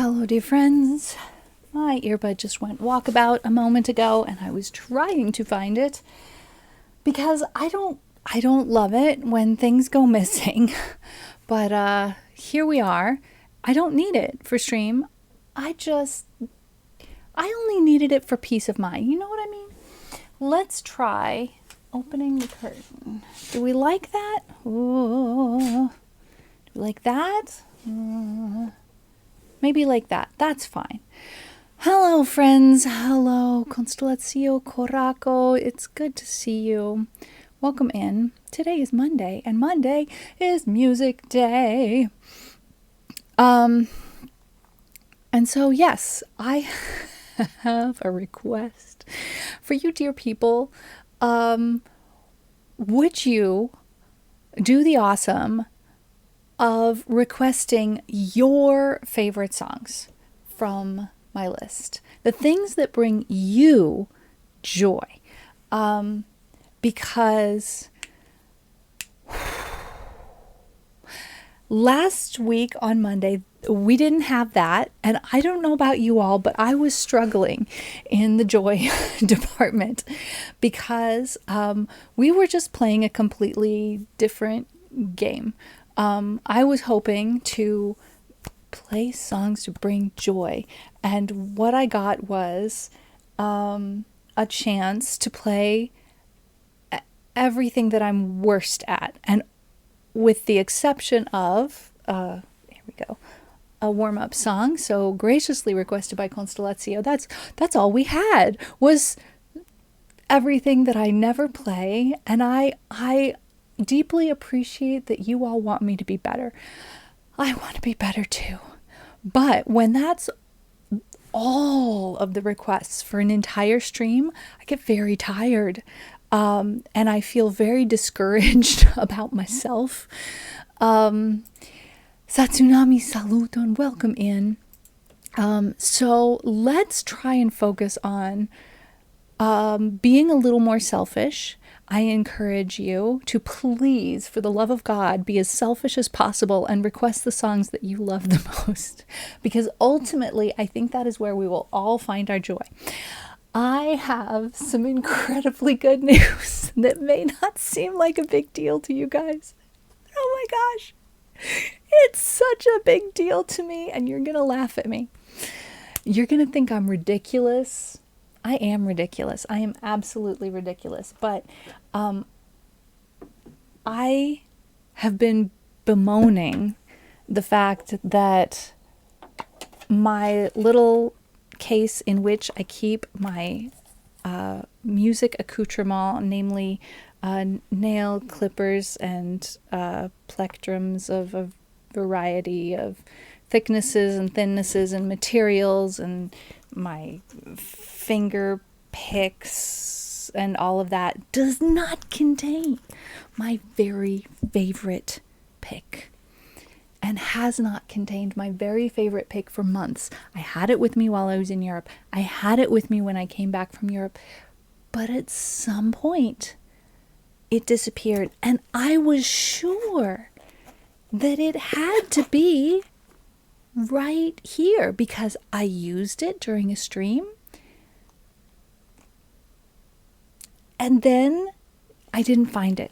Hello, dear friends. My earbud just went walkabout a moment ago, and I was trying to find it because I don't love it when things go missing. But here we are. I don't need it for stream. I only needed it for peace of mind. You know what I mean? Let's try opening the curtain. Do we like that? Ooh. Do we like that? Maybe like that. That's fine. Hello, friends. Hello, Constellatio Coraco. It's good to see you. Welcome in. Today is Monday, and Monday is Music Day. And so, yes, I have a request for you, dear people. Would you do the awesome of requesting your favorite songs from my list? The things that bring you joy. Because last week on Monday, we didn't have that. And I don't know about you all, but I was struggling in the joy department because we were just playing a completely different game. I was hoping to play songs to bring joy, and what I got was a chance to play everything that I'm worst at, and with the exception of here we go, a warm-up song, so graciously requested by Constellatio. That's all we had was everything that I never play, and I deeply appreciate that you all want me to be better. I want to be better too. But when that's all of the requests for an entire stream, I get very tired. And I feel very discouraged about myself. Satsunami saluto and welcome in. So let's try and focus on being a little more selfish. I encourage you to please, for the love of God, be as selfish as possible and request the songs that you love the most. Because ultimately, I think that is where we will all find our joy. I have some incredibly good news that may not seem like a big deal to you guys. Oh my gosh. It's such a big deal to me, and you're going to laugh at me. You're going to think I'm ridiculous. I am ridiculous. I am absolutely ridiculous. But I have been bemoaning the fact that my little case in which I keep my music accoutrement, namely nail clippers and plectrums of a variety of thicknesses and thinnesses and materials, and my finger picks and all of that, does not contain my very favorite pick, and has not contained my very favorite pick for months. I had it with me while I was in Europe. I had it with me when I came back from Europe. But at some point, it disappeared. And I was sure that it had to be right here because I used it during a stream. And then I didn't find it.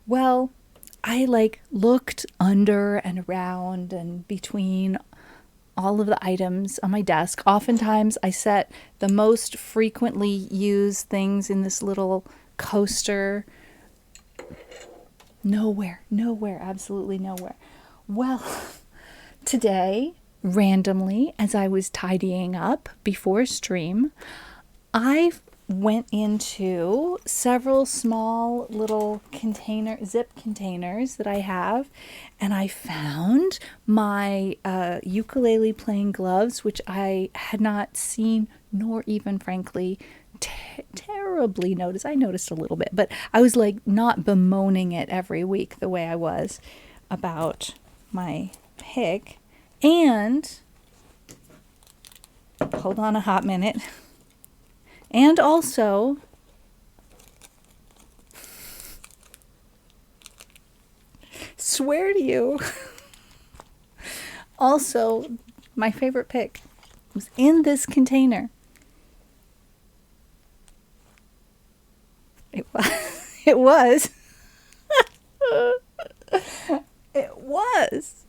Well, I looked under and around and between all of the items on my desk. Oftentimes I set the most frequently used things in this little coaster. Nowhere, absolutely nowhere. Well, today, randomly, as I was tidying up before stream, I went into several small little zip containers that I have, and I found my ukulele playing gloves, which I had not seen nor even frankly terribly noticed. I noticed a little bit, but I was not bemoaning it every week the way I was about my pick. And hold on a hot minute. And also, swear to you, also my favorite pick. It was in this container. It was. It was. It was.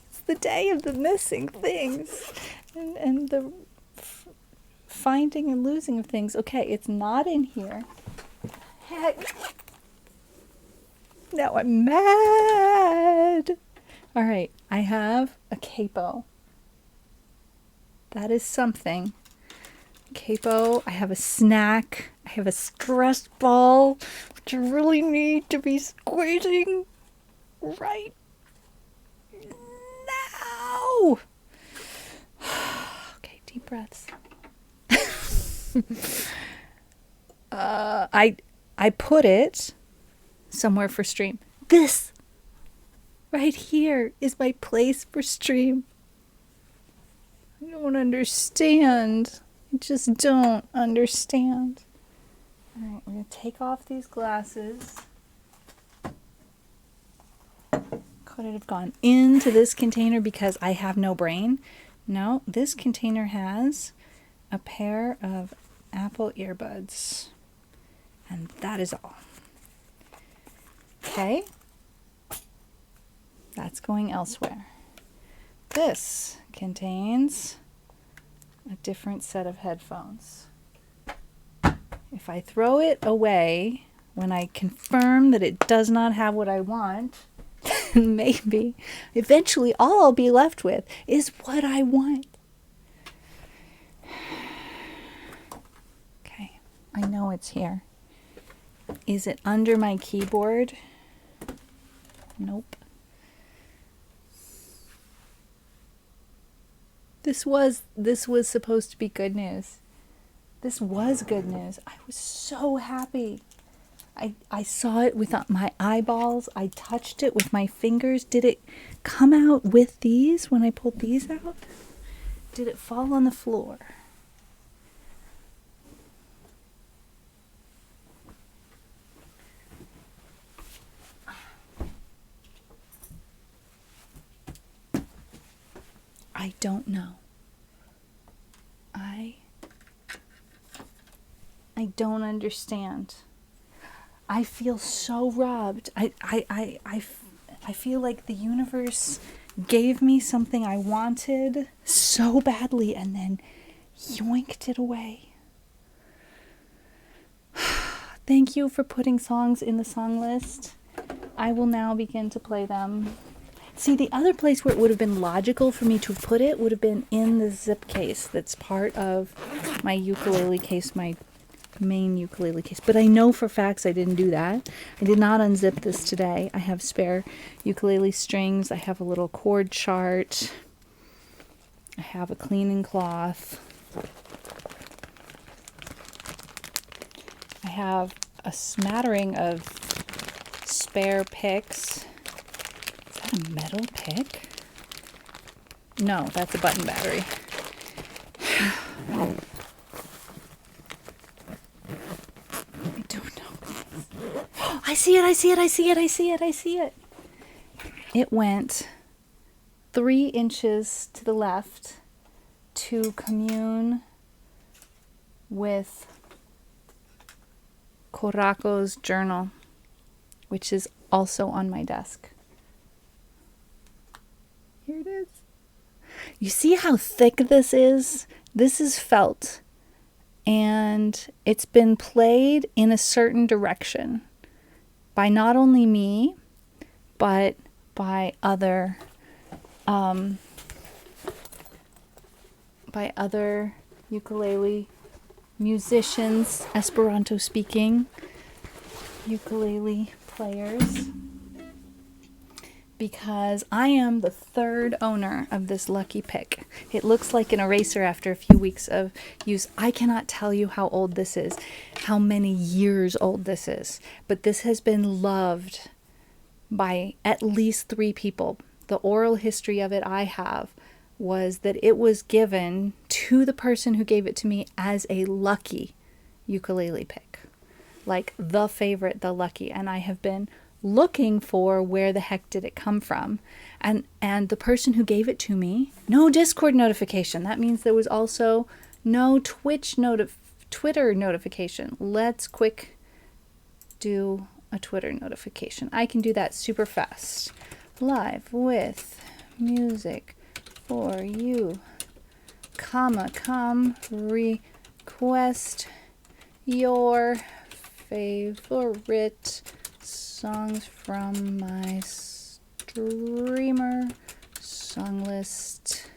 It's the day of the missing things and the finding and losing of things. Okay, it's not in here. Heck. Now I'm mad. All right, I have a capo. That is something. Capo, I have a snack. I have a stress ball, which I really need to be squeezing right now. Okay, deep breaths. I put it somewhere for stream. This right here is my place for stream. I don't understand. I just don't understand. All right, we're going to take off these glasses. Could it have gone into this container because I have no brain? No, this container has a pair of Apple earbuds. And that is all. Okay. That's going elsewhere. This contains a different set of headphones. If I throw it away when I confirm that it does not have what I want, then maybe eventually all I'll be left with is what I want. Okay, I know it's here. Is it under my keyboard? Nope. This was supposed to be good news. This was good news. I was so happy. I saw it with my eyeballs. I touched it with my fingers. Did it come out with these when I pulled these out? Did it fall on the floor? I don't know. I don't understand. I feel so robbed. I feel like the universe gave me something I wanted so badly and then yoinked it away. Thank you for putting songs in the song list. I will now begin to play them. See, the other place where it would have been logical for me to put it would have been in the zip case that's part of my ukulele case, my main ukulele case. But I know for facts I didn't do that. I did not unzip this today. I have spare ukulele strings. I have a little chord chart. I have a cleaning cloth. I have a smattering of spare picks. Is that a metal pick? No, that's a button battery. I don't know. I see it. It went 3 inches to the left to commune with Coraco's journal, which is also on my desk. Here it is. You see how thick this is? This is felt. And it's been played in a certain direction by not only me, but by other ukulele musicians, Esperanto speaking ukulele players, because I am the 3rd owner of this lucky pick. It looks like an eraser after a few weeks of use. I cannot tell you how old this is, how many years old this is, but this has been loved by at least 3 people. The oral history of it I have was that it was given to the person who gave it to me as a lucky ukulele pick. Like the favorite, the lucky. And I have been looking for where the heck did it come from. And the person who gave it to me, no Discord notification. That means there was also no Twitter notification. Let's quick do a Twitter notification. I can do that super fast. Live with music for you, comma, come request your favorite songs from my streamer song list.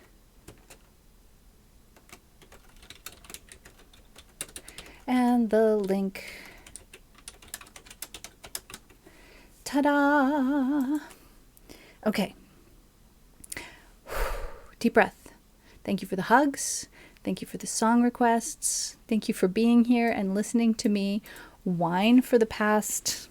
And the link. Ta-da! Okay. Deep breath. Thank you for the hugs. Thank you for the song requests. Thank you for being here and listening to me whine for the past...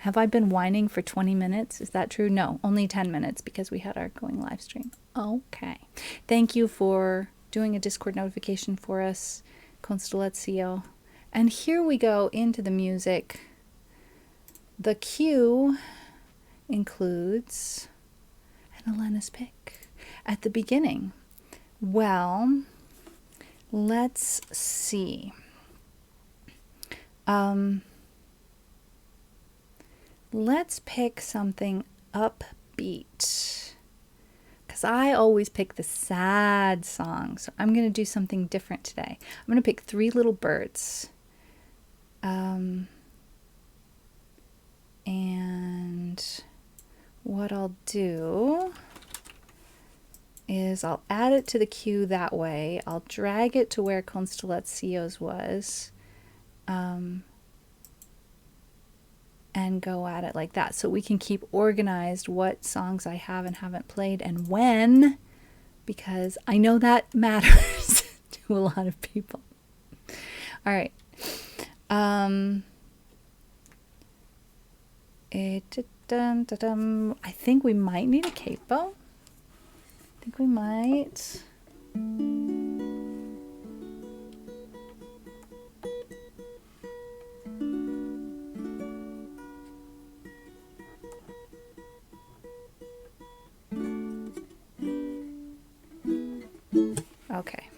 Have I been whining for 20 minutes? Is that true? No, only 10 minutes because we had our going live stream. Okay. Thank you for doing a Discord notification for us, Constellazio. And here we go into the music. The cue includes an Alena's pick at the beginning. Well, let's see. Let's pick something upbeat, because I always pick the sad songs. So I'm going to do something different today. I'm going to pick Three Little Birds. And what I'll do is I'll add it to the queue that way. I'll drag it to where Constellazio's was. And go at it like that, so we can keep organized what songs I have and haven't played and when, because I know that matters to a lot of people. All right. I think we might need a capo. I think we might. Okay.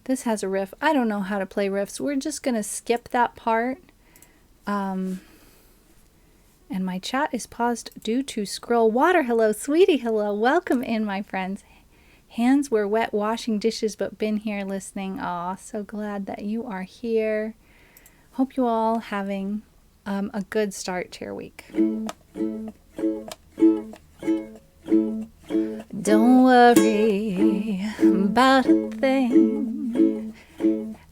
This has a riff. I don't know how to play riffs. We're just going to skip that part. And my chat is paused due to scroll water. Hello, sweetie. Hello. Welcome in, my friends. Hands were wet washing dishes, but been here listening. Aw, so glad that you are here. Hope you all having a good start to your week. Don't worry about a thing,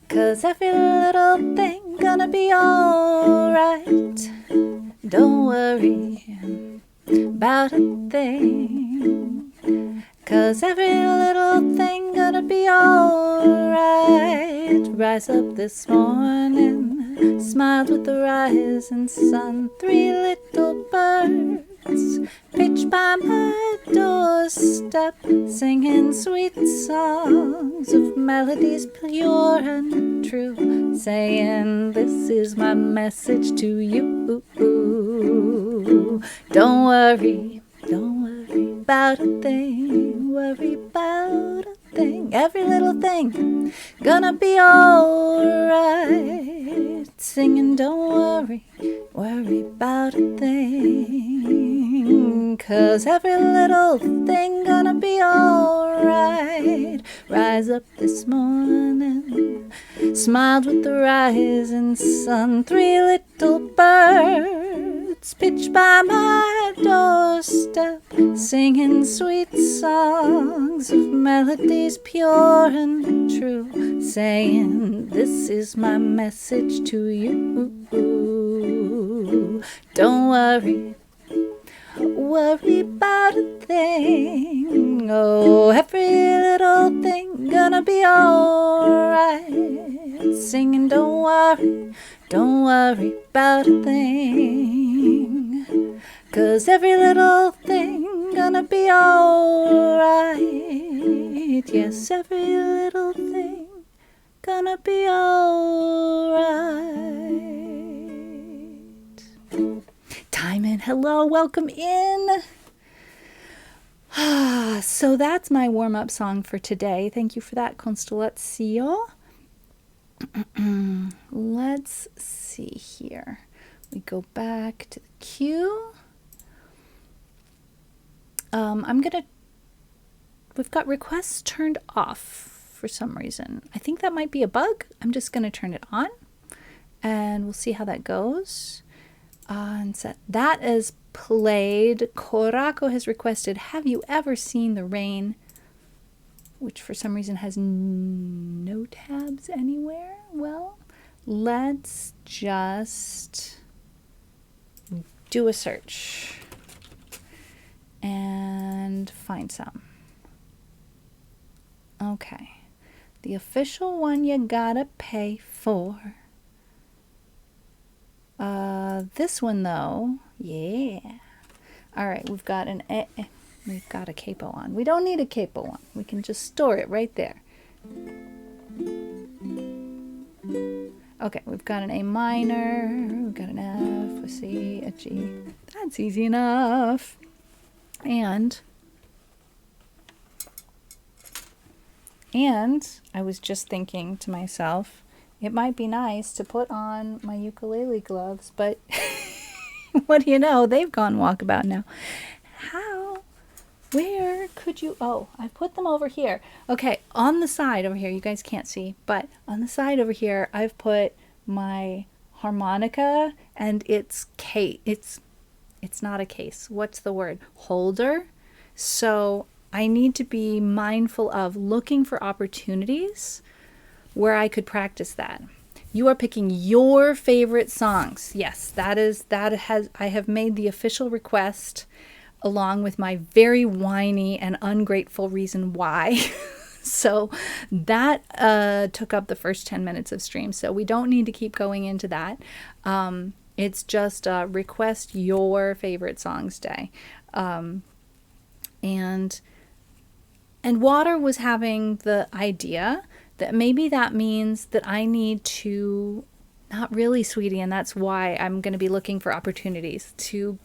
'cause every little thing gonna be alright. Don't worry about a thing, 'cause every little thing gonna be alright. Rise up this morning, smiled with the rising sun. Three little birds pitch by my doorstep, singing sweet songs of melodies pure and true, saying this is my message to you. Don't worry about a thing, worry about a thing, every little thing gonna be alright. Singing don't worry about a thing, 'cause every little thing gonna be alright. Rise up this morning, smiled with the rising sun. Three little birds pitch by my doorstep, singing sweet songs of melodies pure and true, saying this is my message to you. Don't worry about a thing. Oh, every little thing gonna be alright. Singing don't worry about a thing, 'cause every little thing gonna be alright. Yes, every little thing gonna be alright. Timon, hello, welcome in. So that's my warm-up song for today. Thank you for that, Constellatio. Let's see here. We go back to the cue. We've got requests turned off for some reason. I think that might be a bug. I'm just gonna turn it on and we'll see how that goes. And so that is played. Korako has requested, have you ever seen the rain? Which for some reason has no tabs anywhere. Well, let's just do a search and find some. Okay. The official one you gotta pay for. This one though, yeah. All right, we've got a capo on. We don't need a capo on. We can just store it right there. Okay, we've got an A minor, we've got an F, a C, a G. That's easy enough. And I was just thinking to myself, it might be nice to put on my ukulele gloves, but what do you know? They've gone walkabout now. How? Where could you? Oh, I put them over here. Okay, on the side over here, you guys can't see, but on the side over here, I've put my harmonica and its case. It's not a case. What's the word? Holder. So I need to be mindful of looking for opportunities where I could practice that. You are picking your favorite songs. Yes, I have made the official request along with my very whiny and ungrateful reason why. So that took up the first 10 minutes of stream. So we don't need to keep going into that. It's just request your favorite songs day. And Water was having the idea that maybe that means that I need to, not really, sweetie, and that's why I'm going to be looking for opportunities to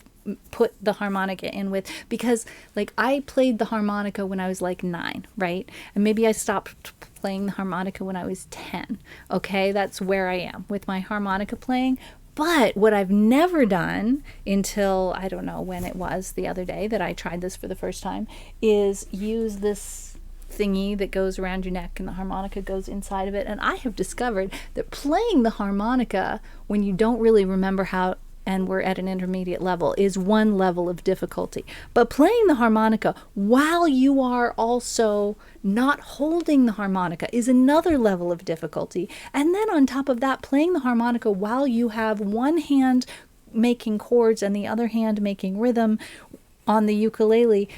put the harmonica in with, because like I played the harmonica when I was like 9, right? And maybe I stopped playing the harmonica when I was 10. Okay, that's where I am with my harmonica playing. But what I've never done until, I don't know when it was, the other day that I tried this for the first time, is use this thingy that goes around your neck and the harmonica goes inside of it. And I have discovered that playing the harmonica when you don't really remember how, and we're at an intermediate level, is one level of difficulty. But playing the harmonica while you are also not holding the harmonica is another level of difficulty. And then on top of that, playing the harmonica while you have one hand making chords and the other hand making rhythm on the ukulele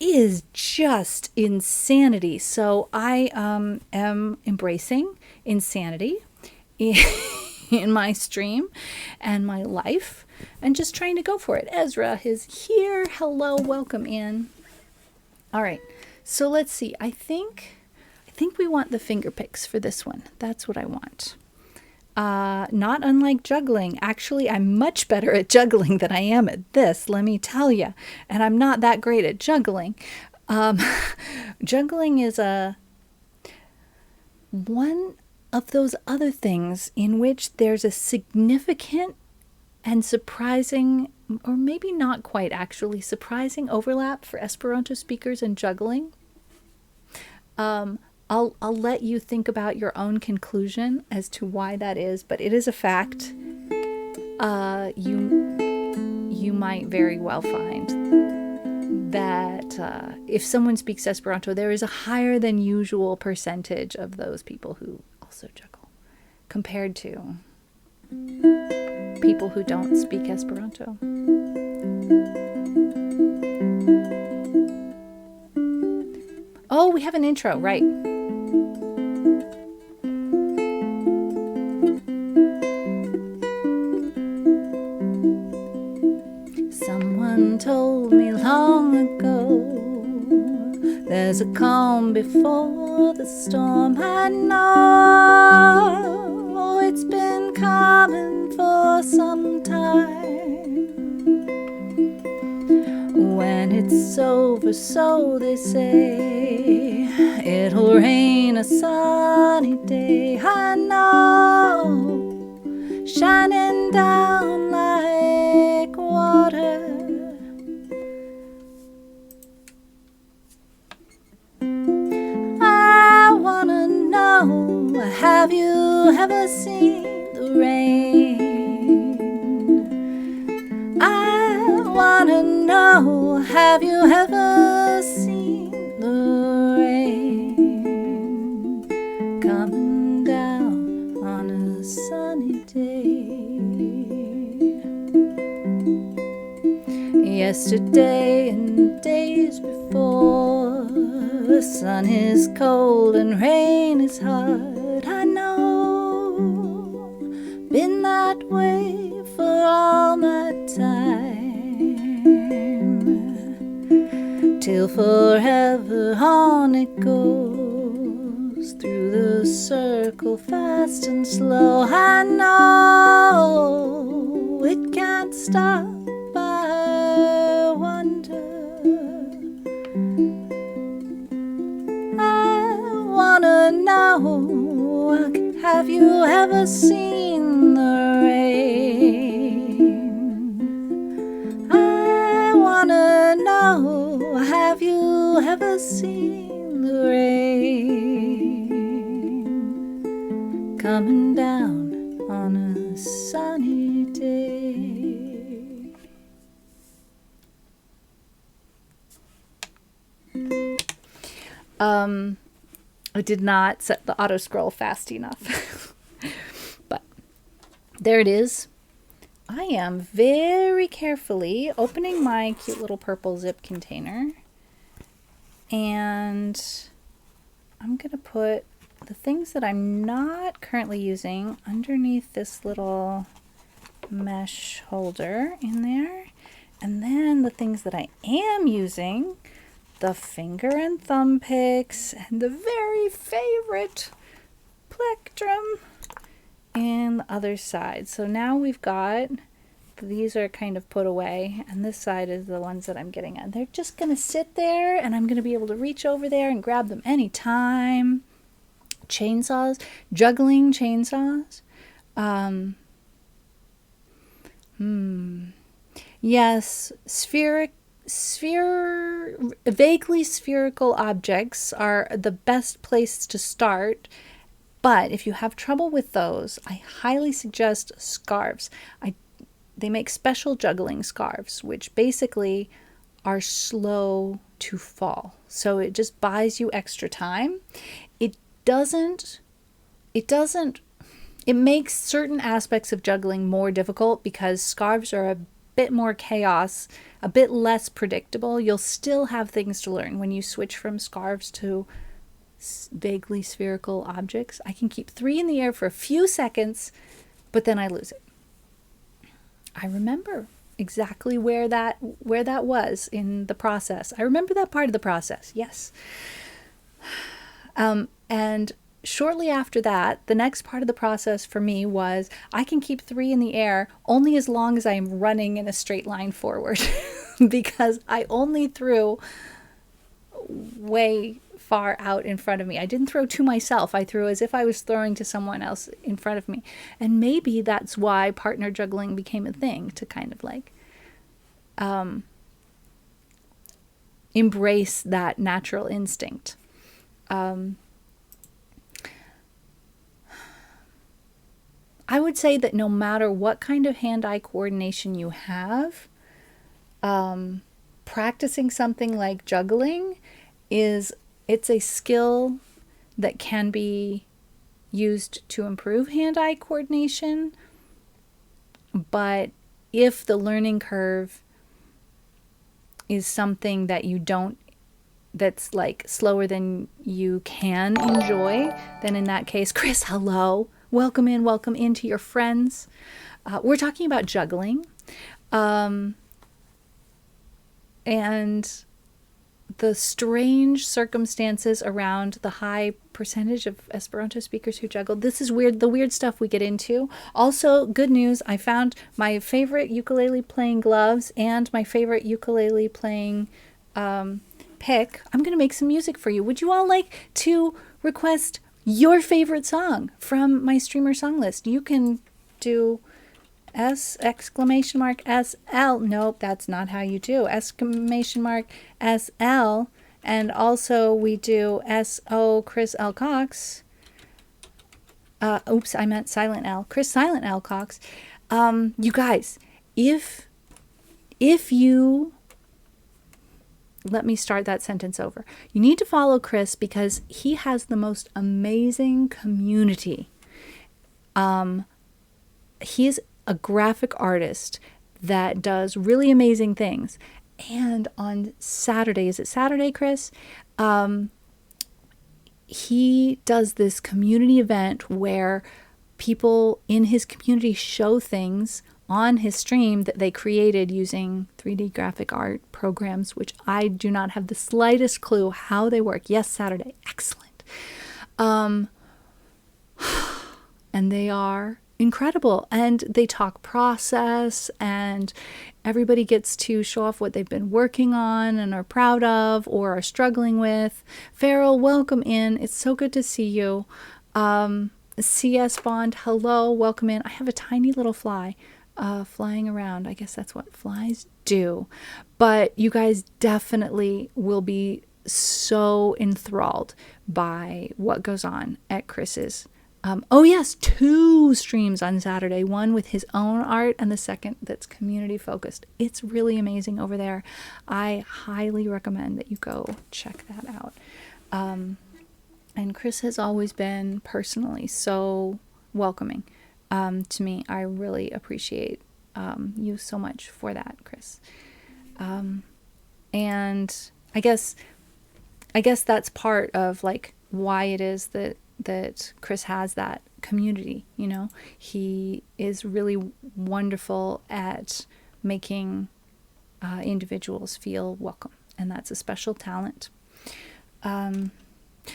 is just insanity. So I am embracing insanity in my stream and my life and just trying to go for it. Ezra is here. Hello, welcome in. All right, so let's see. I think we want the finger picks for this one. That's what I want. Not unlike juggling. Actually, I'm much better at juggling than I am at this, let me tell you. And I'm not that great at juggling. Juggling is one of those other things in which there's a significant and surprising, or maybe not quite actually surprising, overlap for Esperanto speakers and juggling. I'll let you think about your own conclusion as to why that is, but it is a fact. You might very well find that if someone speaks Esperanto, there is a higher than usual percentage of those people who also juggle compared to people who don't speak Esperanto. Oh, we have an intro, right? Someone told me long ago, there's a calm before know the storm, I know it's been coming for some time. When it's over, so they say, it'll rain a sunny day, I know, shining down like water. I wanna know, have you ever seen the rain? I wanna know, have you ever seen the rain coming down on a sunny day? Yesterday and days before, the sun is cold and rain is hard, I know, been that way for all my time, till forever on it goes, through the circle fast and slow, I know, it can't stop, I wonder. I wanna know, have you ever seen the rain? I wanna know, have you ever seen the rain coming down on a sunny day? I did not set the auto scroll fast enough. But there it is. I am very carefully opening my cute little purple zip container. And I'm going to put the things that I'm not currently using underneath this little mesh holder in there. And then the things that I am using, the finger and thumb picks, and the very favorite plectrum in the other side. So now we've got, these are kind of put away, and this side is the ones that I'm getting at. They're just going to sit there, and I'm going to be able to reach over there and grab them anytime. Chainsaws, juggling chainsaws. Yes, vaguely spherical objects are the best place to start, but if you have trouble with those, I highly suggest scarves. They make special juggling scarves, which basically are slow to fall. So it just buys you extra time. It makes certain aspects of juggling more difficult because scarves are a bit more chaos, a bit less predictable. You'll still have things to learn when you switch from scarves to vaguely spherical objects. I can keep 3 in the air for a few seconds, but then I lose it. I remember exactly where that was in the process. I remember that part of the process. Yes. And shortly after that, the next part of the process for me was I can keep 3 in the air only as long as I'm running in a straight line forward because I only threw way far out in front of me. I didn't throw to myself. I threw as if I was throwing to someone else in front of me. And maybe that's why partner juggling became a thing, to kind of like embrace that natural instinct. I would say that no matter what kind of hand-eye coordination you have, practicing something like juggling it's a skill that can be used to improve hand-eye coordination. But if the learning curve is something that that's like slower than you can enjoy, then in that case, Chris, hello. Welcome into your friends. We're talking about juggling. And the strange circumstances around the high percentage of Esperanto speakers who juggle. This is weird, the weird stuff we get into. Also, good news, I found my favorite ukulele playing gloves and my favorite ukulele playing pick. I'm going to make some music for you. Would you all like to request your favorite song from my streamer song list? You can do SL. Nope, that's not how you do. SL. And also we do SO Chris L. Cox. Oops, I meant Silent L. Chris Silent L. Cox. You guys, if you... Let me start that sentence over. You need to follow Chris because he has the most amazing community. He is a graphic artist that does really amazing things. And on Saturday, is it Saturday, Chris? He does this community event where people in his community show things on his stream that they created using 3D graphic art programs, which I do not have the slightest clue how they work. Yes, Saturday. Excellent. And they are incredible. And they talk process, and everybody gets to show off what they've been working on and are proud of or are struggling with. Farrell, welcome in. It's so good to see you. CS Bond, hello, welcome in. I have a tiny little fly flying around. I guess that's what flies do. But you guys definitely will be so enthralled by what goes on at Chris's. Oh yes, 2 streams on Saturday. One with his own art and the second that's community focused. It's really amazing over there. I highly recommend that you go check that out. And Chris has always been personally so welcoming to me. I really appreciate you so much for that, Chris. And I guess that's part of like why it is that Chris has that community. You know, he is really wonderful at making individuals feel welcome, and that's a special talent.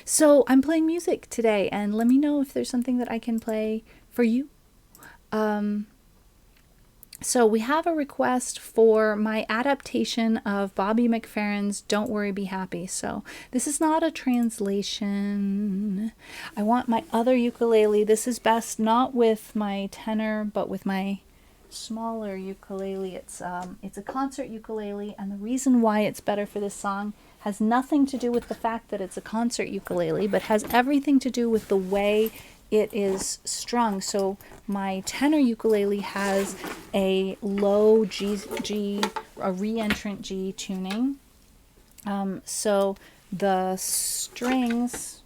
So I'm playing music today, and let me know if there's something that I can play for you. So we have a request for my adaptation of Bobby McFerrin's Don't Worry, Be Happy. So this is not a translation. I want my other ukulele. This is best not with my tenor, but with my smaller ukulele. It's a concert ukulele, and the reason why it's better for this song has nothing to do with the fact that it's a concert ukulele, but has everything to do with the way it is strung. So my tenor ukulele has a low G, a re-entrant G tuning. So the strings,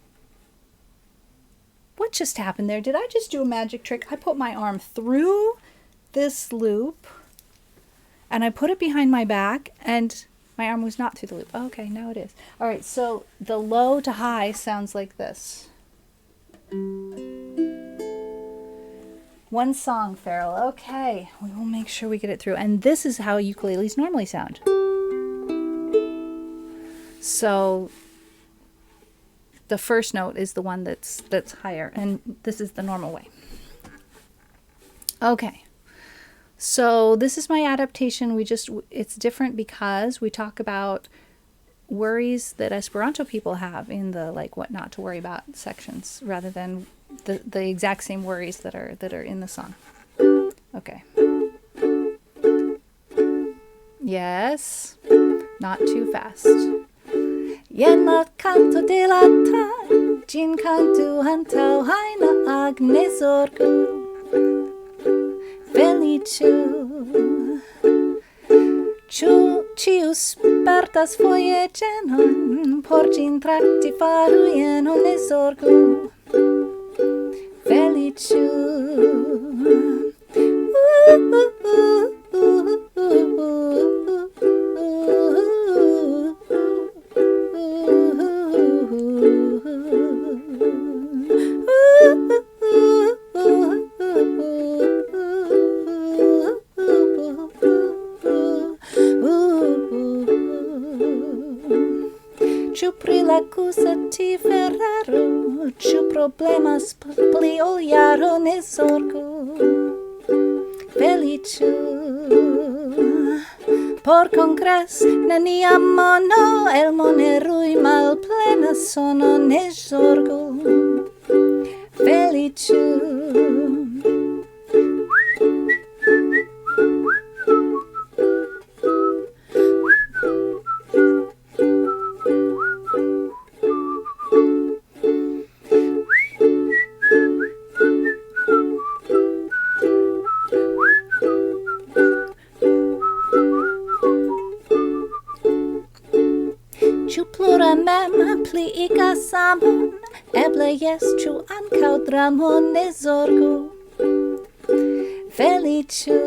what just happened there? Did I just do a magic trick? I put my arm through this loop and I put it behind my back, and my arm was not through the loop. Oh, okay, now it is. All right, so the low to high sounds like this. One song, Farrell. Okay, we will make sure we get it through. And this is how ukuleles normally sound. So the first note is the one that's higher, and this is the normal way. Okay. So this is my adaptation. It's different because we talk about worries that Esperanto people have in the like what not to worry about sections, rather than the exact same worries that are in the song. Okay. Yes. Not too fast. Yenna canto de la ta, gin canto hantau haina agnesorgu. Feliciu, ciu spertas foje genon, porgin tracti faru jenon nesorgu. Feliciu, problemas pli ol jaro ne zorgu. Feliĉu por kongres neniam mono el moneroj malplena sono ne zorgu. Feliĉu Ĉu plura mem pliigas amon? Eble jes, ĉu ankaŭ dramon ne zorgu. Feliĉu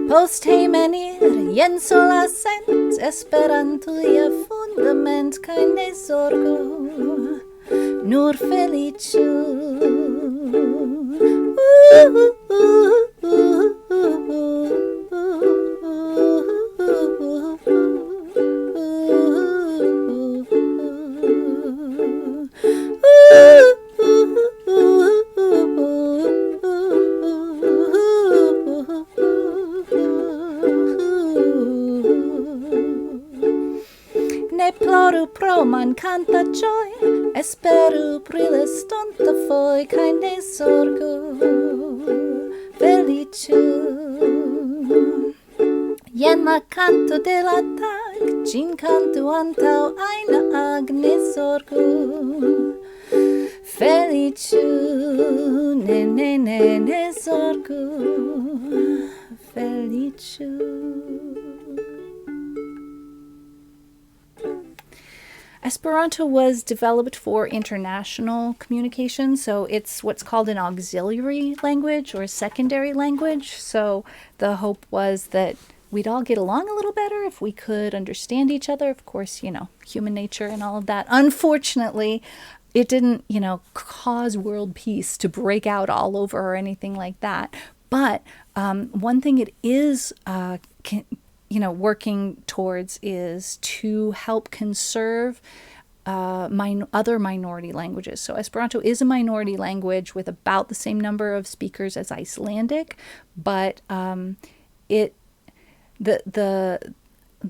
post hejmenir, jen sola sent, Esperantuja fundament kaj ne zorgu. Nur feliĉu. Ne ploru pro mankanta ĝoj, esperu pri l'estonta foj kaj ne zorgu. Feliĉu. Jen la canto de la tag, ĝin kantu antaŭ ajna ag, ne zorgu. Feliĉu, ne zorgu. Feliĉu. Esperanto was developed for international communication, so it's what's called an auxiliary language or a secondary language. So the hope was that we'd all get along a little better if we could understand each other. Of course, human nature and all of that. Unfortunately, it didn't, cause world peace to break out all over or anything like that. But one thing it is working towards is to help conserve other minority languages. So Esperanto is a minority language with about the same number of speakers as Icelandic, but the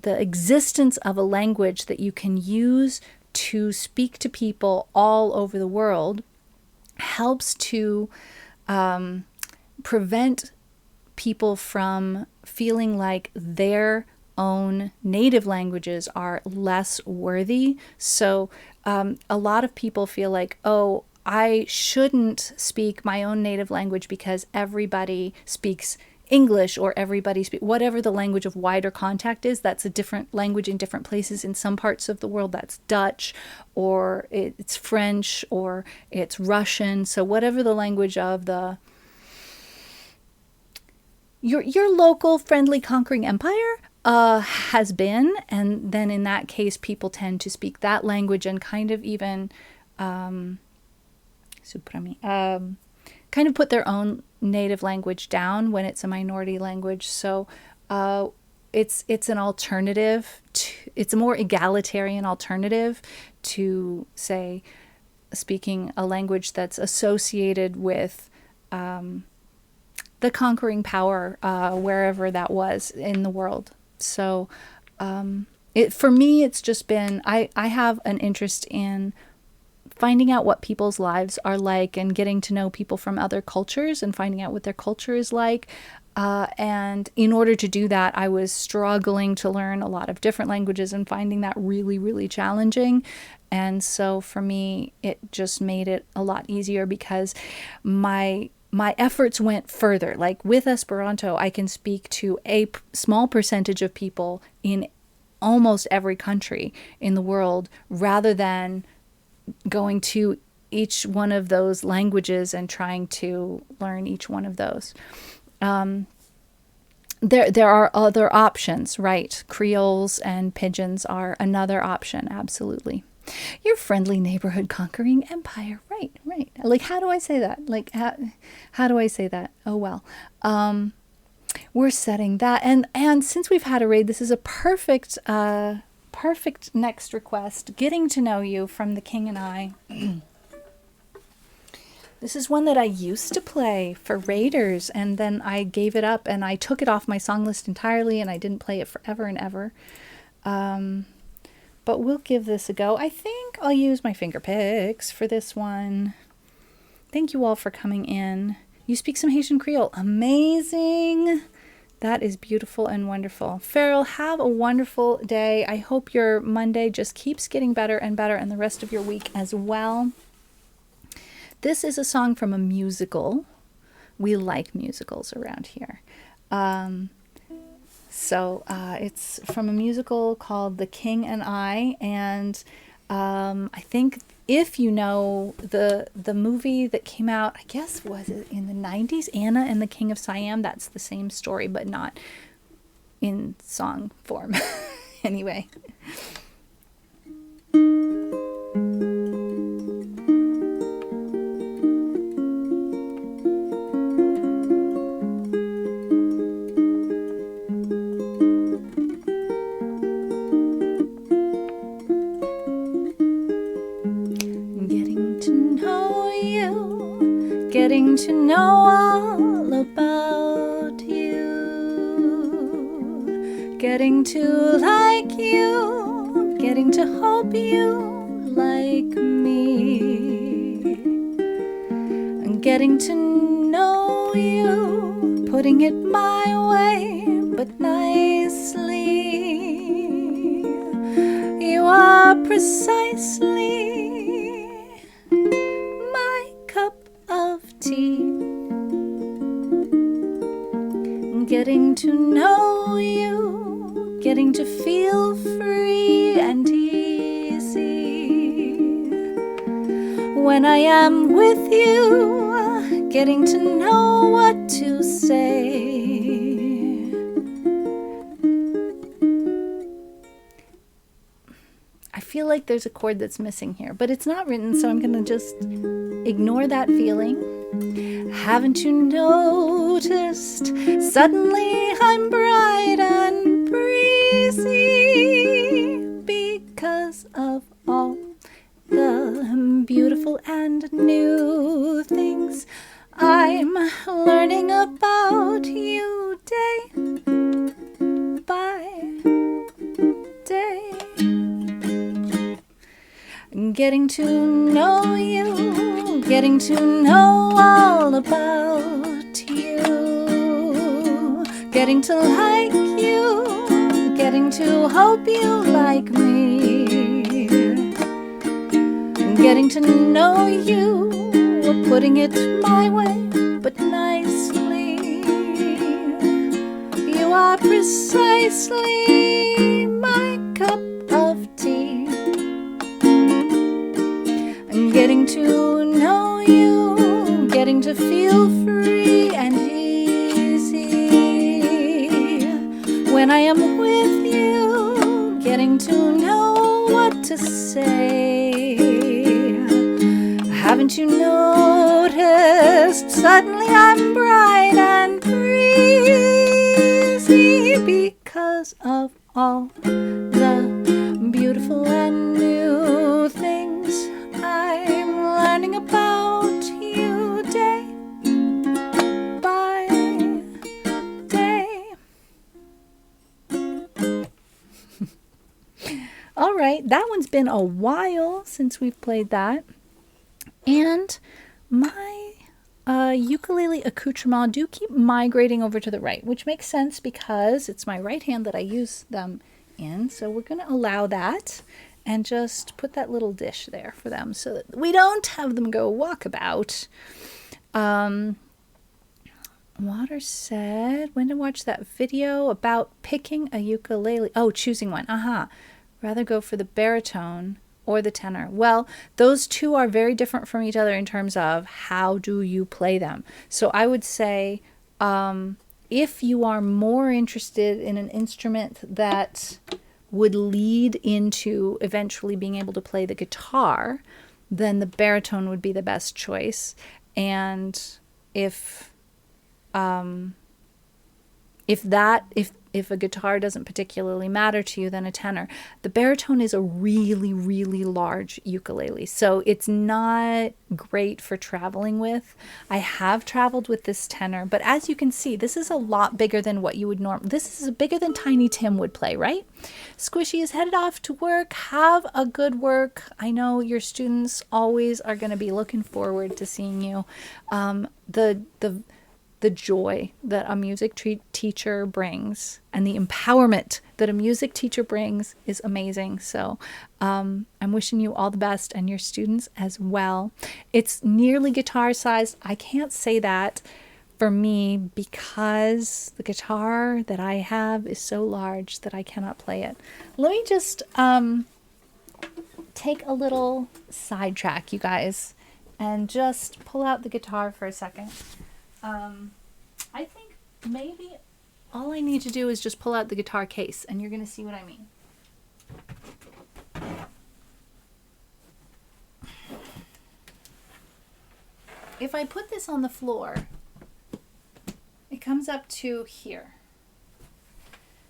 existence of a language that you can use to speak to people all over the world helps to prevent people from feeling like their own native languages are less worthy. So a lot of people feel like, oh, I shouldn't speak my own native language because everybody speaks English or everybody speaks whatever the language of wider contact is. That's a different language in different places. In some parts of the world, that's Dutch or it's French or it's Russian. So whatever the language of your local friendly conquering empire has been, and then in that case people tend to speak that language and kind of even kind of put their own native language down when it's a minority language. So it's an alternative it's a more egalitarian alternative to, say, speaking a language that's associated with the conquering power wherever that was in the world. So for me, it's just been, I have an interest in finding out what people's lives are like and getting to know people from other cultures and finding out what their culture is like. And in order to do that, I was struggling to learn a lot of different languages and finding that really, really challenging. And so for me, it just made it a lot easier because my efforts went further. Like with Esperanto, I can speak to a small percentage of people in almost every country in the world rather than going to each one of those languages and trying to learn each one of those. There are other options, right? Creoles and pidgins are another option, absolutely. Your friendly neighborhood conquering empire, right. Like, how do I say that? Like, how do I say that? Oh, well. We're setting that. And since we've had a raid, this is a perfect next request, getting to know you from the king and I. This is one that I used to play for Raiders, and then I gave it up and I took it off my song list entirely, and I didn't play it forever and ever. But we'll give this a go. I think I'll use my finger picks for this one. Thank you all for coming in. You speak some Haitian Creole. Amazing. That is beautiful and wonderful. Farrell, have a wonderful day. I hope your Monday just keeps getting better and better, and the rest of your week as well. This is a song from a musical. We like musicals around here. It's from a musical called The King and I, and I think if you know the movie that came out, I guess, was it in the 90s, Anna and the King of Siam? That's the same story, but not in song form. Anyway. Getting to know all about you, getting to like you, getting to hope you like me, and getting to know you, putting it my way, but nicely. You are precisely my cup of tea. Getting to know you, getting to feel free and easy. When I am with you, getting to know what to say. I feel like there's a chord that's missing here, but it's not written, so I'm going to just ignore that feeling. Haven't you noticed? Suddenly I'm bright and breezy because of all the beautiful and new things I'm learning about you day by day. Getting to know you, getting to know all about you, getting to like you, getting to hope you like me, getting to know you, putting it my way, but nicely. You are precisely my cup of tea. Getting to know you, getting to feel free and easy. When I am with you, getting to know what to say. Haven't you noticed? Suddenly I'm bright and breezy because of all the beautiful and new things I'm learning about you day by day. All right, that one's been a while since we've played that. And my ukulele accoutrement do keep migrating over to the right, which makes sense because it's my right hand that I use them in. So we're going to allow that and just put that little dish there for them so that we don't have them go walkabout. Water said, when to watch that video about picking a ukulele. Oh, choosing one. Rather go for the baritone or the tenor. Well, those two are very different from each other in terms of how do you play them. So I would say if you are more interested in an instrument that would lead into eventually being able to play the guitar, then the baritone would be the best choice. And if If a guitar doesn't particularly matter to you, then a tenor. The baritone is a really, really large ukulele, so it's not great for traveling with. I have traveled with this tenor, but as you can see, this is a lot bigger than what you would normally. This is bigger than Tiny Tim would play, right? Squishy is headed off to work. Have a good work. I know your students always are going to be looking forward to seeing you. The joy that a music teacher brings and the empowerment that a music teacher brings is amazing. So I'm wishing you all the best, and your students as well. It's nearly guitar sized. I can't say that for me because the guitar that I have is so large that I cannot play it. Let me just take a little sidetrack, you guys, and just pull out the guitar for a second. I think maybe all I need to do is just pull out the guitar case, and you're going to see what I mean. If I put this on the floor, it comes up to here.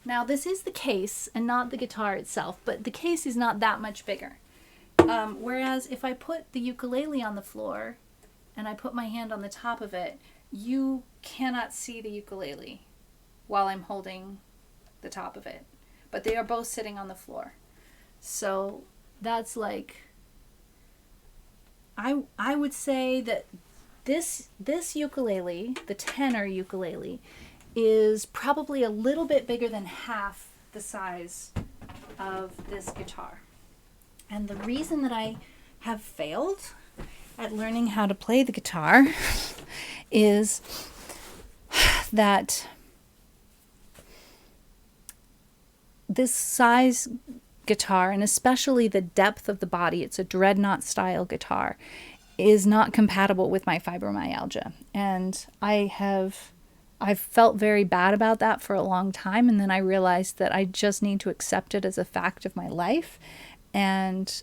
Now, this is the case and not the guitar itself, but the case is not that much bigger. Whereas if I put the ukulele on the floor and I put my hand on the top of it, you cannot see the ukulele while I'm holding the top of it. But they are both sitting on the floor. So that's like, I would say that this ukulele, the tenor ukulele, is probably a little bit bigger than half the size of this guitar. And the reason that I have failed at learning how to play the guitar is that this size guitar, and especially the depth of the body, it's a dreadnought style guitar, is not compatible with my fibromyalgia. And I've felt very bad about that for a long time, and then I realized that I just need to accept it as a fact of my life. And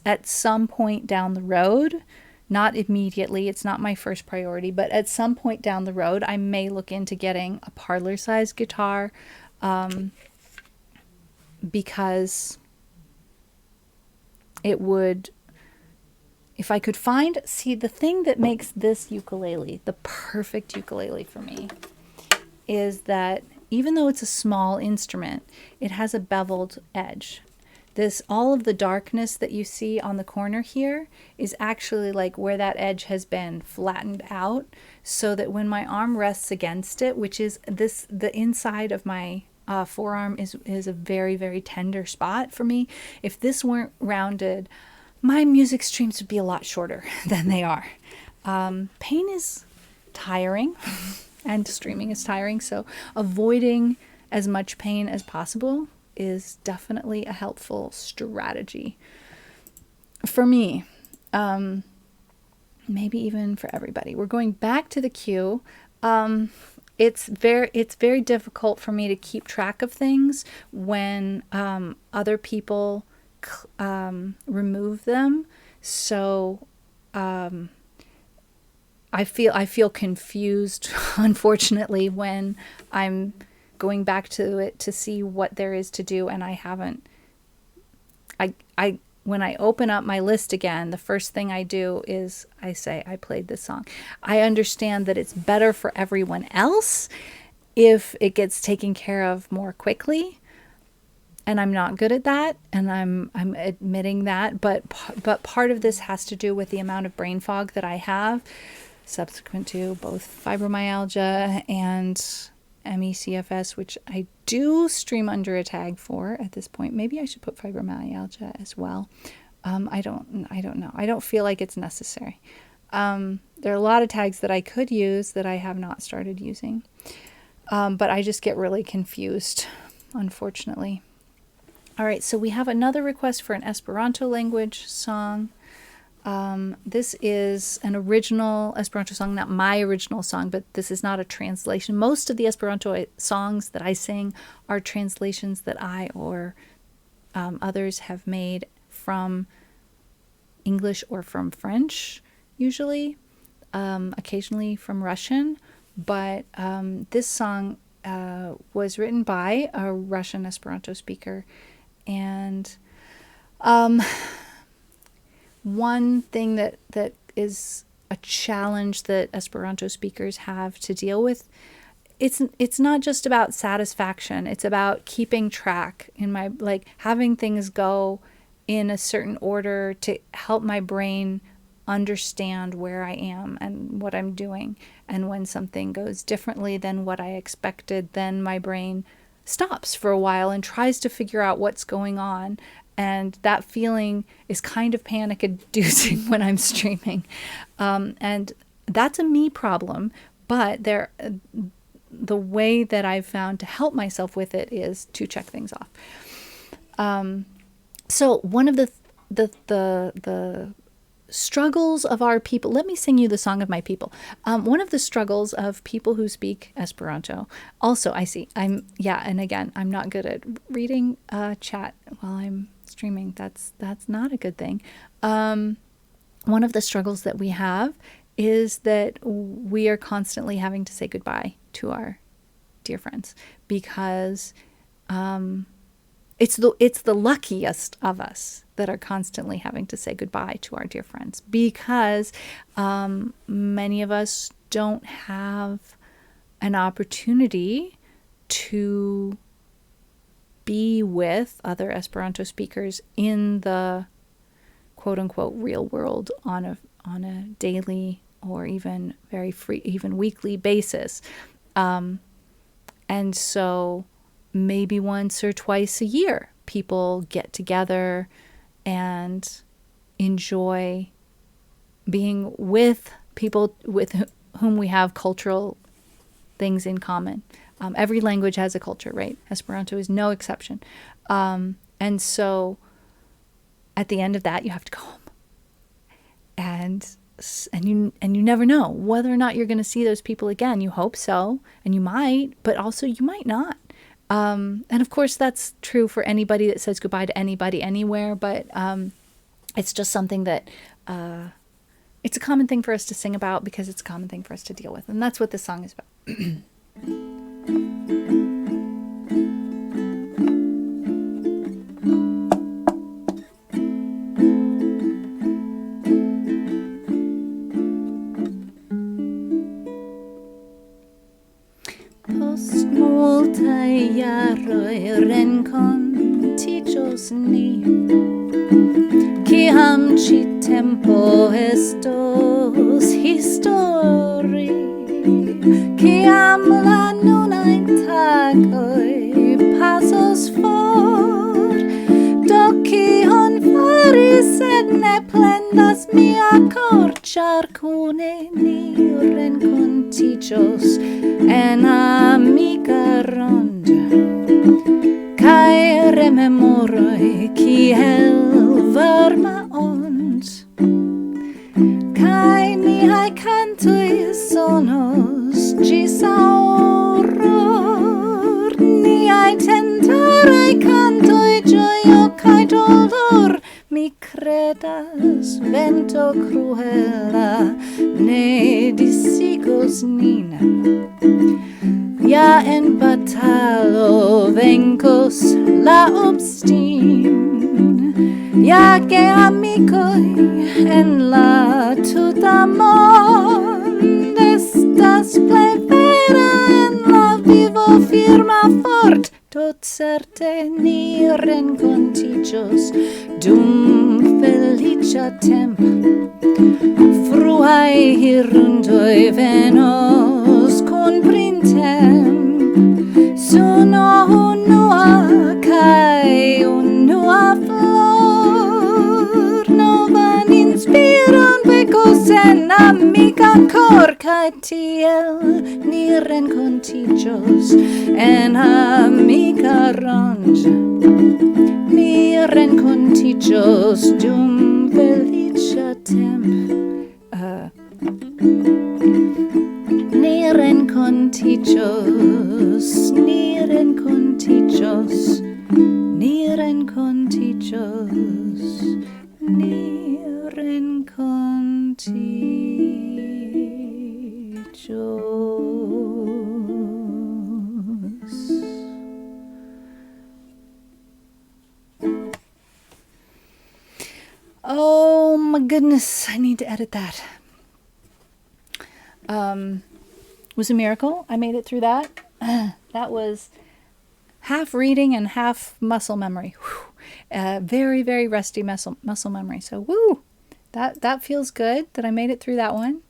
at some point down the road, not immediately, it's not my first priority, but at some point down the road, I may look into getting a parlor-sized guitar, because it would, if I could find, see, the thing that makes this ukulele the perfect ukulele for me is that even though it's a small instrument, it has a beveled edge. All of the darkness that you see on the corner here is actually like where that edge has been flattened out, so that when my arm rests against it, which is the inside of my forearm is a very, very tender spot for me. If this weren't rounded, my music streams would be a lot shorter than they are. Pain is tiring and streaming is tiring, so avoiding as much pain as possible is definitely a helpful strategy for me, maybe even for everybody. We're going back to the cue. It's very difficult for me to keep track of things when other people remove them. So I feel confused, unfortunately, when I'm going back to it to see what there is to do, and I haven't. When I open up my list again, the first thing I do is I say, I played this song. I understand that it's better for everyone else if it gets taken care of more quickly. And I'm not good at that, and I'm admitting that. But part of this has to do with the amount of brain fog that I have, subsequent to both fibromyalgia and ME/CFS, which I do stream under a tag for at this point. Maybe I should put fibromyalgia as well. I don't know. I don't feel like it's necessary. There are a lot of tags that I could use that I have not started using, but I just get really confused, unfortunately. All right, so we have another request for an Esperanto language song. This is an original Esperanto song, not my original song, but this is not a translation. Most of the Esperanto songs that I sing are translations that I or others have made from English or from French, usually, occasionally from Russian. But this song was written by a Russian Esperanto speaker. And one thing that is a challenge that Esperanto speakers have to deal with, it's not just about satisfaction. It's about keeping track in my, like, having things go in a certain order to help my brain understand where I am and what I'm doing. And when something goes differently than what I expected, then my brain stops for a while and tries to figure out what's going on. And that feeling is kind of panic inducing when I'm streaming. And that's a me problem, but the way that I've found to help myself with it is to check things off. So one of the struggles of our people, let me sing you the song of my people. One of the struggles of people who speak Esperanto, also and again, I'm not good at reading chat while I'm streaming. That's not a good thing. One of the struggles that we have is that we are constantly having to say goodbye to our dear friends, because it's the luckiest of us that are constantly having to say goodbye to our dear friends, because many of us don't have an opportunity to be with other Esperanto speakers in the quote unquote real world on a daily or even even weekly basis. And so maybe once or twice a year, people get together and enjoy being with people with whom we have cultural things in common. Every language has a culture, right? Esperanto is no exception. And so at the end of that, you have to go home. And you never know whether or not you're going to see those people again. You hope so, and you might, but also you might not. And of course, that's true for anybody that says goodbye to anybody anywhere, but it's just something that it's a common thing for us to sing about, because it's a common thing for us to deal with. And that's what this song is about. Post multae jaroj renkontiĝos ni, kiam ĉi tempo estos histori, kiam la nunaj tagoj pasos for, do kion fari, sed ne plendas mia kor, ĉar kune ni renkontiĝos en amica ronda, kai rememoroj kiel varma ond, kai niaj kantoj sonos ĝis auror, niaj tentaraj kantoj, ĝojo kaj dolor. Mi credas vento cruela ne disigos nin, ja en batalo vencos la obstin, ja ge amicoi en la tuta mond estas plej vera en la vivo firma fort, tot certe ni renkontiĝos dum feliĉa temp, fruaj hirundoj venos kun printemp, suno unua kaj unua flor, novan inspiron vekos en amika kor, kaj tiel ni renkontiĝos en amika rond. Ni renkontiĝos dum feliĉa temp. Ni renkontiĝos, ni renkontiĝos, ni renkontiĝos, ni renkontiĝos. goodness, I need to edit that. Was a miracle. I made it through that. That was half reading and half muscle memory. Very, very rusty muscle memory. So, woo! That feels good that I made it through that one.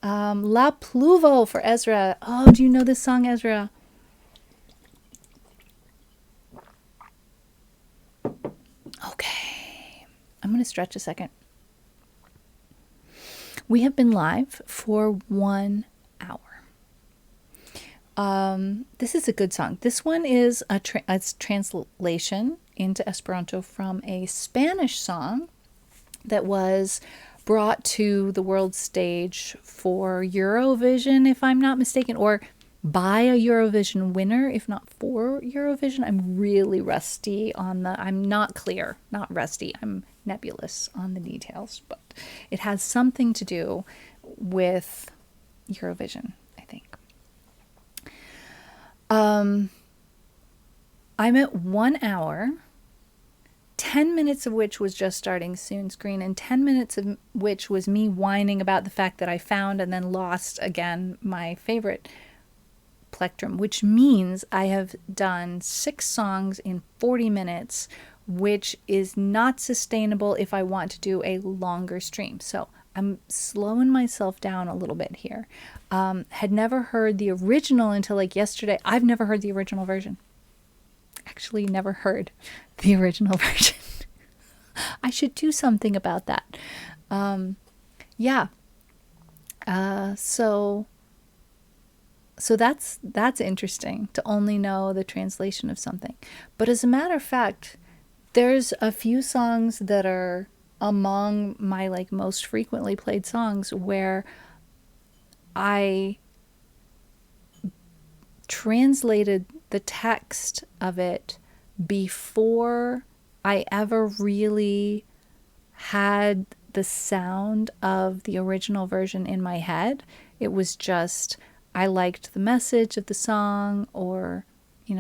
La Pluvo for Ezra. Oh, do you know this song, Ezra? Okay. I'm going to stretch a second. We have been live for 1 hour. This is a good song. This one is a translation into Esperanto from a Spanish song that was brought to the world stage for Eurovision, if I'm not mistaken, or by a Eurovision winner, if not for Eurovision. I'm really rusty on I'm not clear, not rusty. I'm nebulous on the details, but it has something to do with Eurovision, I think. I'm at 1 hour, 10 minutes of which was just starting Soon Screen, and 10 minutes of which was me whining about the fact that I found and then lost again my favorite plectrum, which means I have done 6 songs in 40 minutes, which is not sustainable if I want to do a longer stream. So I'm slowing myself down a little bit here. Had never heard the original until like yesterday. I've never heard the original version. Actually, never heard the original version. I should do something about that. Yeah. So that's interesting to only know the translation of something. But as a matter of fact, there's a few songs that are among my like most frequently played songs where I translated the text of it before I ever really had the sound of the original version in my head. It was just I liked the message of the song or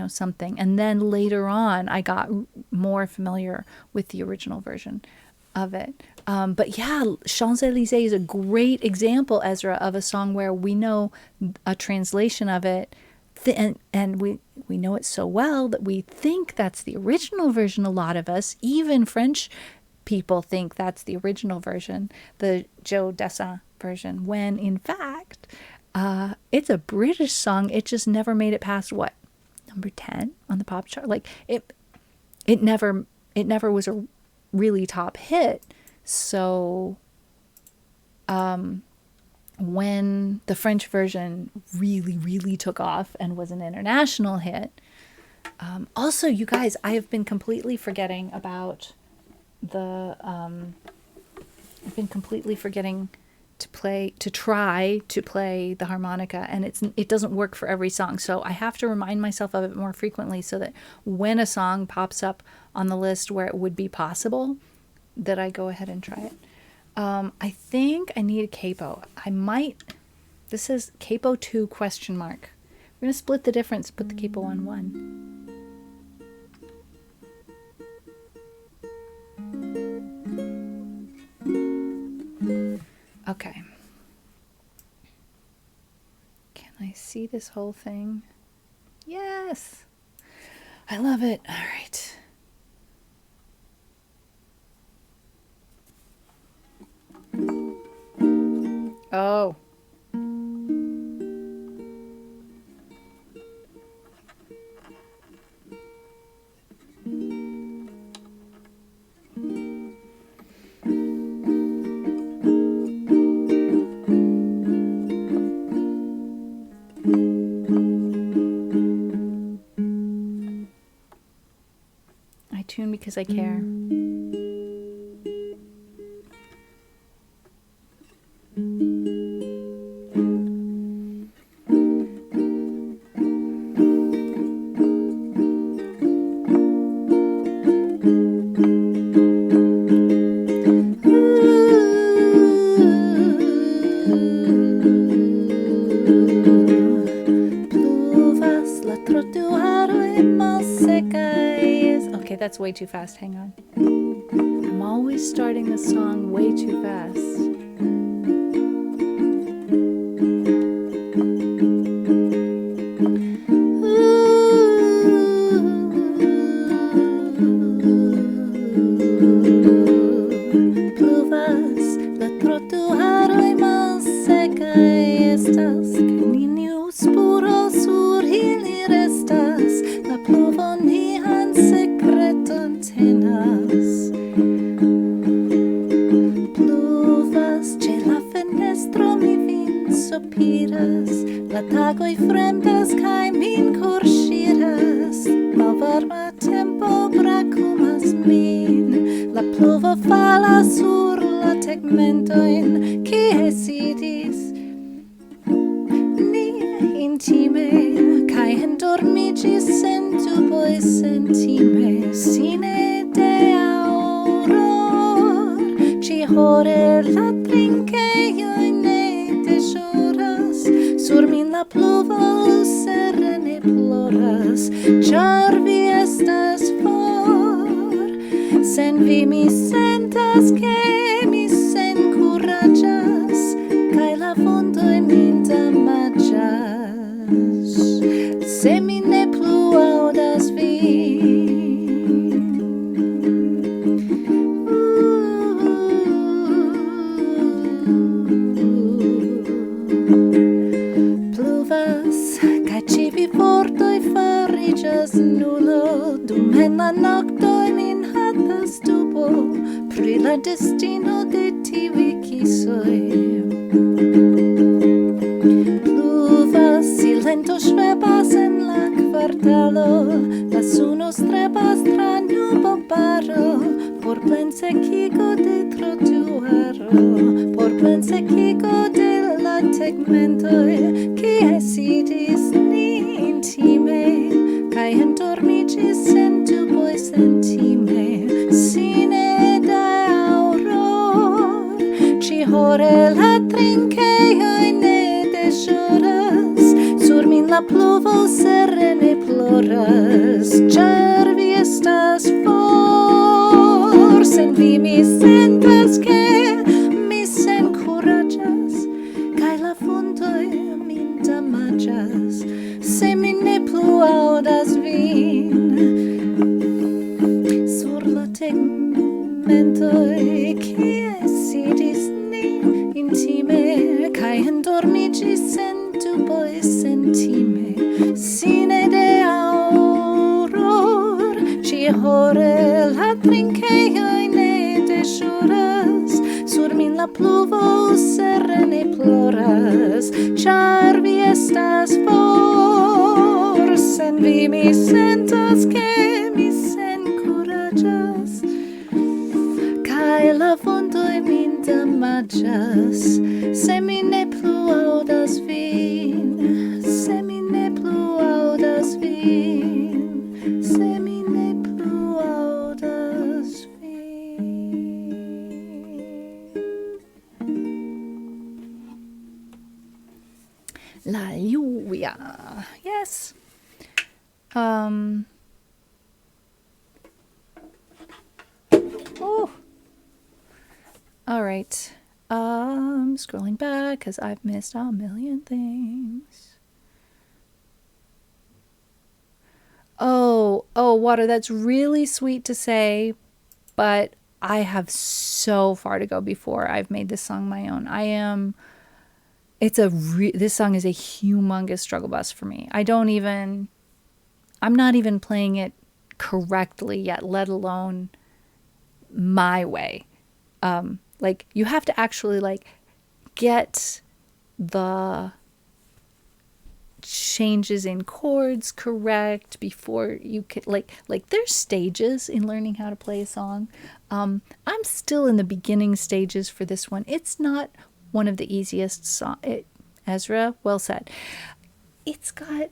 something. And then later on, I got more familiar with the original version of it. But yeah, Champs-Élysées is a great example, Ezra, of a song where we know a translation of it, and we know it so well that we think that's the original version. A lot of us, even French people, think that's the original version, the Joe Dassin version, when in fact, it's a British song. It just never made it past what? Number 10 on the pop chart. Like it never was a really top hit. So when the French version really, really took off and was an international hit. Also, you guys, I have been completely forgetting about I've been completely forgetting to try to play the harmonica, and it doesn't work for every song. So I have to remind myself of it more frequently so that when a song pops up on the list where it would be possible, that I go ahead and try it. I think I need a capo. This says capo 2 ? We're going to split the difference, put the capo on 1. Okay. Can I see this whole thing? Yes. I love it. All right. Oh. I tune because I care. Okay, that's way too fast. Hang on. I'm always starting the song way too fast. Pluvas la trotuaroj malsekaj estas, kaj neniu spuro sur ili restas. La pluvo nian sekreton tenas. Pluvas ĉe la fenestro, mi vin sopiras. La tagoj fremdas kaj min korŝiras. Malvarma tempo brakumas min. La pluvo falas sur la tegmentojn, kie sidis ni intime, kaj endormiĝis sen duboj sentime. Sine de auror, ĉi-hore la trinkejoj ne deĵoras. Sur min la pluvo serene ploras, ĉar vi estas for. Sen vi mi sentas ke mi senkuraĝas, kaj la vundoj min damaĝas. Se mi ne plu aŭdas vin. Pluvas, kaj ĉiuj vortoj fariĝas nulo, dum en la noktoj min hatas dubo pri la destino de tiuj kisoj. Pluvas, silento ŝvebas en la kvartalo, la suno strebas tra nubobaro, por plensekigo de trotuaro, por plensekigo de la tegmentoj, kie sidis ni intime, kaj endormiĝis sen duboj sentime. Sine de auror, ĉi-hore la trinkejoj ne deĵoras. Sur min la pluvo serene ploras, ĉar vi estas for. Sen vi mi sentas ke mi senkuraĝas, kaj la vundoj min damaĝas. Se mi ne plu aŭdas vin sur la tegmentoj, kie sidis ni intime, kaj endormiĝis sen duboj sentime. Sine de auror, ĉi-hore la trinkejoj ne deĵoras. Sur min la pluvo serene ploras, ĉar vi estas for. Sen vi mi sentas ke mi senkuraĝas, kaj la vundoj min damaĝas. Se mi ne plu aŭdas vin, se mi ne plu aŭdas vin, se mi ne plu aŭdas vin. La lluvia. Yes. Oh. All right. Scrolling back because I've missed a million things. Oh, Water, that's really sweet to say, but I have so far to go before I've made this song my own. This song is a humongous struggle bus for me. I'm not even playing it correctly yet, let alone my way. Like, you have to actually, like, get the changes in chords correct before you can, like there's stages in learning how to play a song. I'm still in the beginning stages for this one. It's not one of the easiest songs. Ezra, well said. It's got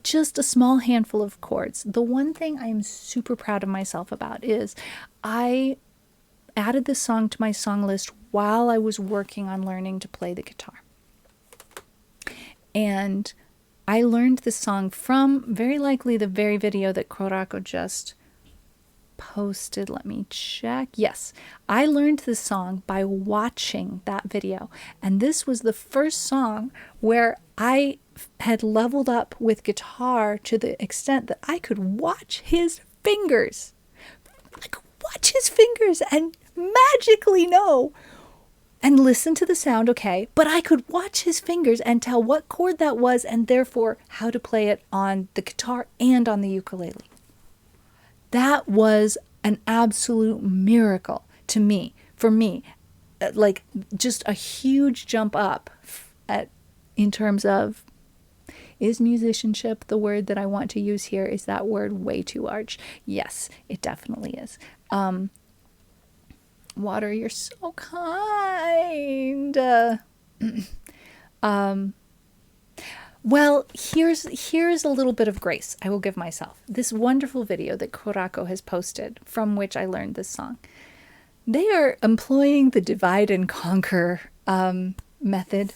just a small handful of chords. The one thing I am super proud of myself about is I added this song to my song list while I was working on learning to play the guitar. And I learned this song from very likely the very video that Korako just posted. Let me check. Yes, I learned this song by watching that video. And this was the first song where I had leveled up with guitar to the extent that I could watch his fingers. I could watch his fingers and magically know and listen to the sound, okay, but I could watch his fingers and tell what chord that was and therefore how to play it on the guitar and on the ukulele. That was an absolute miracle to me, for me, like just a huge jump up in terms of, is musicianship the word that I want to use here? Is that word way too large? Yes, it definitely is. Water, you're so kind. Well, here's a little bit of grace I will give myself. This wonderful video that Korako has posted, from which I learned this song. They are employing the divide and conquer method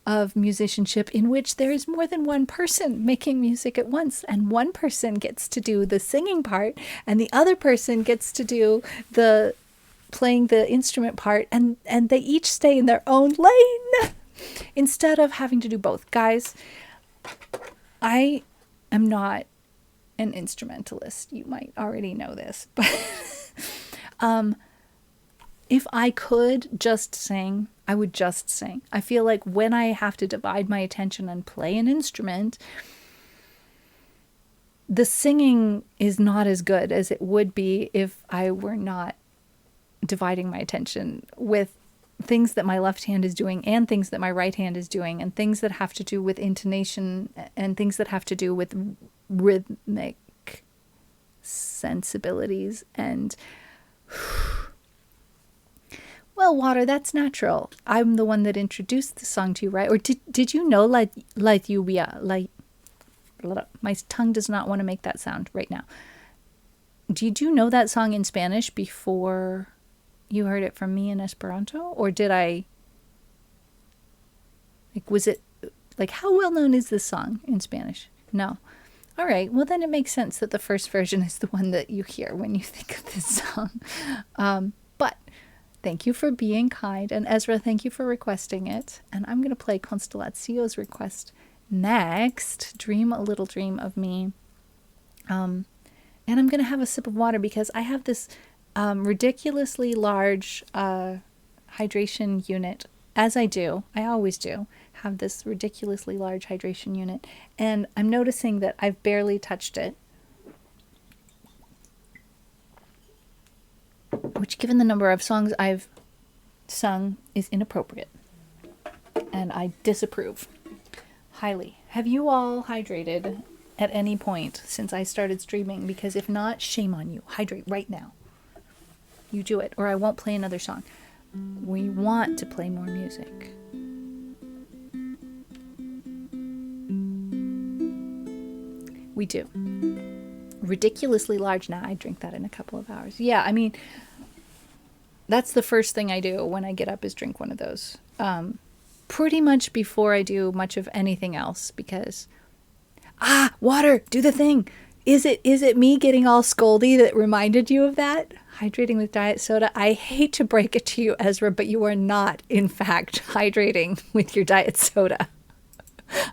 of musicianship, in which there is more than one person making music at once, and one person gets to do the singing part, and the other person gets to do the playing the instrument part, and they each stay in their own lane instead of having to do both. Guys, I am not an instrumentalist. You might already know this, but if I could just sing, I would just sing. I feel like when I have to divide my attention and play an instrument, the singing is not as good as it would be if I were not dividing my attention with things that my left hand is doing and things that my right hand is doing, and things that have to do with intonation and things that have to do with rhythmic sensibilities. And well, Water, that's natural. I'm the one that introduced the song to you, right? Or did you know La Lluvia, my tongue does not want to make that sound right now. Did you know that song in Spanish before you heard it from me in Esperanto? Or did I, was it, how well known is this song in Spanish? No. All right, well then it makes sense that the first version is the one that you hear when you think of this song. But thank you for being kind, and Ezra, thank you for requesting it. And I'm going to play Constellazio's request next, Dream a Little Dream of Me. And I'm going to have a sip of water because I have this ridiculously large hydration unit, as I always do, have this ridiculously large hydration unit, and I'm noticing that I've barely touched it, which, given the number of songs I've sung, is inappropriate, and I disapprove highly. Have you all hydrated at any point since I started streaming? Because if not, shame on you. Hydrate right now. You do it, or I won't play another song. We want to play more music. We do. Ridiculously large. Now I drink that in a couple of hours. Yeah, I mean, that's the first thing I do when I get up is drink one of those. Pretty much before I do much of anything else, because water, do the thing. Is it me getting all scoldy that reminded you of that? Hydrating with diet soda. I hate to break it to you, Ezra, but you are not, in fact, hydrating with your diet soda.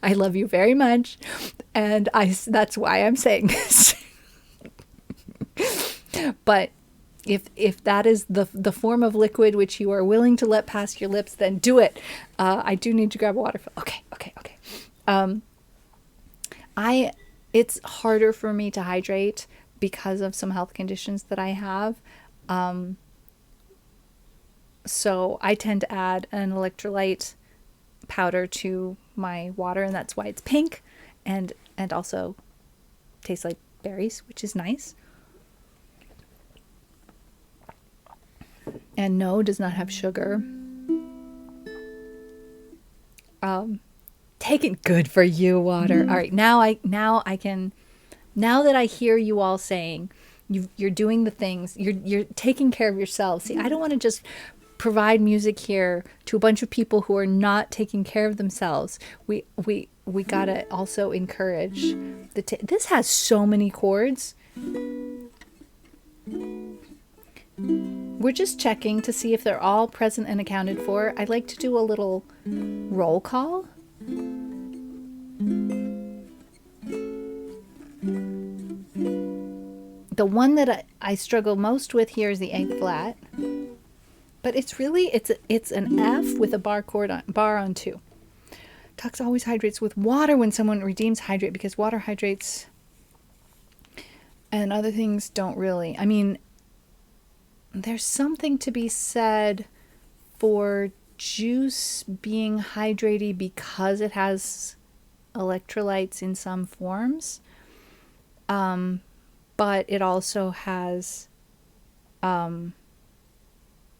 I love you very much, and that's why I'm saying this. But if that is the form of liquid which you are willing to let pass your lips, then do it. I do need to grab a water. Okay. It's harder for me to hydrate because of some health conditions that I have. So I tend to add an electrolyte powder to my water, and that's why it's pink and also tastes like berries, which is nice. And no, does not have sugar. Taken. Good for you, Water. All right, now that I hear you all saying you're doing the things, you're taking care of yourselves. See, I don't want to just provide music here to a bunch of people who are not taking care of themselves. We gotta also encourage this has so many chords. we're just checking to see if they're all present and accounted for. I'd like to do a little roll call. The one that I struggle most with here is the A flat, but it's an F with a bar on 2. Tux always hydrates with water when someone redeems hydrate, because water hydrates and other things don't really. I mean, there's something to be said for juice being hydrated because it has electrolytes in some forms. But it also has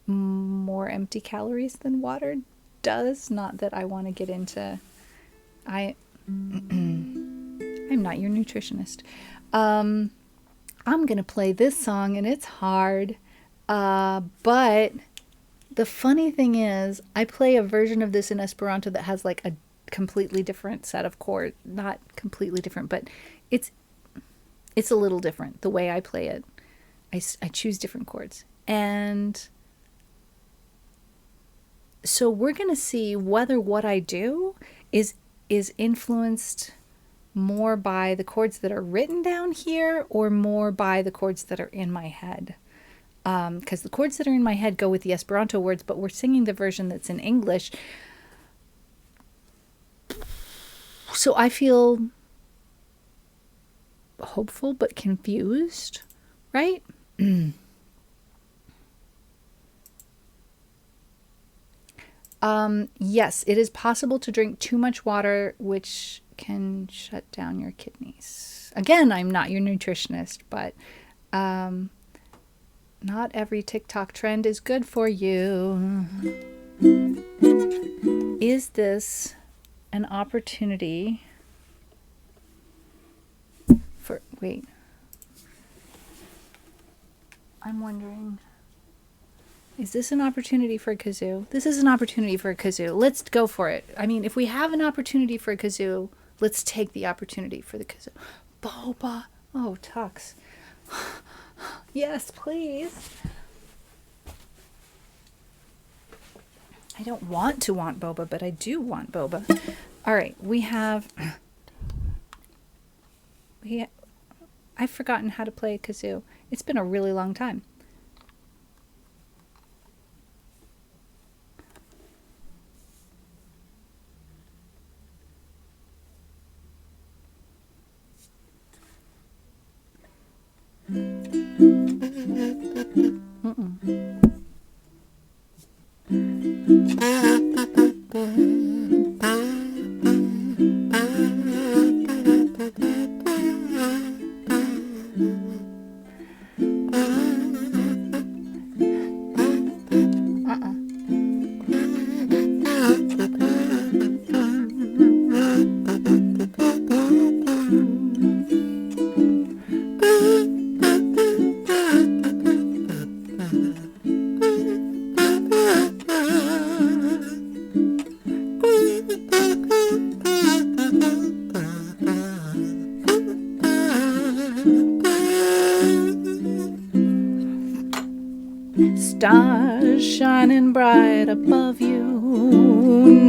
more empty calories than water does. Not that I want to get into. I'm not your nutritionist. I'm gonna play this song, and it's hard. But the funny thing is, I play a version of this in Esperanto that has like a completely different set of chords. Not completely different, but it's a little different the way I play it. I choose different chords. And so we're going to see whether what I do is influenced more by the chords that are written down here or more by the chords that are in my head. Because the chords that are in my head go with the Esperanto words, but we're singing the version that's in English. So I feel hopeful but confused, right? Yes, it is possible to drink too much water, which can shut down your kidneys. Again, I'm not your nutritionist, but not every TikTok trend is good for you. Is this an opportunity for... Wait. I'm wondering... Is this an opportunity for a kazoo? This is an opportunity for a kazoo. Let's go for it. I mean, if we have an opportunity for a kazoo, let's take the opportunity for the kazoo. Boba. Oh, Tux. Yes, please. I don't want to want boba, but I do want boba. All right, we have... I've forgotten how to play a kazoo. It's been a really long time. Stars shining bright above you,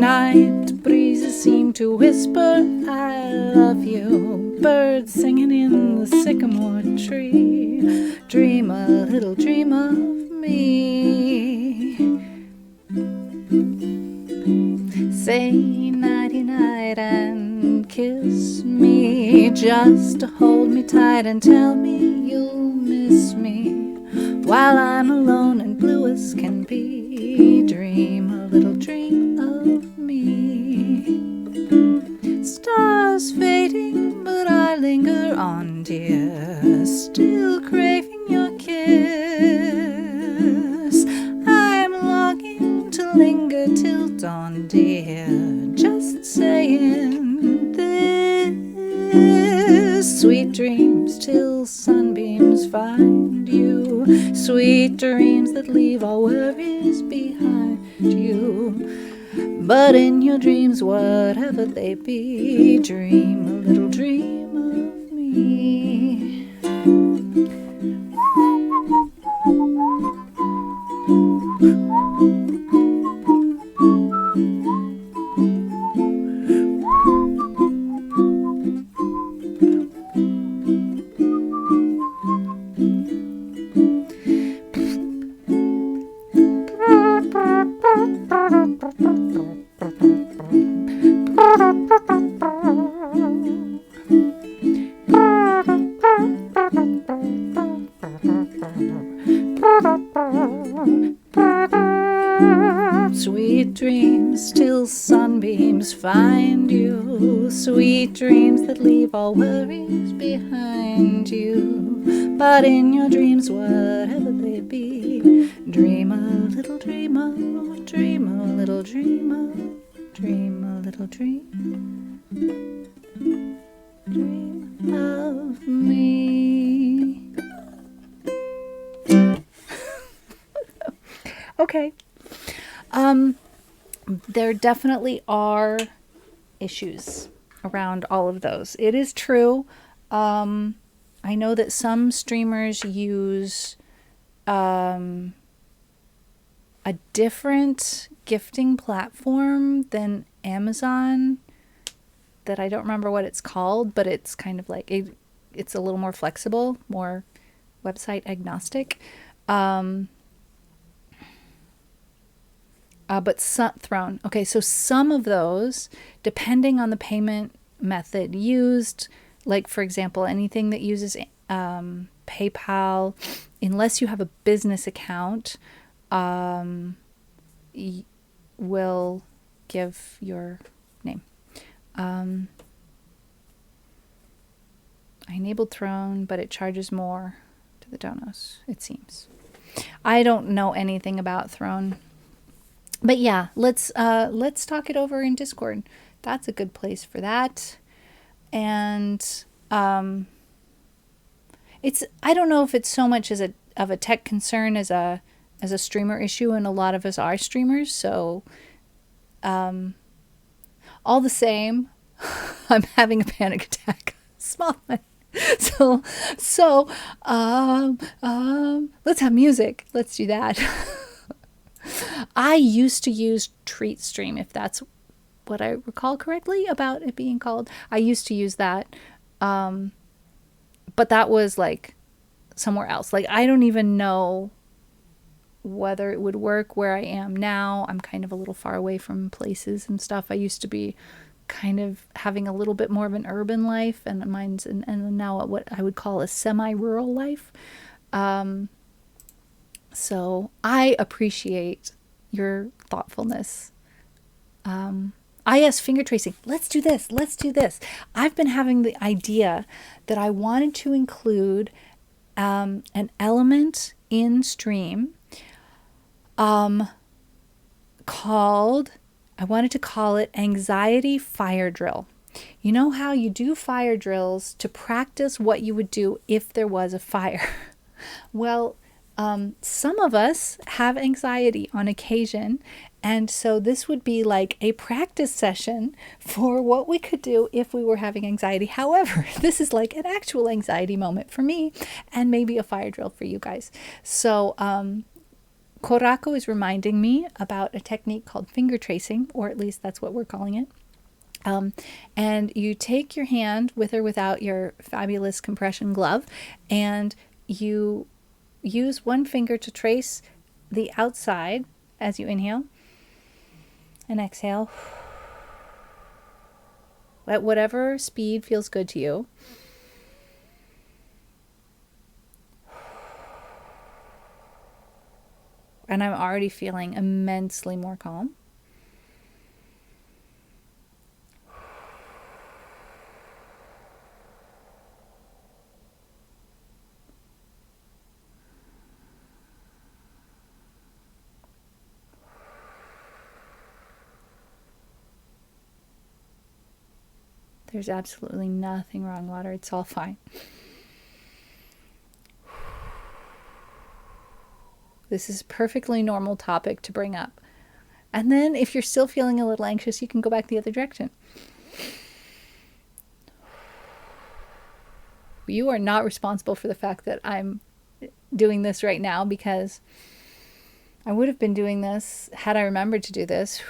night breezes seem to whisper, I love you. Birds singing in the sycamore tree, dream a little dream of me. Say nighty-night and kiss me, just to hold me tight and tell me you'll miss me. While I'm alone and blue as can be, dream a little dream of me. Stars fading, but I linger on, dear, still craving your kiss. I'm longing to linger till dawn, dear, just saying this. Sweet dreams till sunbeams find you, sweet dreams that leave all worries behind you. But in your dreams, whatever they be, dream a little dream of me. dreams find you, sweet dreams that leave all worries behind you. But in your dreams, whatever they be, dream a little dream of, dream a little dream of, dream a little dream, dream of me. Okay. There definitely are issues around all of those. It is true. I know that some streamers use a different gifting platform than Amazon that I don't remember what it's called, but it's kind of like it's a little more flexible, more website agnostic. But Throne. Okay, so some of those, depending on the payment method used, like for example, anything that uses PayPal, unless you have a business account, will give your name. I enabled Throne, but it charges more to the donos, it seems. I don't know anything about Throne. But yeah, let's talk it over in Discord. That's a good place for that. And it's, I don't know if it's so much as of a tech concern as a streamer issue, and a lot of us are streamers, so all the same, I'm having a panic attack. Small one. So let's have music. Let's do that. I used to use TreatStream, if that's what I recall correctly about it being called. I used to use that. But that was like somewhere else. Like, I don't even know whether it would work where I am now. I'm kind of a little far away from places and stuff. I used to be kind of having a little bit more of an urban life, and mine's and now what I would call a semi-rural life. So I appreciate your thoughtfulness. Yes, finger tracing. Let's do this. Let's do this. I've been having the idea that I wanted to include an element in stream called, I wanted to call it Anxiety Fire Drill. You know how you do fire drills to practice what you would do if there was a fire? Well, some of us have anxiety on occasion, and so this would be like a practice session for what we could do if we were having anxiety. However, this is like an actual anxiety moment for me, and maybe a fire drill for you guys. So Korako is reminding me about a technique called finger tracing, or at least that's what we're calling it. And you take your hand, with or without your fabulous compression glove, and you use one finger to trace the outside as you inhale and exhale at whatever speed feels good to you. And I'm already feeling immensely more calm. There's absolutely nothing wrong, water. It's all fine. This is a perfectly normal topic to bring up. And then if you're still feeling a little anxious, you can go back the other direction. You are not responsible for the fact that I'm doing this right now, because I would have been doing this had I remembered to do this,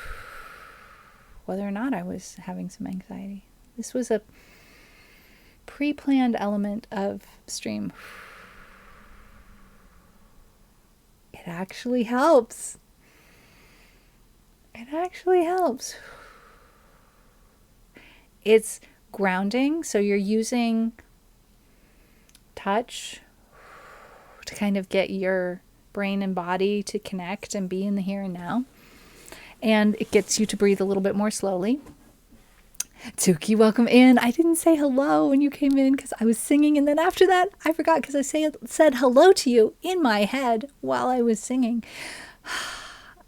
whether or not I was having some anxiety. This was a pre-planned element of stream. It actually helps. It actually helps. It's grounding, so you're using touch to kind of get your brain and body to connect and be in the here and now. And it gets you to breathe a little bit more slowly. Tuki, welcome in. I didn't say hello when you came in because I was singing, and then after that, I forgot because I said hello to you in my head while I was singing.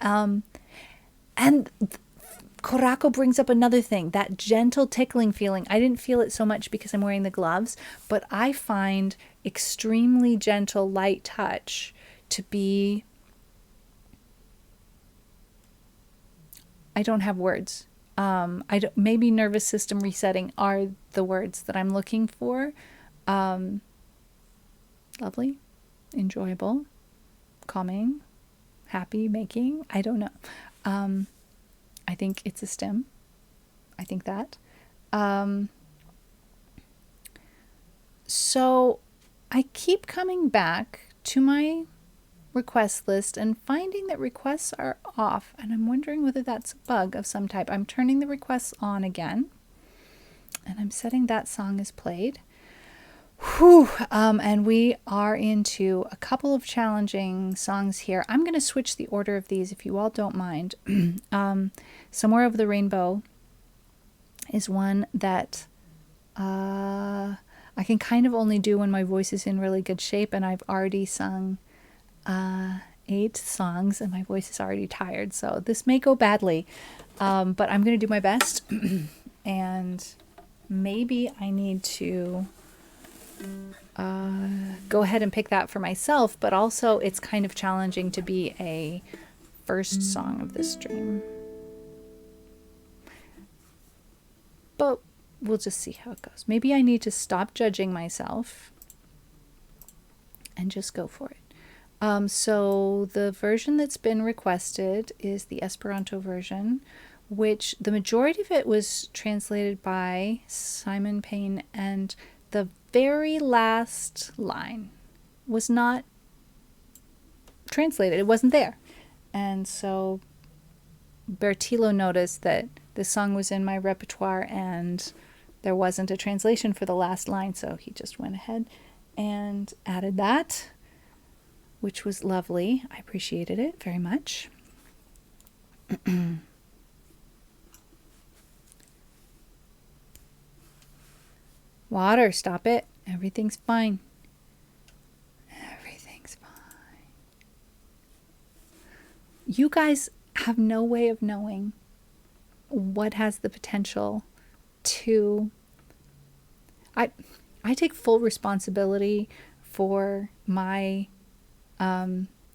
And Korako brings up another thing, that gentle tickling feeling. I didn't feel it so much because I'm wearing the gloves, but I find extremely gentle, light touch to be... I don't have words. Maybe nervous system resetting are the words that I'm looking for. Lovely, enjoyable, calming, happy, making. I don't know. I think it's a stem. I think that. So I keep coming back to my request list and finding that requests are off, and I'm wondering whether that's a bug of some type. I'm turning the requests on again, and I'm setting that song as played. Whew. And we are into a couple of challenging songs here. I'm going to switch the order of these if you all don't mind. Somewhere Over the Rainbow is one that I can kind of only do when my voice is in really good shape, and I've already sung 8 songs and my voice is already tired, so this may go badly, but I'm going to do my best. And maybe I need to go ahead and pick that for myself, but also it's kind of challenging to be a first song of this stream, but we'll just see how it goes. Maybe I need to stop judging myself and just go for it. So the version that's been requested is the Esperanto version, which the majority of it was translated by Simon Payne, and the very last line was not translated. It wasn't there. And so Bertilo noticed that this song was in my repertoire and there wasn't a translation for the last line, so he just went ahead and added that, which was lovely. I appreciated it very much. Water, stop it. Everything's fine. Everything's fine. You guys have no way of knowing what has the potential to... I take full responsibility for my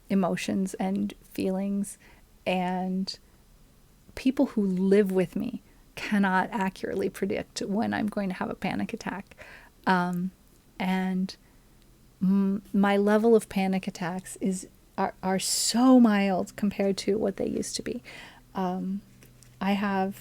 emotions and feelings, and people who live with me cannot accurately predict when I'm going to have a panic attack. And my level of panic attacks are so mild compared to what they used to be. I have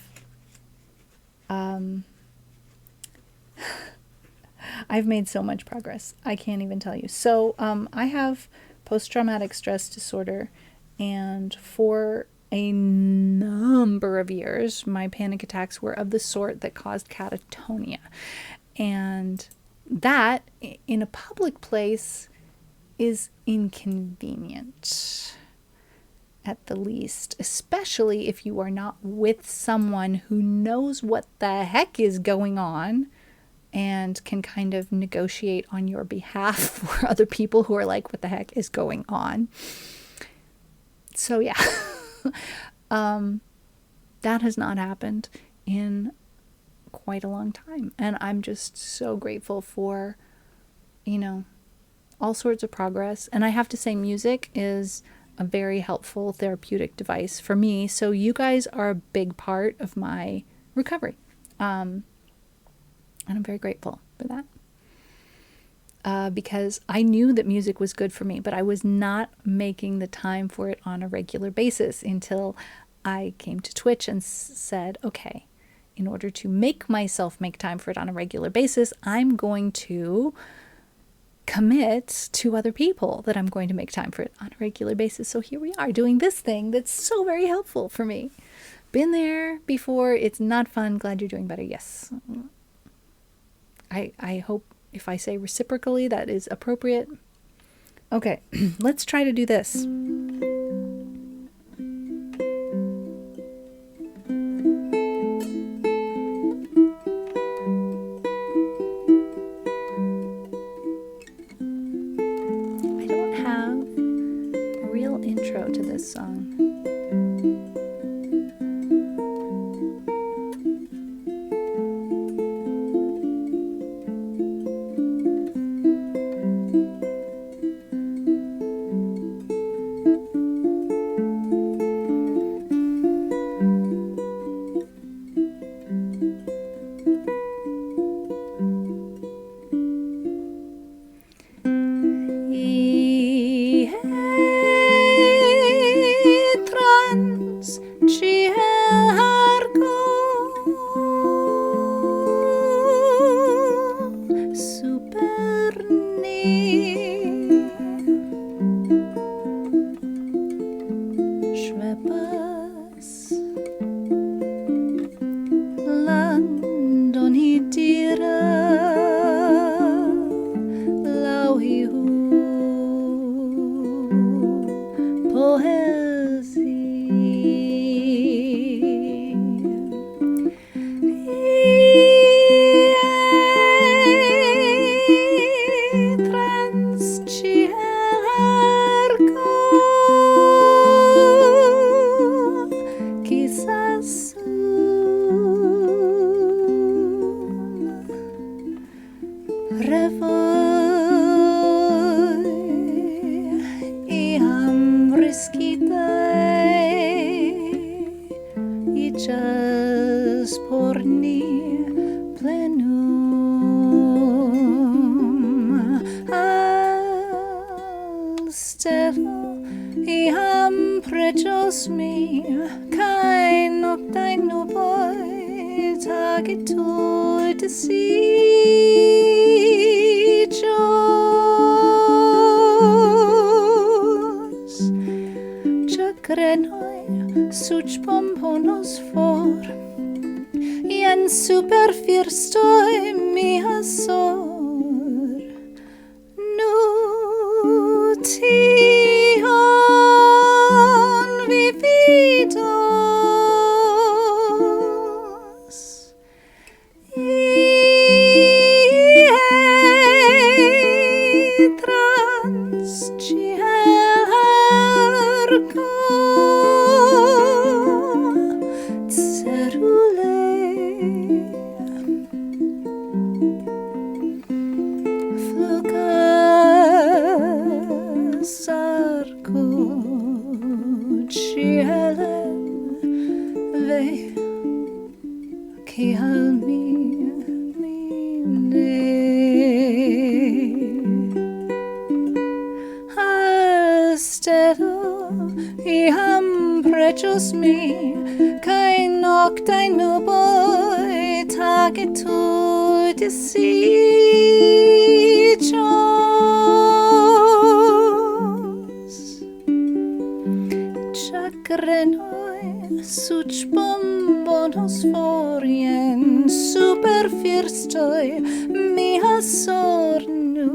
I've made so much progress. I can't even tell you. So I have post-traumatic stress disorder, and for a number of years, my panic attacks were of the sort that caused catatonia. And that, in a public place, is inconvenient, at the least, especially if you are not with someone who knows what the heck is going on and can kind of negotiate on your behalf for other people who are like, what the heck is going on? So yeah, that has not happened in quite a long time. And I'm just so grateful for, all sorts of progress. And I have to say, music is a very helpful therapeutic device for me. So you guys are a big part of my recovery. And I'm very grateful for that. Because I knew that music was good for me, but I was not making the time for it on a regular basis until I came to Twitch and said, okay, in order to make myself make time for it on a regular basis, I'm going to commit to other people that I'm going to make time for it on a regular basis. So here we are doing this thing that's so very helpful for me. Been there before. It's not fun. Glad you're doing better. Yes. I hope if I say reciprocally that is appropriate. Okay, let's try to do this. porni plenum al stelo iam precios mi kai noctae nuboi tagitur desigios chagrenoi such pomponos for ien super firstoi mia sor nution vividos ie trans cielo iam precios mi kai noctae nuboi tagitur desigios chagrenoi such bombonos forien super firstoi mia sornu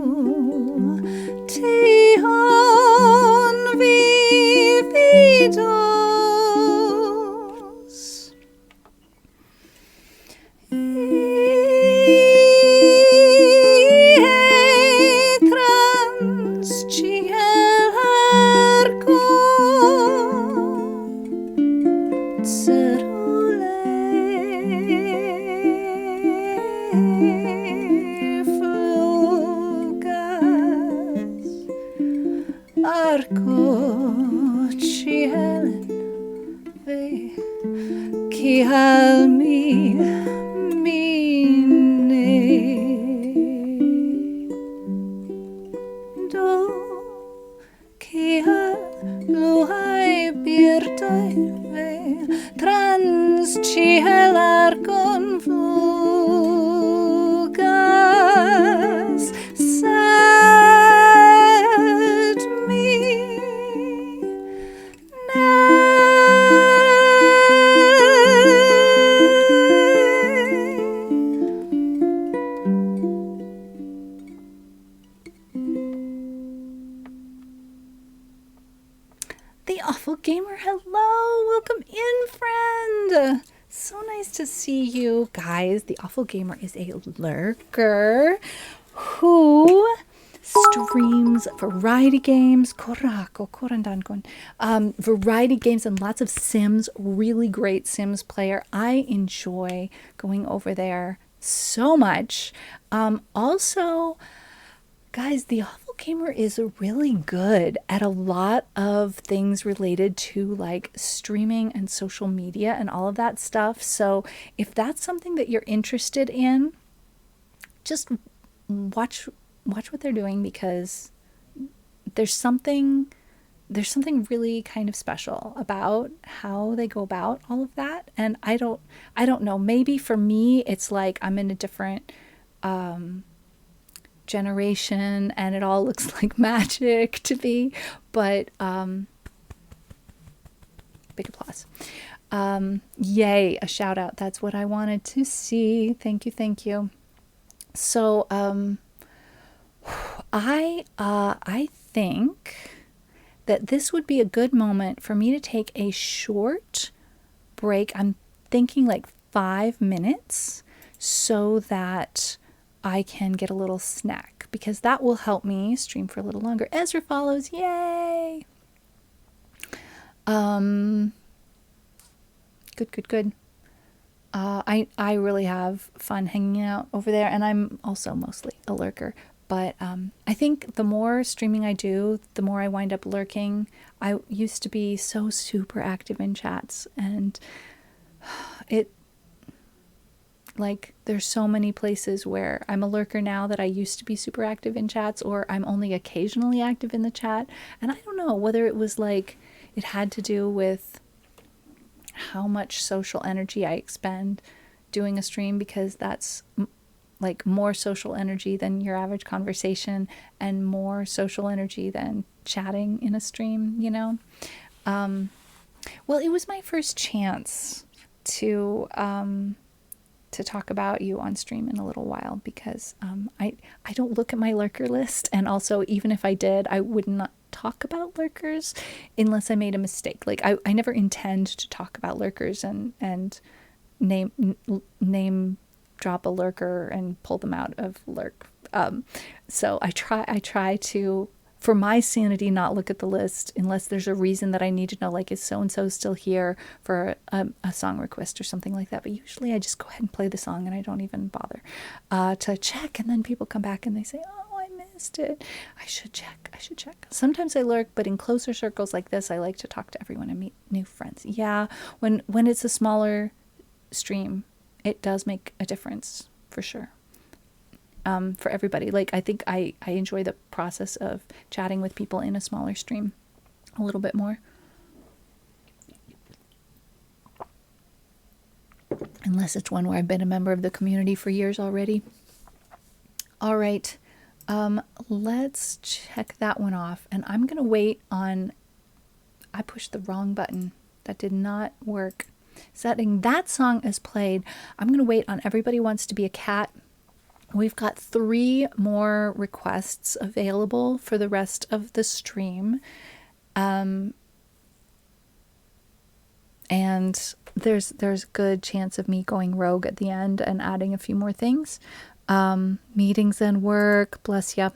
tion vividos ie trans cielo cerule flugas arco cielen ve qui al mi mine do qui luai birdoi ve trans cielargon flugas sed mi The Awful Gamer, hello! Welcome in, friend! So nice to see you guys. The Awful Gamer is a lurker who streams variety games, variety games and lots of Sims, really great Sims player. I enjoy going over there so much. Also, guys, the Awful Gamer is really good at a lot of things related to like streaming and social media and all of that stuff. So if that's something that you're interested in, just watch what they're doing, because there's something really kind of special about how they go about all of that. And I don't know, maybe for me it's like I'm in a different generation and it all looks like magic to me, but big applause. Yay, a shout out. That's what I wanted to see. Thank you. So I think that this would be a good moment for me to take a short break. I'm thinking like 5 minutes, so that I can get a little snack, because that will help me stream for a little longer. Ezra follows, yay! Good. I really have fun hanging out over there, and I'm also mostly a lurker. But I think the more streaming I do, the more I wind up lurking. I used to be so super active in chats, and Like, there's so many places where I'm a lurker now that I used to be super active in chats, or I'm only occasionally active in the chat. And I don't know whether it was like it had to do with how much social energy I expend doing a stream, because that's like more social energy than your average conversation and more social energy than chatting in a stream, you know? Well, it was my first chance to talk about you on stream in a little while, because I don't look at my lurker list, and also even if I did, I would not talk about lurkers unless I made a mistake. Like I never intend to talk about lurkers and name drop a lurker and pull them out of lurk. So I try to, for my sanity, not look at the list unless there's a reason that I need to know, like, is so and so still here for a song request or something like that. But usually I just go ahead and play the song and I don't even bother to check. And then people come back and they say, oh, I missed it. I should check. Sometimes I lurk, but in closer circles like this, I like to talk to everyone and meet new friends. Yeah, when it's a smaller stream, it does make a difference for sure. For everybody. Like, I think I enjoy the process of chatting with people in a smaller stream a little bit more. Unless it's one where I've been a member of the community for years already. All right. Let's check that one off. And I'm going to wait on. I pushed the wrong button. That did not work. Setting that song as played. I'm going to wait on Everybody Wants to Be a Cat. We've got 3 more requests available for the rest of the stream. And there's a good chance of me going rogue at the end and adding a few more things. Meetings and work, bless ya.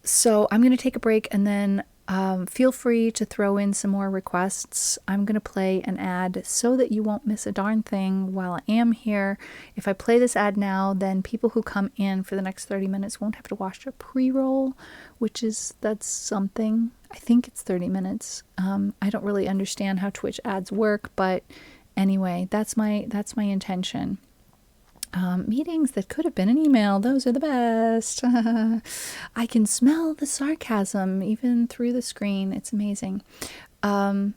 So I'm going to take a break, and then feel free to throw in some more requests. I'm going to play an ad so that you won't miss a darn thing while I am here. If I play this ad now, then people who come in for the next 30 minutes won't have to watch a pre-roll, that's something. I think it's 30 minutes. I don't really understand how Twitch ads work, but anyway, that's my intention. Meetings that could have been an email, those are the best. I can smell the sarcasm even through the screen. It's amazing. So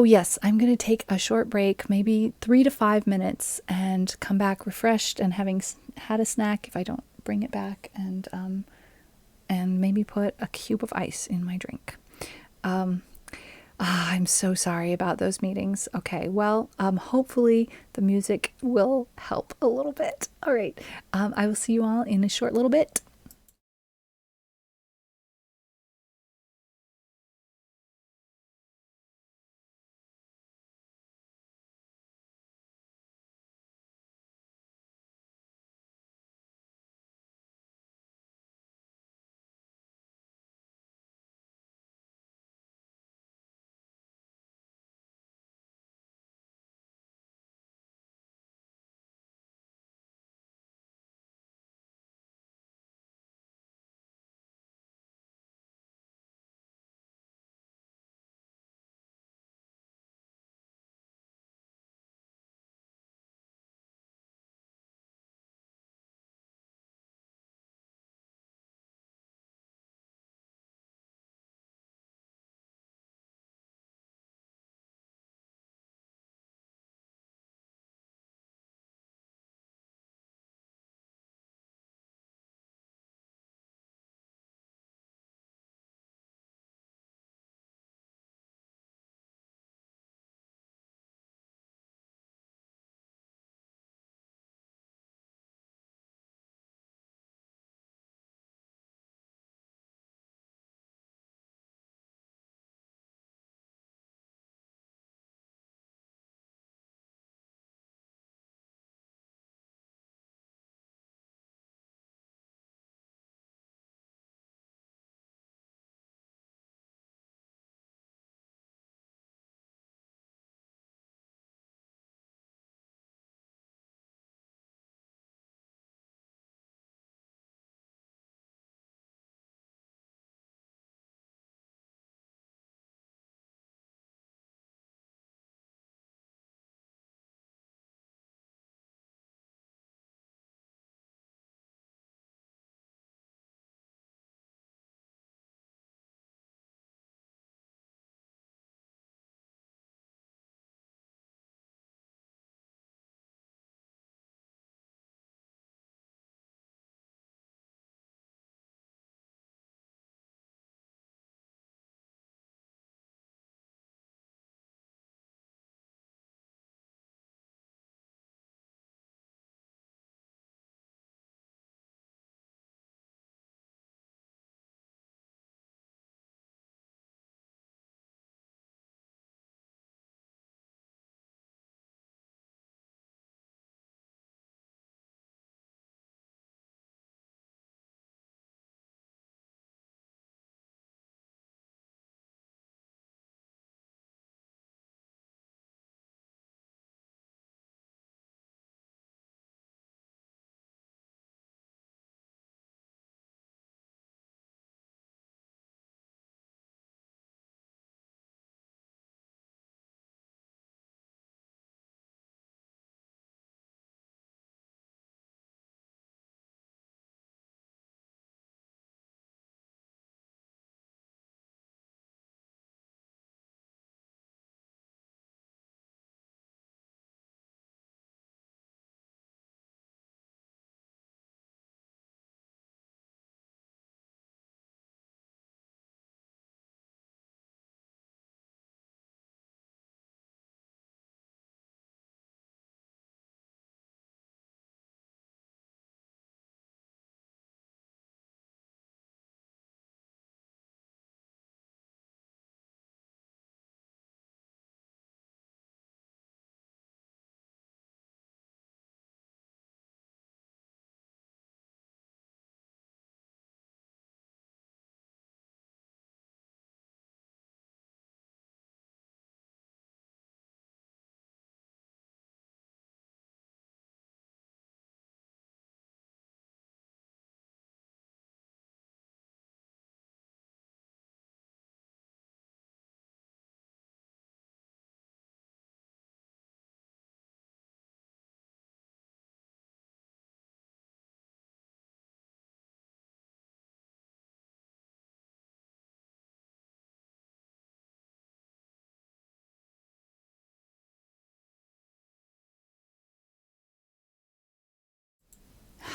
yes, I'm going to take a short break, maybe 3 to 5 minutes, and come back refreshed and having had a snack if I don't bring it back, and maybe put a cube of ice in my drink. I'm so sorry about those meetings. Okay, well, hopefully the music will help a little bit. All right, I will see you all in a short little bit.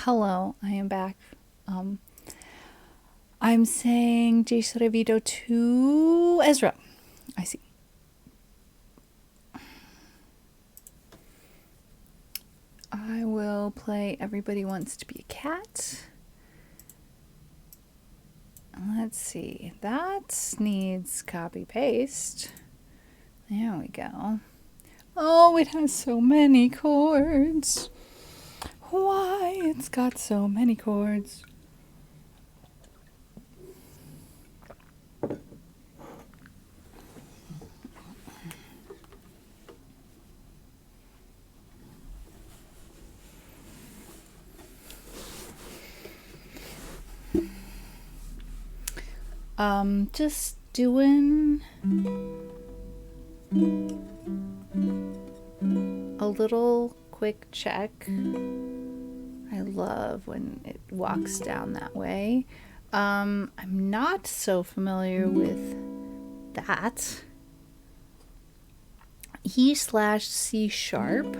Hello, I am back. I'm saying Jace Revito to Ezra. I see. I will play Everybody Wants to Be a Cat. Let's see. That needs copy paste. There we go. Oh, it has so many chords. Why? It's got so many chords. Just doing a little quick check. I love when it walks down that way. I'm not so familiar with that. E/C sharp,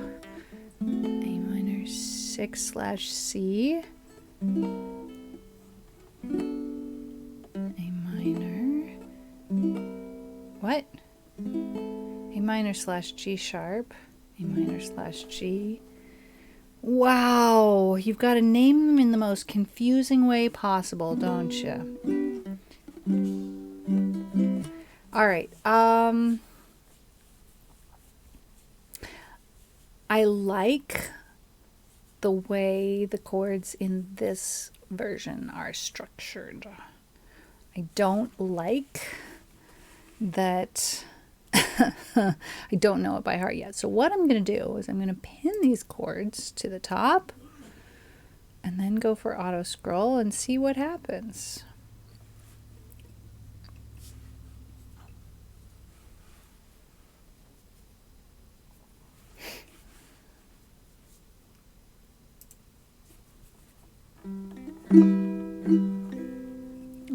A minor 6/C, A minor, what? A minor/G sharp, A minor/G. Wow, you've got to name them in the most confusing way possible, don't you? All right. I like the way the chords in this version are structured. I don't like that I don't know it by heart yet. So what I'm going to do is I'm going to pin these chords to the top and then go for auto scroll and see what happens.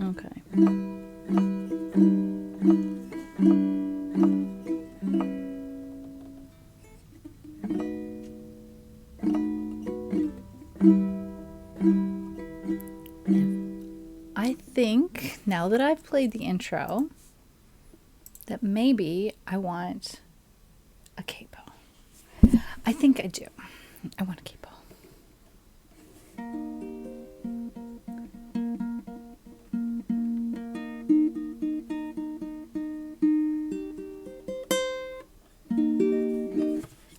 Okay. I think now that I've played the intro that maybe I want a capo. I think I do. I want a capo.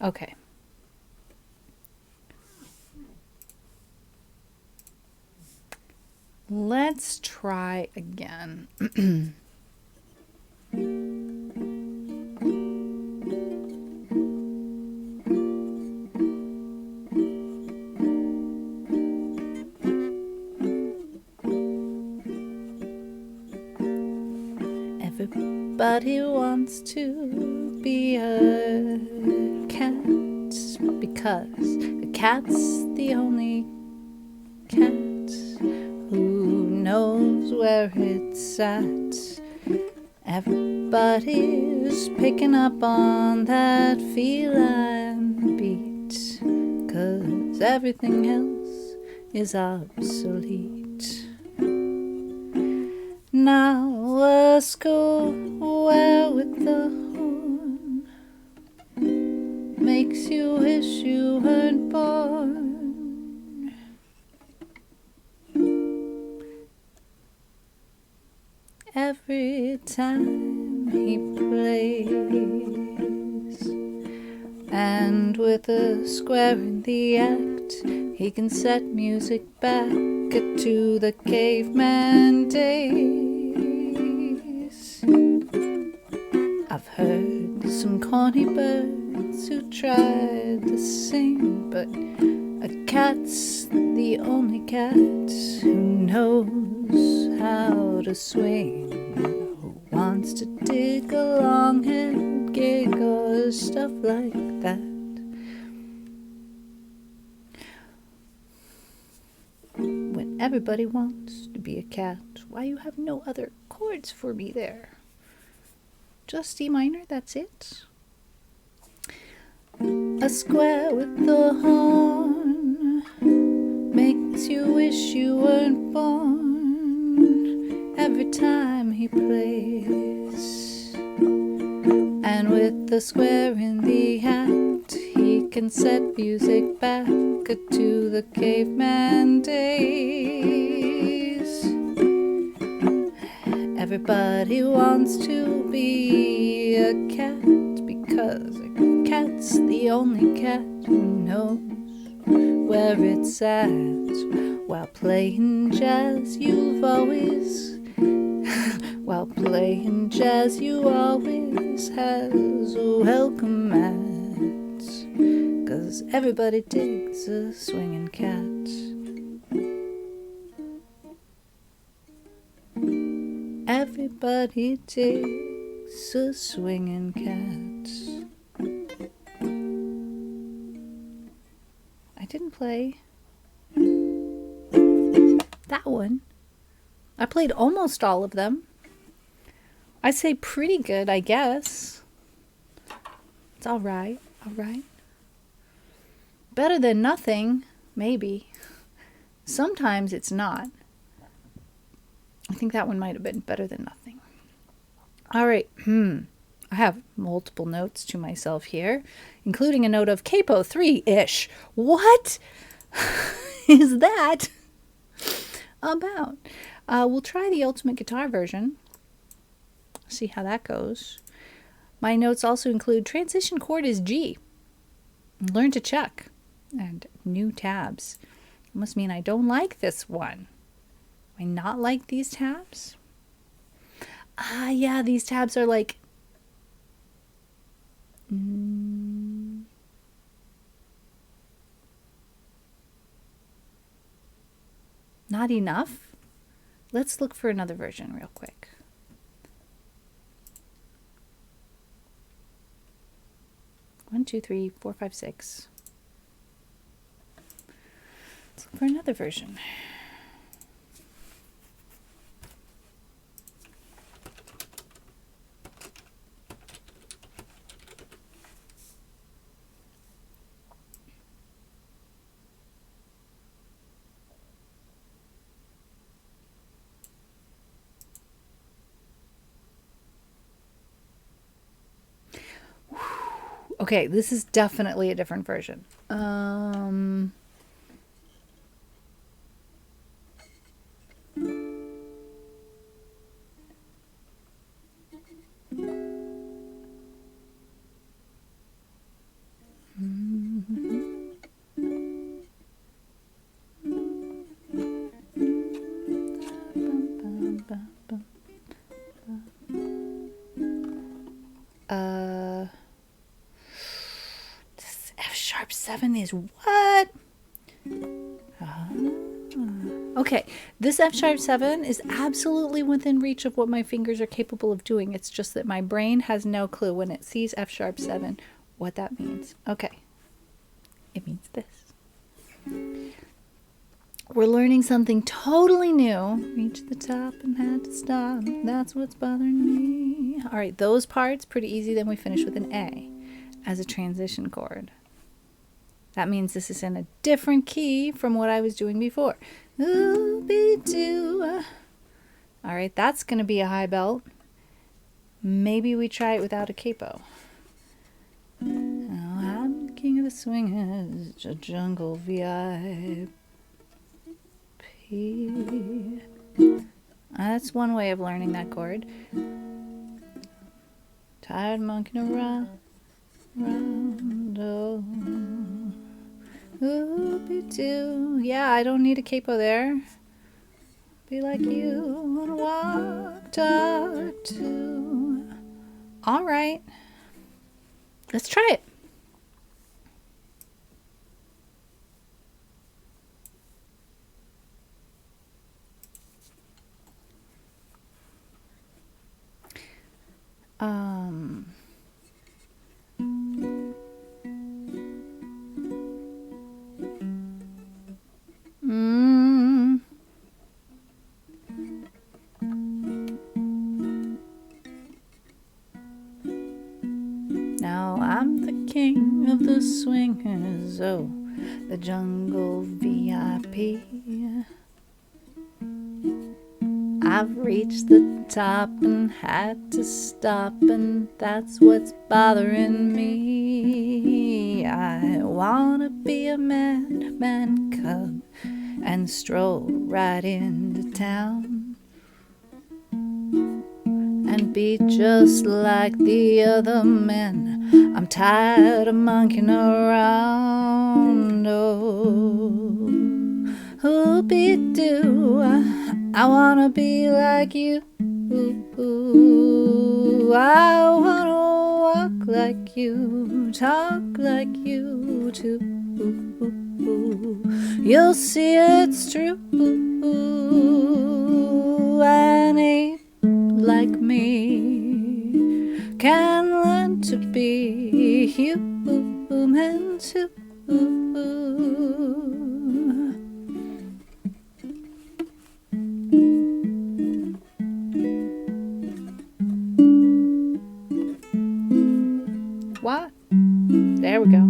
Okay. Let's try again. Everybody wants to be a cat because a cat's the only cat who knows where it's at. Everybody's picking up on that feline beat, 'cause everything else is obsolete. Now let's go where with the horn makes you wish you weren't born. Every time he plays, and with a square in the act, he can set music back to the caveman days. I've heard some corny birds who tried to sing, but a cat's the only cat who knows how to swing, who wants to dig along and giggle, stuff like that. When everybody wants to be a cat, why you have no other chords for me there? Just E minor, that's it. A square with the horn, make wish you weren't born every time he plays. And with the square in the hat, he can set music back to the caveman days. Everybody wants to be a cat because a cat's the only cat who knows where it's at. While playing jazz, you always has a welcome mat, 'cause everybody digs a swinging cat. Everybody digs a swinging cat. I didn't play that one. I played almost all of them. I'd say pretty good, I guess. It's all right. Better than nothing, maybe. Sometimes it's not. I think that one might have been better than nothing. All right. I have multiple notes to myself here, including a note of capo 3-ish. What is that about? We'll try the ultimate guitar version. See how that goes. My notes also include transition chord is G. Learn to check. And new tabs. Must mean I don't like this one. I not like these tabs? Yeah, these tabs are like not enough. Let's look for another version real quick. One, two, three, four, five, six. Let's look for another version. Okay, this is definitely a different version. F sharp 7 is what? Okay, this F sharp 7 is absolutely within reach of what my fingers are capable of doing. It's just that my brain has no clue when it sees F sharp 7 what that means. Okay, it means this. We're learning something totally new. Reached the top and had to stop. That's what's bothering me. All right, those parts, pretty easy. Then we finish with an A as a transition chord. That means this is in a different key from what I was doing before. Ooh-be-doo. All right, that's going to be a high belt. Maybe we try it without a capo. Oh, I'm the king of the swingers, a jungle VIP. That's one way of learning that chord. Tired monkeying around, oh. Ooh-be-doo. Yeah, I don't need a capo there. Be like you and walk, talk to. All right, let's try it. Now I'm the king of the swingers, oh, the jungle VIP. I've reached the top and had to stop, and that's what's bothering me. I wanna be a man cub and stroll right into town and be just like the other men. I'm tired of monkeying around. Oh, whoopie-doo, I wanna be like you. I wanna walk like you, talk like you too. You'll see it's true. An ape like me can learn to be human too. What? There we go.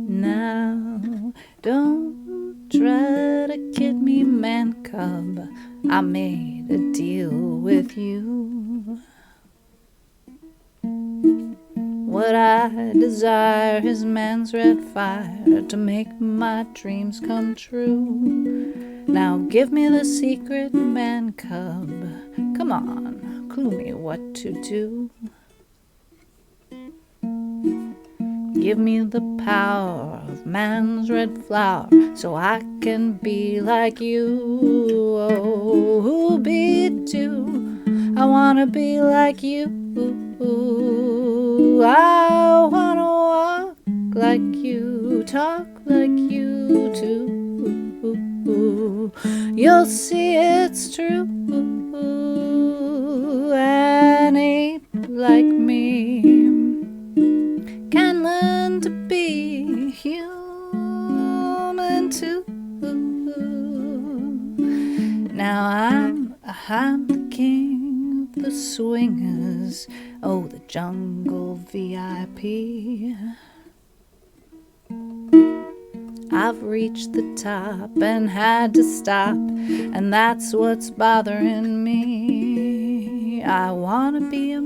Now, don't try to kid me, man cub. I made a deal with you. What I desire is man's red fire to make my dreams come true. Now give me the secret, man cub. Come on, clue me what to do. Give me the power of man's red flower so I can be like you. Oh, who'll be too? I wanna be like you. I wanna walk like you, talk like you too. You'll see it's true. An ape like me can learn to be human too. Now I'm the king of the swingers, oh, the jungle VIP. I've reached the top and had to stop, and that's what's bothering me. I wanna be a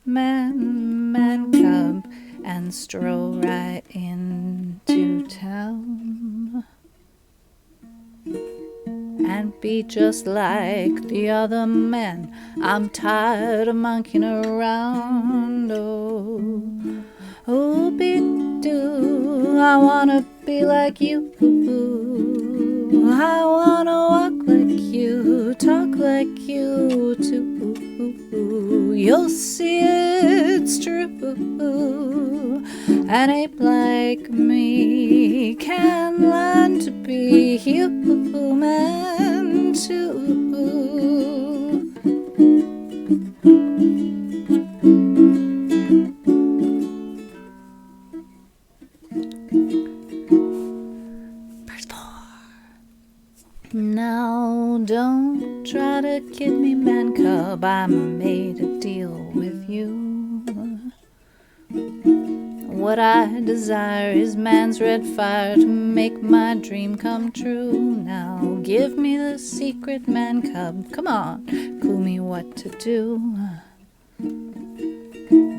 man cub and stroll right into town and be just like the other men. I'm tired of monkeying around. Oh, be-doo, I wanna be like you. I wanna walk like you, talk like you too. You'll see it's true. An ape like me can learn to be human too. Now don't try to kid me, man cub. I made a deal with you. What I desire is man's red fire to make my dream come true. Now give me the secret, man cub. Come on, clue me what to do.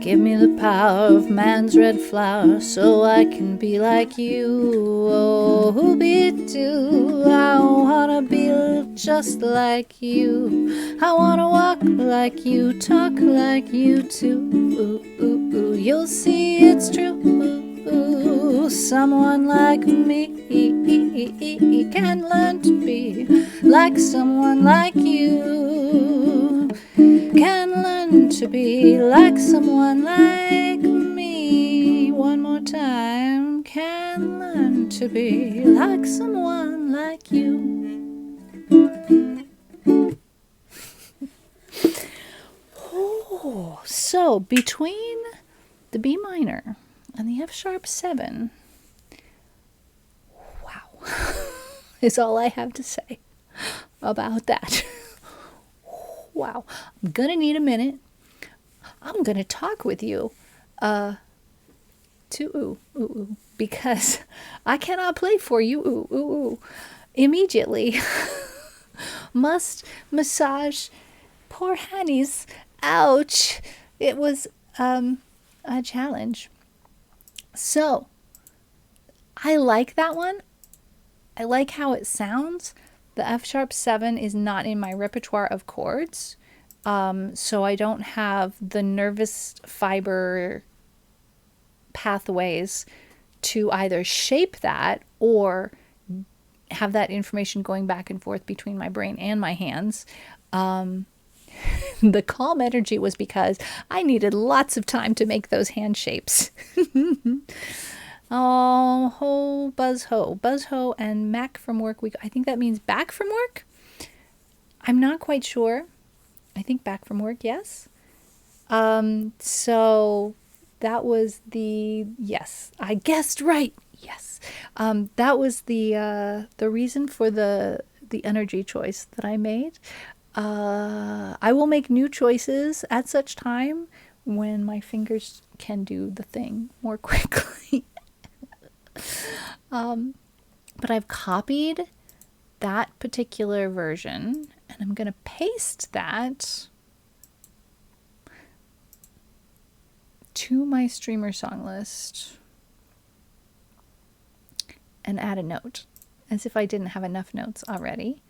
Give me the power of man's red flower so I can be like you. Oh, whoopie-doo, I wanna be just like you. I wanna walk like you, talk like you too. You'll see it's true. Someone like me can learn to be like someone like you. Can learn to be like someone like me. One more time. Can learn to be like someone like you. Oh, so between the B minor and the F sharp 7, wow, is all I have to say about that. Wow, I'm gonna need a minute. I'm gonna talk with you to ooh, ooh, ooh, because I cannot play for you, ooh, ooh, ooh, immediately. Must massage poor Hanny's. Ouch. It was a challenge. So, I like that one. I like how it sounds. The F sharp 7 is not in my repertoire of chords. So I don't have the nervous fiber pathways to either shape that or have that information going back and forth between my brain and my hands. The calm energy was because I needed lots of time to make those hand shapes. Oh, ho, buzz ho, and Mac from work. I think that means back from work. I'm not quite sure. I think back from work, yes. So that was yes, I guessed right. Yes. That was the reason for the energy choice that I made. I will make new choices at such time when my fingers can do the thing more quickly. But I've copied that particular version and I'm going to paste that to my streamer song list and add a note, as if I didn't have enough notes already.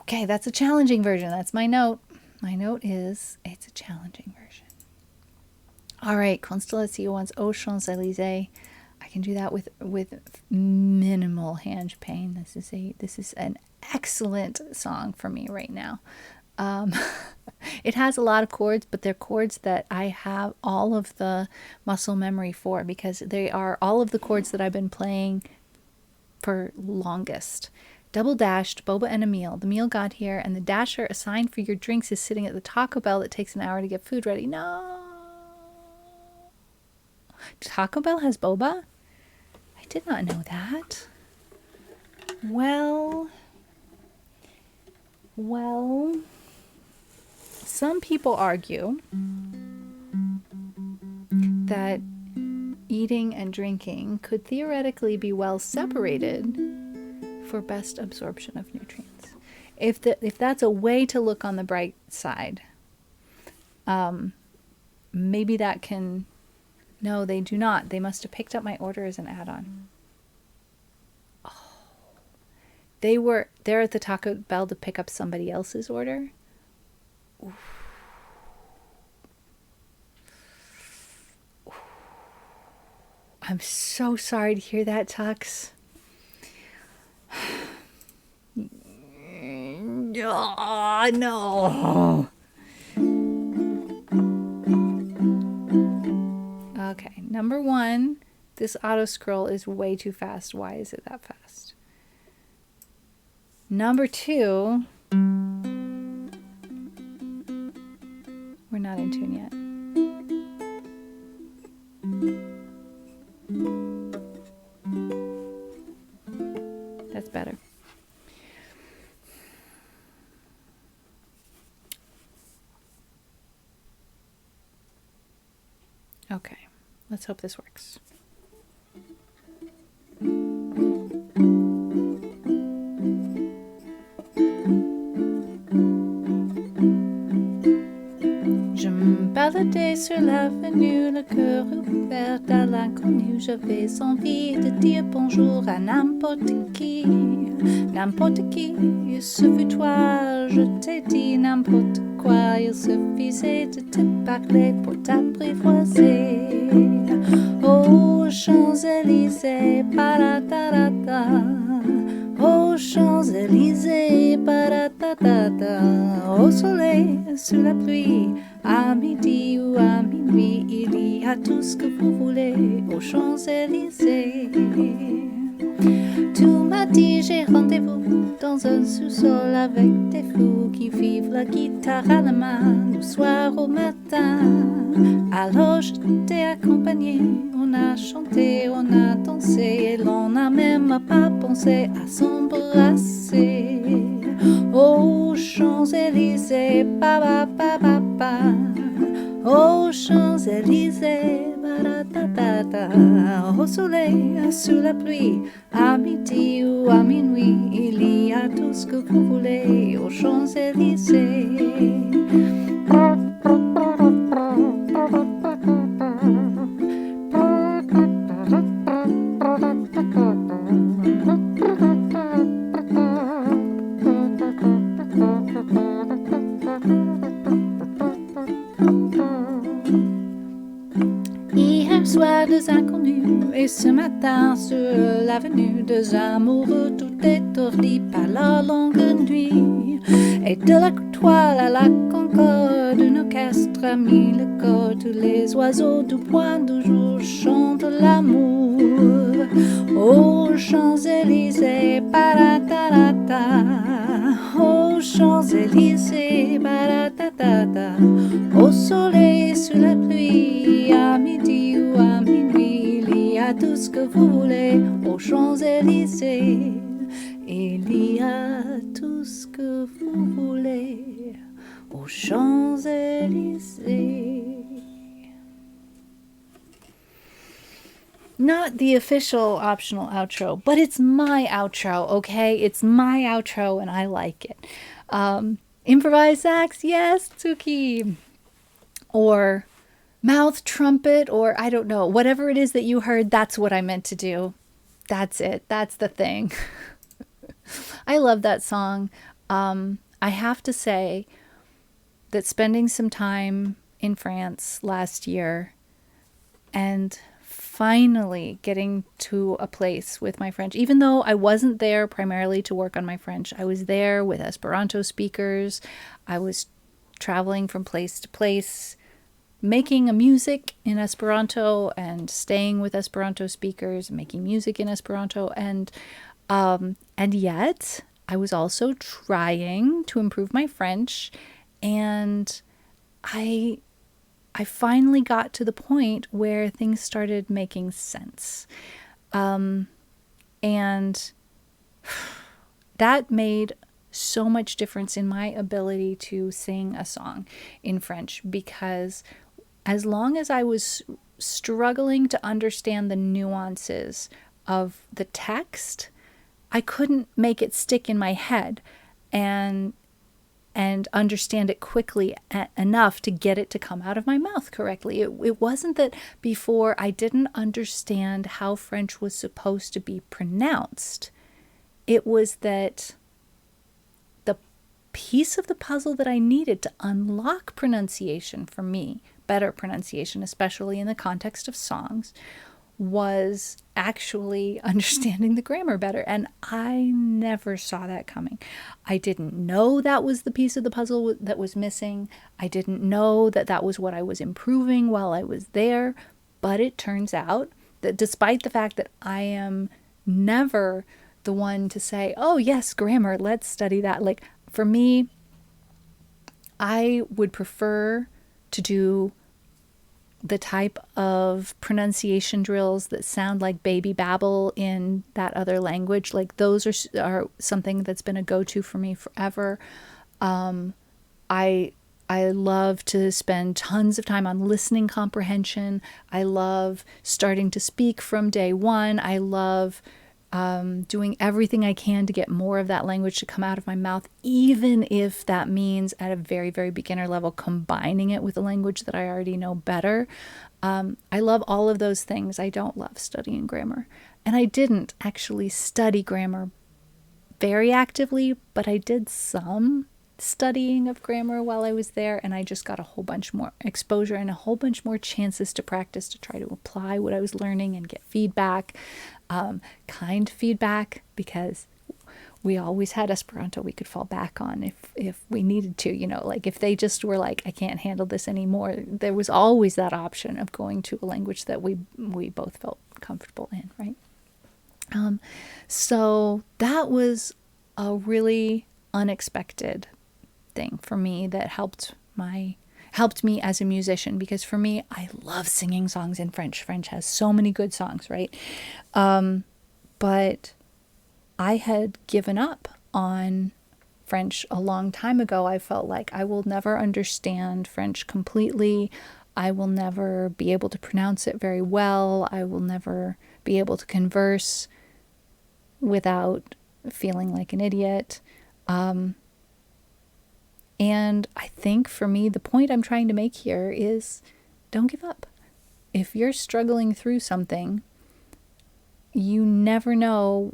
Okay, that's a challenging version. That's my note. My note is it's a challenging version. All right, Constellation wants Aux Champs-Élysées. I can do that with minimal hand pain. This is an excellent song for me right now. It has a lot of chords, but they're chords that I have all of the muscle memory for because they are all of the chords that I've been playing for longest. Double dashed, boba and a meal. The meal got here, and the dasher assigned for your drinks is sitting at the Taco Bell that takes an hour to get food ready. No. Taco Bell has boba? I did not know that. Well, some people argue that eating and drinking could theoretically be well separated for best absorption of nutrients. If that's a way to look on the bright side, maybe that can... No, they do not. They must have picked up my order as an add-on. Oh. They're at the Taco Bell to pick up somebody else's order? Oof. I'm so sorry to hear that, Tux. Oh, no. Okay, number 1, this auto scroll is way too fast. Why is it that fast? Number 2, we're not in tune yet. That's better. Okay, let's hope this works. Je me baladais sur l'avenue, le cœur ouvert à l'inconnu. J'avais envie de dire bonjour à n'importe qui. N'importe qui, ce fut toi, je t'ai dit n'importe quoi. Il suffisait de te parler pour t'apprivoiser. Aux Champs-Élysées, paratarata. Aux Champs-Élysées, paratatata. Au soleil, sous la pluie, à midi ou à minuit, il y a tout ce que vous voulez aux Champs-Élysées. Tu m'as dit j'ai rendez-vous dans un sous-sol avec des fous qui vivent la guitare à la main du soir au matin. Alors je t'ai accompagné aux on a chanté, on a dansé, et l'on n'a même pas pensé à s'embrasser. Aux Champs-Élysées, ba ba ba ba ba. Aux Champs-Élysées, ba da da da da. Au soleil, sous la pluie, à midi ou à minuit, il y a tout ce que vous voulez aux Champs-Élysées. Hier soir, deux inconnus, et ce matin sur l'avenue, deux amoureux tout étourdis par la longue nuit. Et de la toile à la concorde, un orchestre a mis le corps. Tous les oiseaux du point du jour chantent l'amour. Aux Champs-Élysées, pa-da-da-da-da. Aux Champs-Élysées, pa-da-da-da-da. Au soleil, sous la pluie, à midi ou à minuit, il y a tout ce que vous voulez aux Champs-Élysées. Il y a tout ce que vous voulez aux Champs-Élysées. Not the official optional outro, but it's my outro, okay? It's my outro and I like it. Improvised sax, yes, Tsuki. Or mouth trumpet, or I don't know. Whatever it is that you heard, that's what I meant to do. That's it. That's the thing. I love that song. I have to say that spending some time in France last year and finally getting to a place with my French, even though I wasn't there primarily to work on my French, I was there with Esperanto speakers. I was traveling from place to place, making a music in Esperanto and staying with Esperanto speakers, making music in Esperanto, and yet I was also trying to improve my French, and I finally got to the point where things started making sense. And that made so much difference in my ability to sing a song in French, because as long as I was struggling to understand the nuances of the text, I couldn't make it stick in my head and understand it quickly enough to get it to come out of my mouth correctly. It wasn't that before I didn't understand how French was supposed to be pronounced. It was that the piece of the puzzle that I needed to unlock pronunciation for me, better pronunciation, especially in the context of songs, was actually understanding the grammar better. And I never saw that coming. I didn't know that was the piece of the puzzle that was missing. I didn't know that that was what I was improving while I was there. But it turns out that despite the fact that I am never the one to say, oh yes, grammar, let's study that. Like for me, I would prefer to do the type of pronunciation drills that sound like baby babble in that other language. Like those are something that's been a go-to for me forever. I love to spend tons of time on listening comprehension. I love starting to speak from day one. I love doing everything I can to get more of that language to come out of my mouth, even if that means at a very, very beginner level, combining it with a language that I already know better. I love all of those things. I don't love studying grammar. And I didn't actually study grammar very actively, but I did some studying of grammar while I was there, and I just got a whole bunch more exposure and a whole bunch more chances to practice, to try to apply what I was learning and get feedback, kind feedback, because we always had Esperanto we could fall back on if we needed to, you know, like if they just were like, I can't handle this anymore, there was always that option of going to a language that we both felt comfortable in, right? So that was a really unexpected thing for me that helped helped me as a musician, because for me, I love singing songs in French. French has so many good songs, right? But I had given up on French a long time ago. I felt like I will never understand French completely. I will never be able to pronounce it very well. I will never be able to converse without feeling like an idiot. And I think for me, the point I'm trying to make here is don't give up. If you're struggling through something, you never know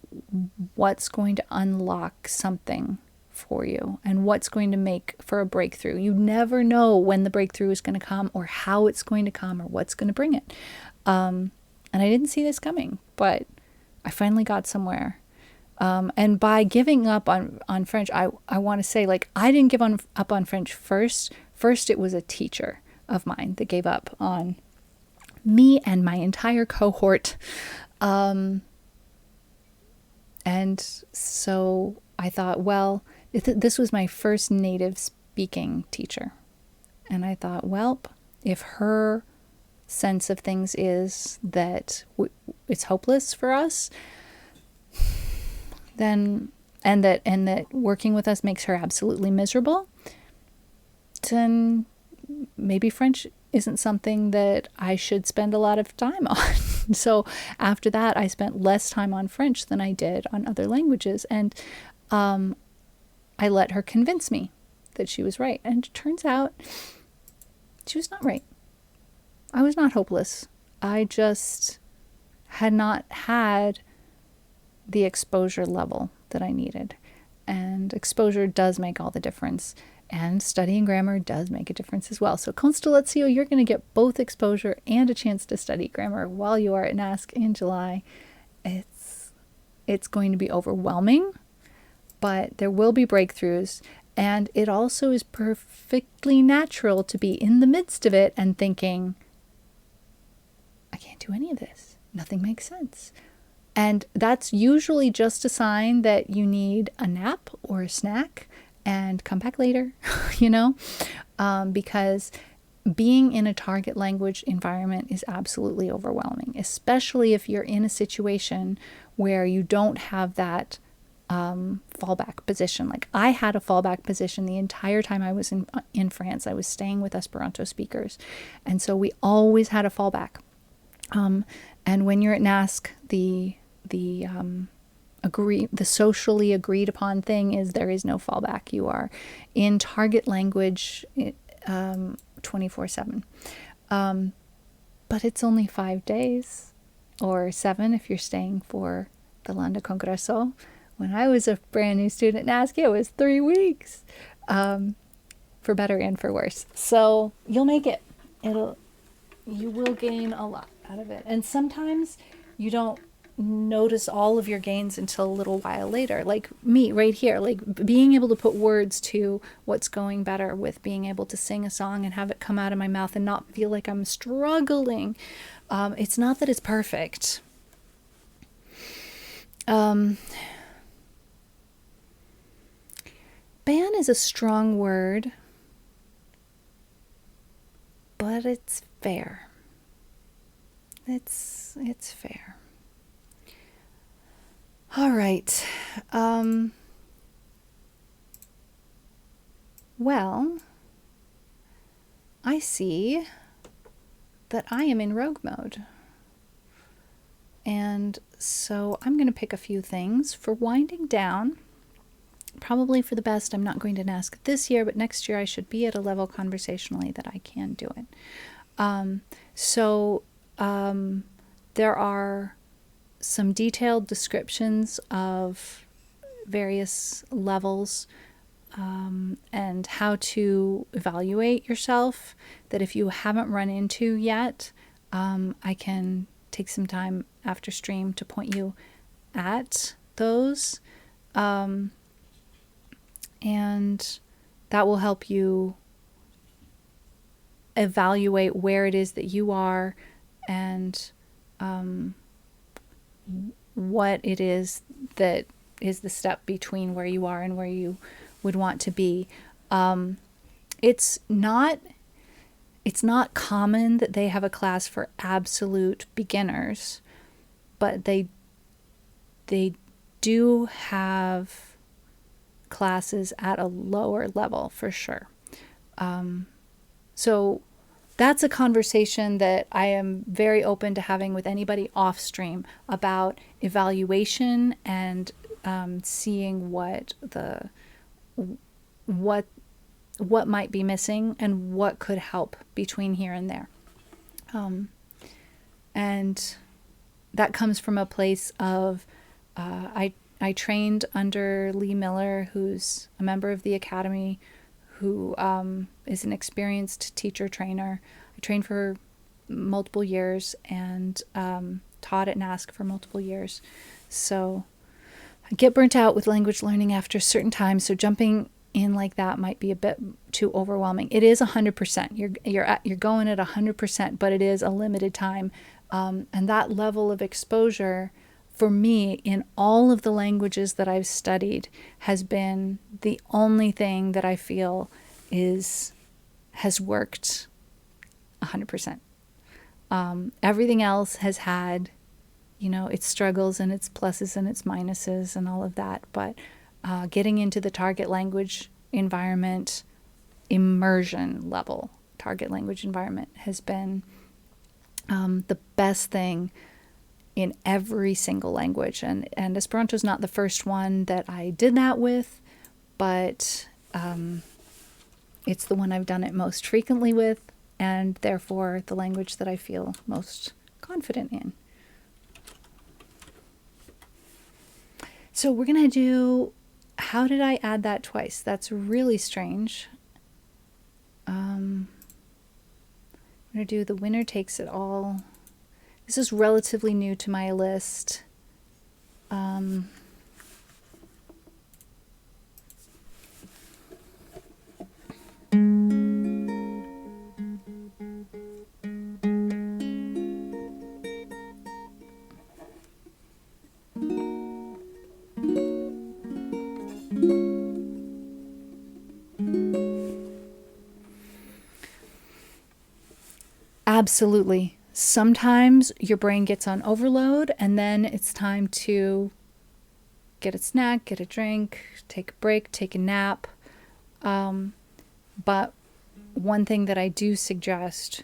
what's going to unlock something for you and what's going to make for a breakthrough. You never know when the breakthrough is going to come or how it's going to come or what's going to bring it. And I didn't see this coming, but I finally got somewhere. And by giving up on French, I want to say, like, I didn't give up on French first. First, it was a teacher of mine that gave up on me and my entire cohort. And so I thought, well, this was my first native speaking teacher. And I thought, well, if her sense of things is that it's hopeless for us, then and that working with us makes her absolutely miserable, then maybe French isn't something that I should spend a lot of time on. So after that, I spent less time on French than I did on other languages. And I let her convince me that she was right. And it turns out she was not right. I was not hopeless. I just had not had the exposure level that I needed. And exposure does make all the difference. And studying grammar does make a difference as well. So Constellatio, you're going to get both exposure and a chance to study grammar while you are at NASC in July. It's going to be overwhelming, but there will be breakthroughs. And it also is perfectly natural to be in the midst of it and thinking, I can't do any of this. Nothing makes sense. And that's usually just a sign that you need a nap or a snack and come back later, because being in a target language environment is absolutely overwhelming, especially if you're in a situation where you don't have that fallback position. Like I had a fallback position the entire time I was in France. I was staying with Esperanto speakers. And so we always had a fallback. And when you're at NASC, the socially agreed upon thing is there is no fallback. You are in target language 24/7. But it's only 5 days or 7 if you're staying for the Landa Congresso. When I was a brand new student at NASC, it was 3 weeks, for better and for worse. So you'll make it. You will gain a lot out of it. And sometimes you don't notice all of your gains until a little while later, like me right here, like being able to put words to what's going better with being able to sing a song and have it come out of my mouth and not feel like I'm struggling. It's not that it's perfect. Ban is a strong word, but it's fair. It's fair. All right. Well, I see that I am in rogue mode. And so I'm going to pick a few things for winding down. Probably for the best, I'm not going to NASC this year, but next year I should be at a level conversationally that I can do it. There are some detailed descriptions of various levels and how to evaluate yourself that if you haven't run into yet, I can take some time after stream to point you at those. And that will help you evaluate where it is that you are and what it is that is the step between where you are and where you would want to be. It's not it's not common that they have a class for absolute beginners, but they do have classes at a lower level for sure. So that's a conversation that I am very open to having with anybody off stream about evaluation and seeing what might be missing and what could help between here and there. And that comes from a place of I trained under Lee Miller, who's a member of the academy, who is an experienced teacher trainer. I trained for multiple years and taught at NASC for multiple years. So I get burnt out with language learning after a certain time. So jumping in like that might be a bit too overwhelming. It is 100%. You're going at 100%, but it is a limited time. And that level of exposure for me in all of the languages that I've studied has been the only thing that I feel has worked 100%. Everything else has had, its struggles and its pluses and its minuses and all of that. But getting into the target language environment, immersion level target language environment has been the best thing in every single language. And Esperanto is not the first one that I did that with, but it's the one I've done it most frequently with, and therefore the language that I feel most confident in. So we're going to do, how did I add that twice? That's really strange. I'm going to do the winner takes it all. This is relatively new to my list. Absolutely. Sometimes your brain gets on overload and then it's time to get a snack, get a drink, take a break, take a nap. But one thing that I do suggest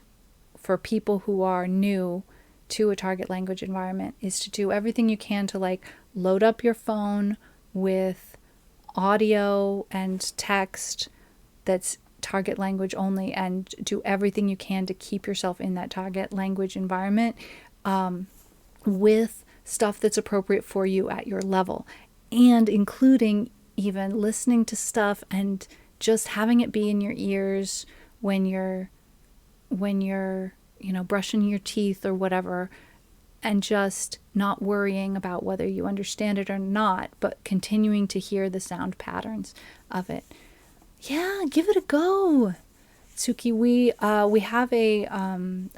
for people who are new to a target language environment is to do everything you can to load up your phone with audio and text that's target language only, and do everything you can to keep yourself in that target language environment with stuff that's appropriate for you at your level, and including even listening to stuff and just having it be in your ears when you're brushing your teeth or whatever, and just not worrying about whether you understand it or not, but continuing to hear the sound patterns of it. Yeah, give it a go. Suki, we have a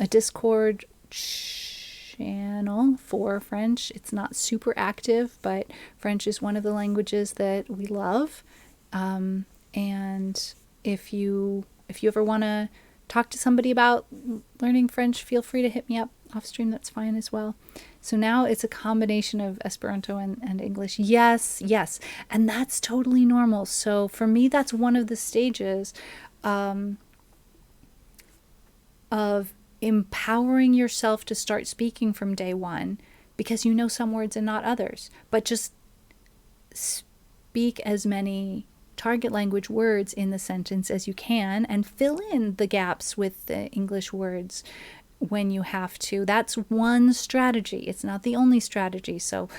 Discord channel for French. It's not super active, but French is one of the languages that we love. And if you ever want to talk to somebody about learning French, feel free to hit me up off stream. That's fine as well. So now it's a combination of Esperanto and English. Yes. And that's totally normal. So for me, that's one of the stages of empowering yourself to start speaking from day one, because you know some words and not others. But just speak as many target language words in the sentence as you can and fill in the gaps with the English words when you have to. That's one strategy. It's not the only strategy. So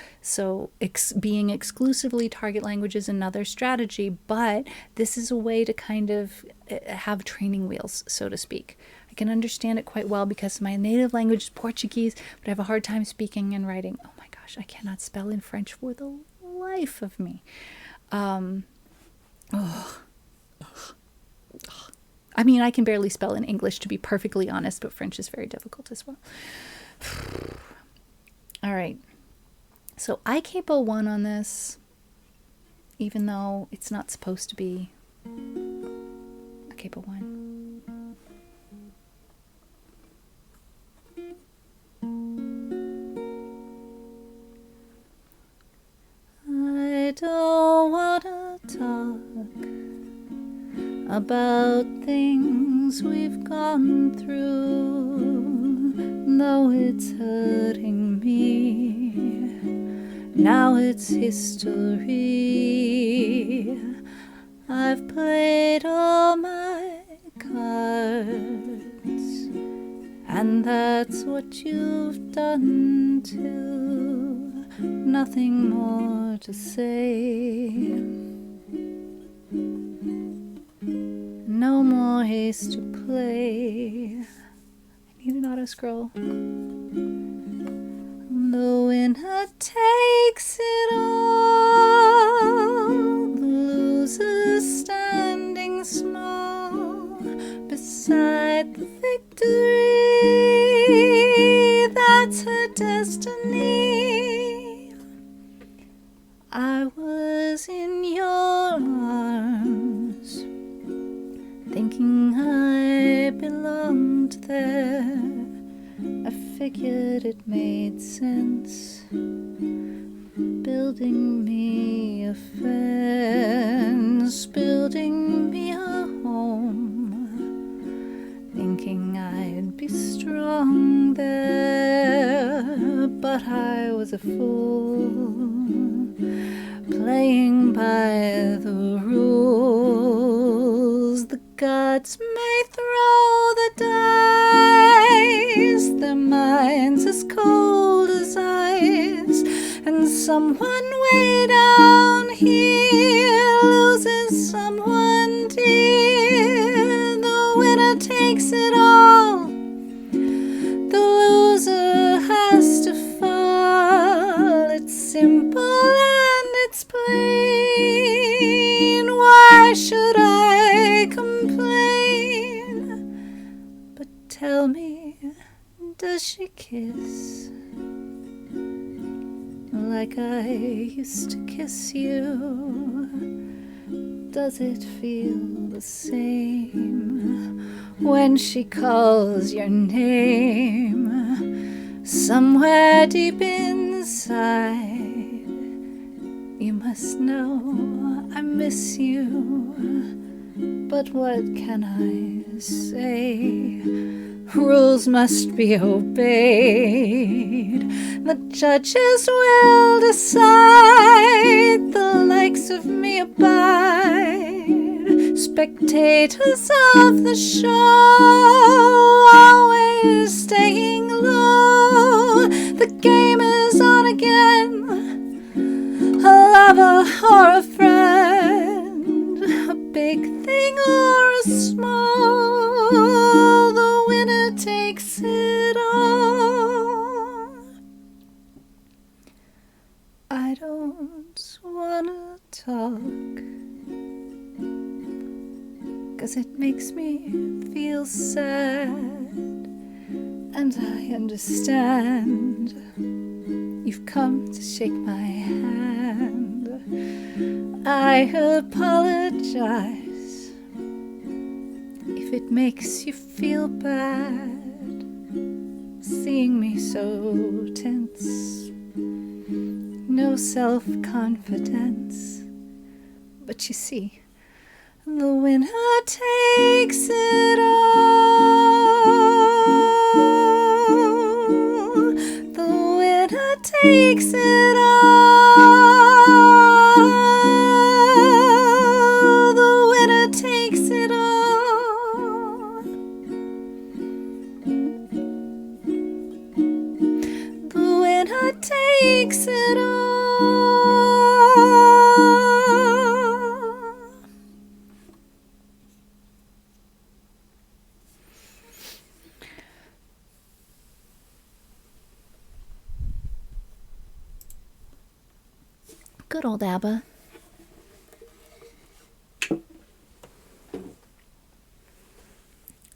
being exclusively target language is another strategy, but this is a way to kind of have training wheels, so to speak. I can understand it quite well because my native language is Portuguese, but I have a hard time speaking and writing. Oh my gosh, I cannot spell in French for the life of me. I mean, I can barely spell in English, to be perfectly honest, but French is very difficult as well. All right. So I capo 1 on this, even though it's not supposed to be a capo 1. about things we've gone through, though it's hurting me. Now it's history. I've played all my cards, and that's what you've done too. Nothing more to say. No more haste to play. I need an auto scroll. The winner takes it all. The loser standing small beside the victory. That's her destiny. I was in your arms, thinking I belonged there. I figured it made sense, building me a fence, building me a home, thinking I'd be strong there. But I was a fool, playing by the rules. The gods may throw the dice, their minds as cold as ice, and someone way down here loses someone dear. The winner takes it all, the loser has to fall. It's simple and it's plain. Why should I complain? But tell me, does she kiss like I used to kiss you? Does it feel the same when she calls your name? Somewhere deep inside, you must know I miss you. But what can I say? Rules must be obeyed. The judges will decide. The likes of me abide. Spectators of the show, always staying low. The game is on again. A lover or a friend, a big thing or a small, the winner takes it all. I don't wanna talk, 'cause it makes me feel sad, and I understand. You've come to shake my hand. I apologize if it makes you feel bad, seeing me so tense. No self-confidence. But you see, the winner takes it all. The winner takes it all. The winner takes it all. The winner takes it all. Good old ABBA.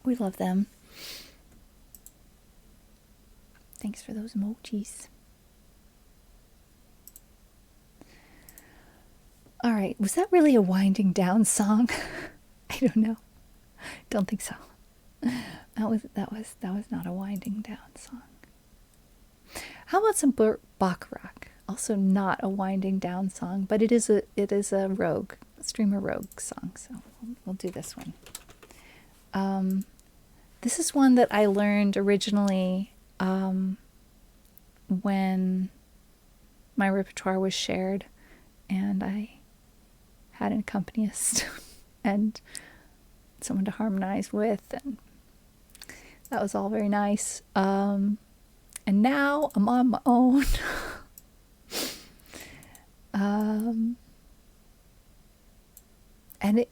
We love them. Thanks for those emojis. All right, was that really a winding down song? I don't know. Don't think so. That was not a winding down song. How about some Bach rock? Also not a winding down song, but it is a rogue Streamer Rogue song, so we'll do this one. This is one that I learned originally when my repertoire was shared and I had an accompanist and someone to harmonize with, and that was all very nice. And now I'm on my own. And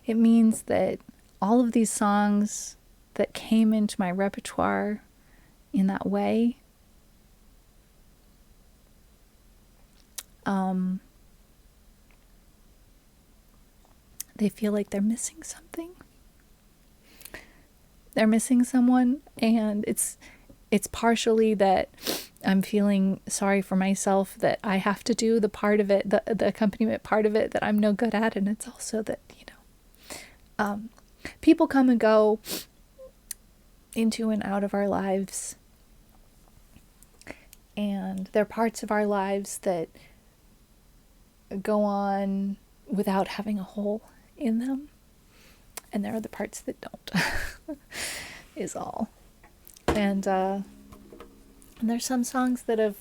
it means that all of these songs that came into my repertoire in that way, they feel like they're missing something. They're missing someone, and it's partially that I'm feeling sorry for myself that I have to do the part of it, the accompaniment part of it that I'm no good at, and it's also that, people come and go into and out of our lives, and there are parts of our lives that go on without having a hole in them, and there are the parts that don't. Is all. And there's some songs that have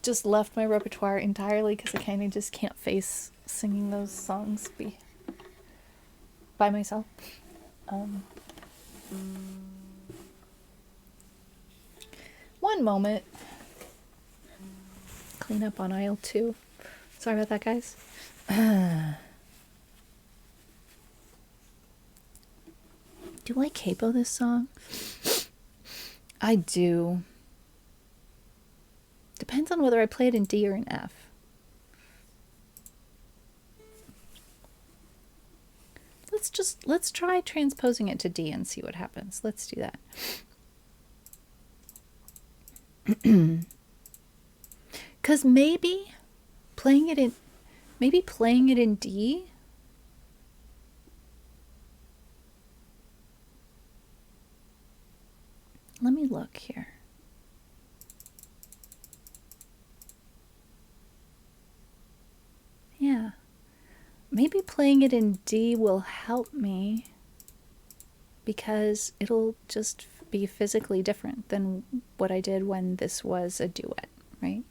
just left my repertoire entirely because I kind of just can't face singing those songs by myself. One moment. Clean up on aisle 2. Sorry about that, guys. Do I capo this song? I do. Depends on whether I play it in D or in F. Let's try transposing it to D and see what happens. Let's do that. Cause maybe playing it in D. Let me look here. Yeah. Maybe playing it in D will help me because it'll just be physically different than what I did when this was a duet, right?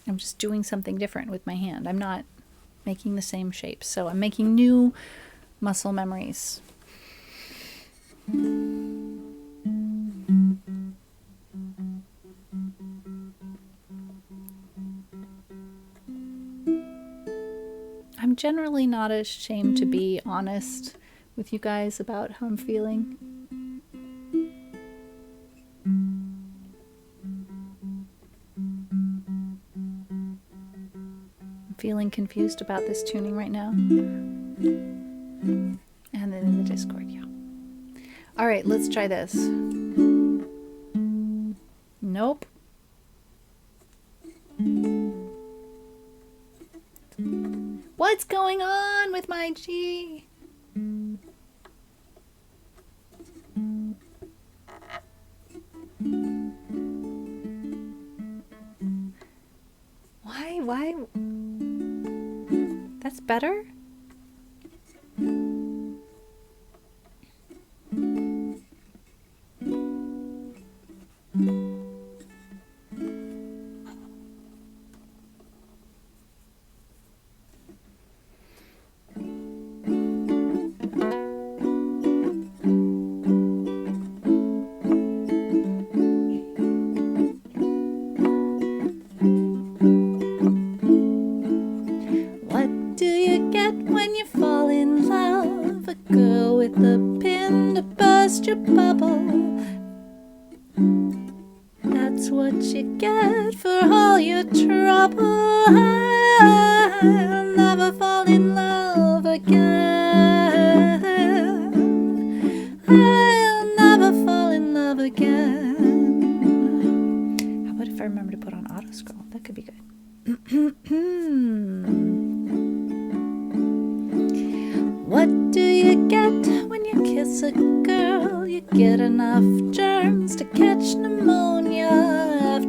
I'm just doing something different with my hand. I'm not making the same shapes. So I'm making new muscle memories. I'm generally not ashamed to be honest with you guys about how I'm feeling. I'm feeling confused about this tuning right now. And then in the Discord, yeah. All right, let's try this. Nope. What's going on with my G? Why? That's better?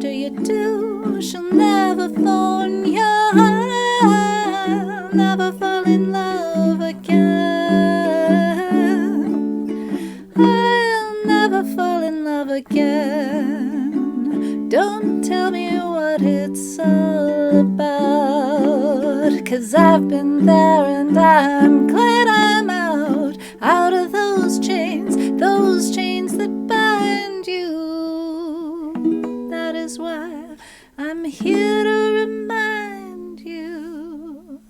whatever you do, she'll never fall in your heart, never fall in love again. I'll never fall in love again. Don't tell me what it's all about, 'cause I've been there and I'm glad I'm out of those chains that bind you. That is why I'm here to remind you.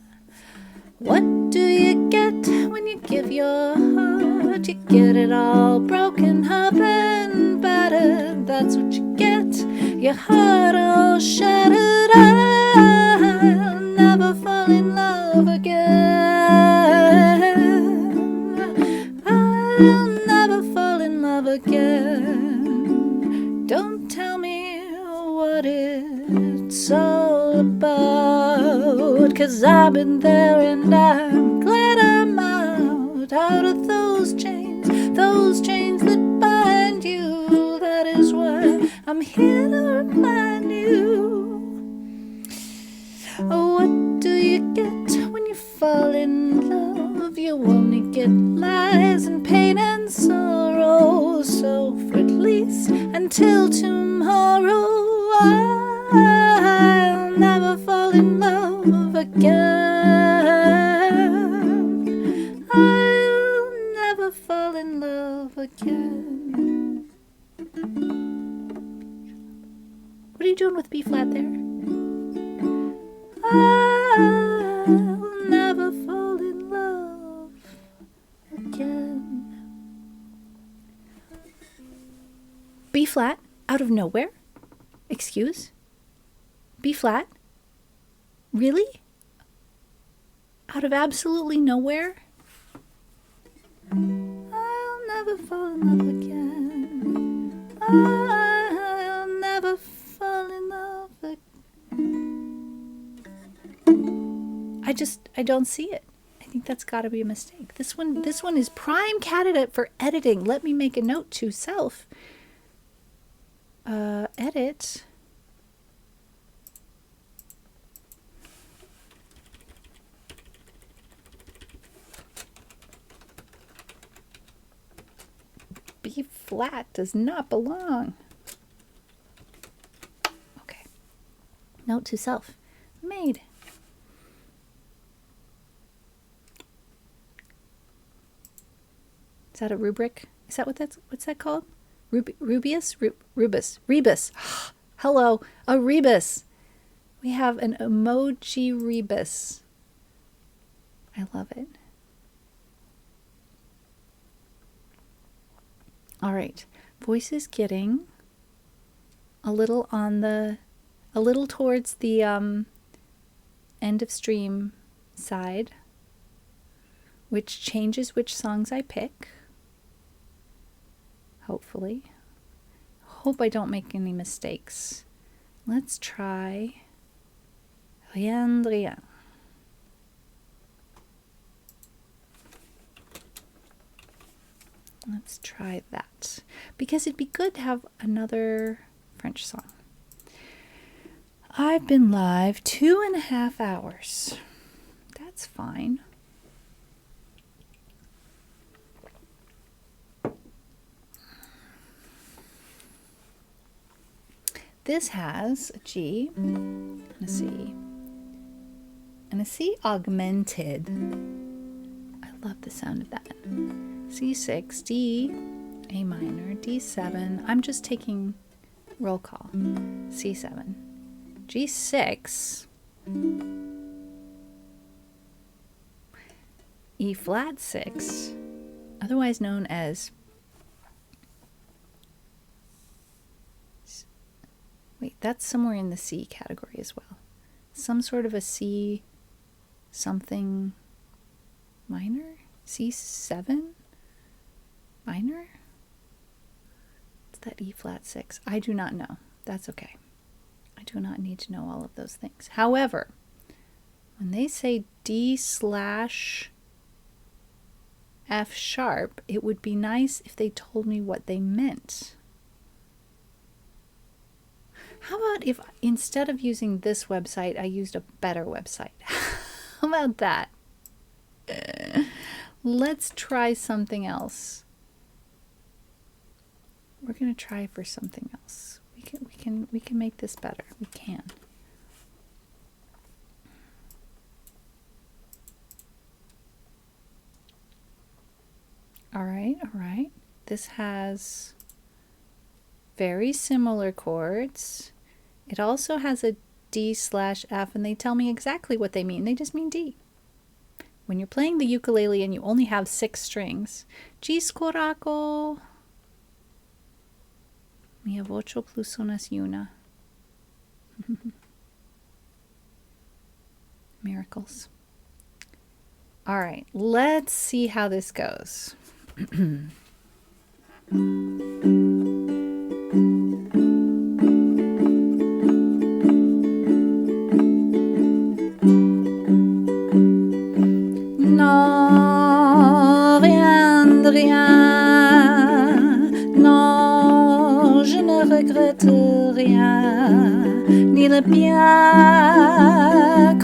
What do you get when you give your heart? You get it all broken up and battered. That's what you get, your heart all shattered. I'll never fall in love again. I'll never fall in love again. Don't tell me what it's all about, 'cause I've been there and I'm glad I'm out of those chains that bind you. That is why I'm here to remind you. Oh, what do you get when you fall in love? You only get lies and pain and sorrow. So for at least until tomorrow, I'll never fall in love again. I'll never fall in love again. What are you doing with B flat there? I'll never fall in love again. B flat, out of nowhere? Excuse? B flat? Really? Out of absolutely nowhere? I'll never fall in love again. I'll never fall in love again. I don't see it. I think that's got to be a mistake. This one is prime candidate for editing. Let me make a note to self. Edit. B flat does not belong. Okay. Note to self. Made. Is that a rubric? Is that what's that called? Rubius? Rebus. Hello, a rebus. We have an emoji rebus. I love it. All right. Voice is getting a little towards the end of stream side, which changes which songs I pick. Hopefully. Hope I don't make any mistakes. Let's try Rien de Rien. Let's try that. Because it'd be good to have another French song. I've been live 2.5 hours. That's fine. This has a G and a C. And a C augmented. I love the sound of that. C6, D, A minor, D7. I'm just taking roll call. C7. G6. E flat 6. Otherwise known as... Wait, that's somewhere in the C category as well. Some sort of a C something minor? C7 minor? It's that E flat 6. I do not know. That's okay. I do not need to know all of those things. However, when they say D/F sharp, it would be nice if they told me what they meant. How about if instead of using this website, I used a better website? How about that? Let's try something else. We're gonna try for something else. We can make this better. We can. All right, all right. This has very similar chords. It also has a D/F, and they tell me exactly what they mean. They just mean D. When you're playing the ukulele and you only have 6 strings, G scorako. Mia voce plus sonas una. Miracles. All right, let's see how this goes. Non, rien de rien. Non, je ne regrette rien. Ni le bien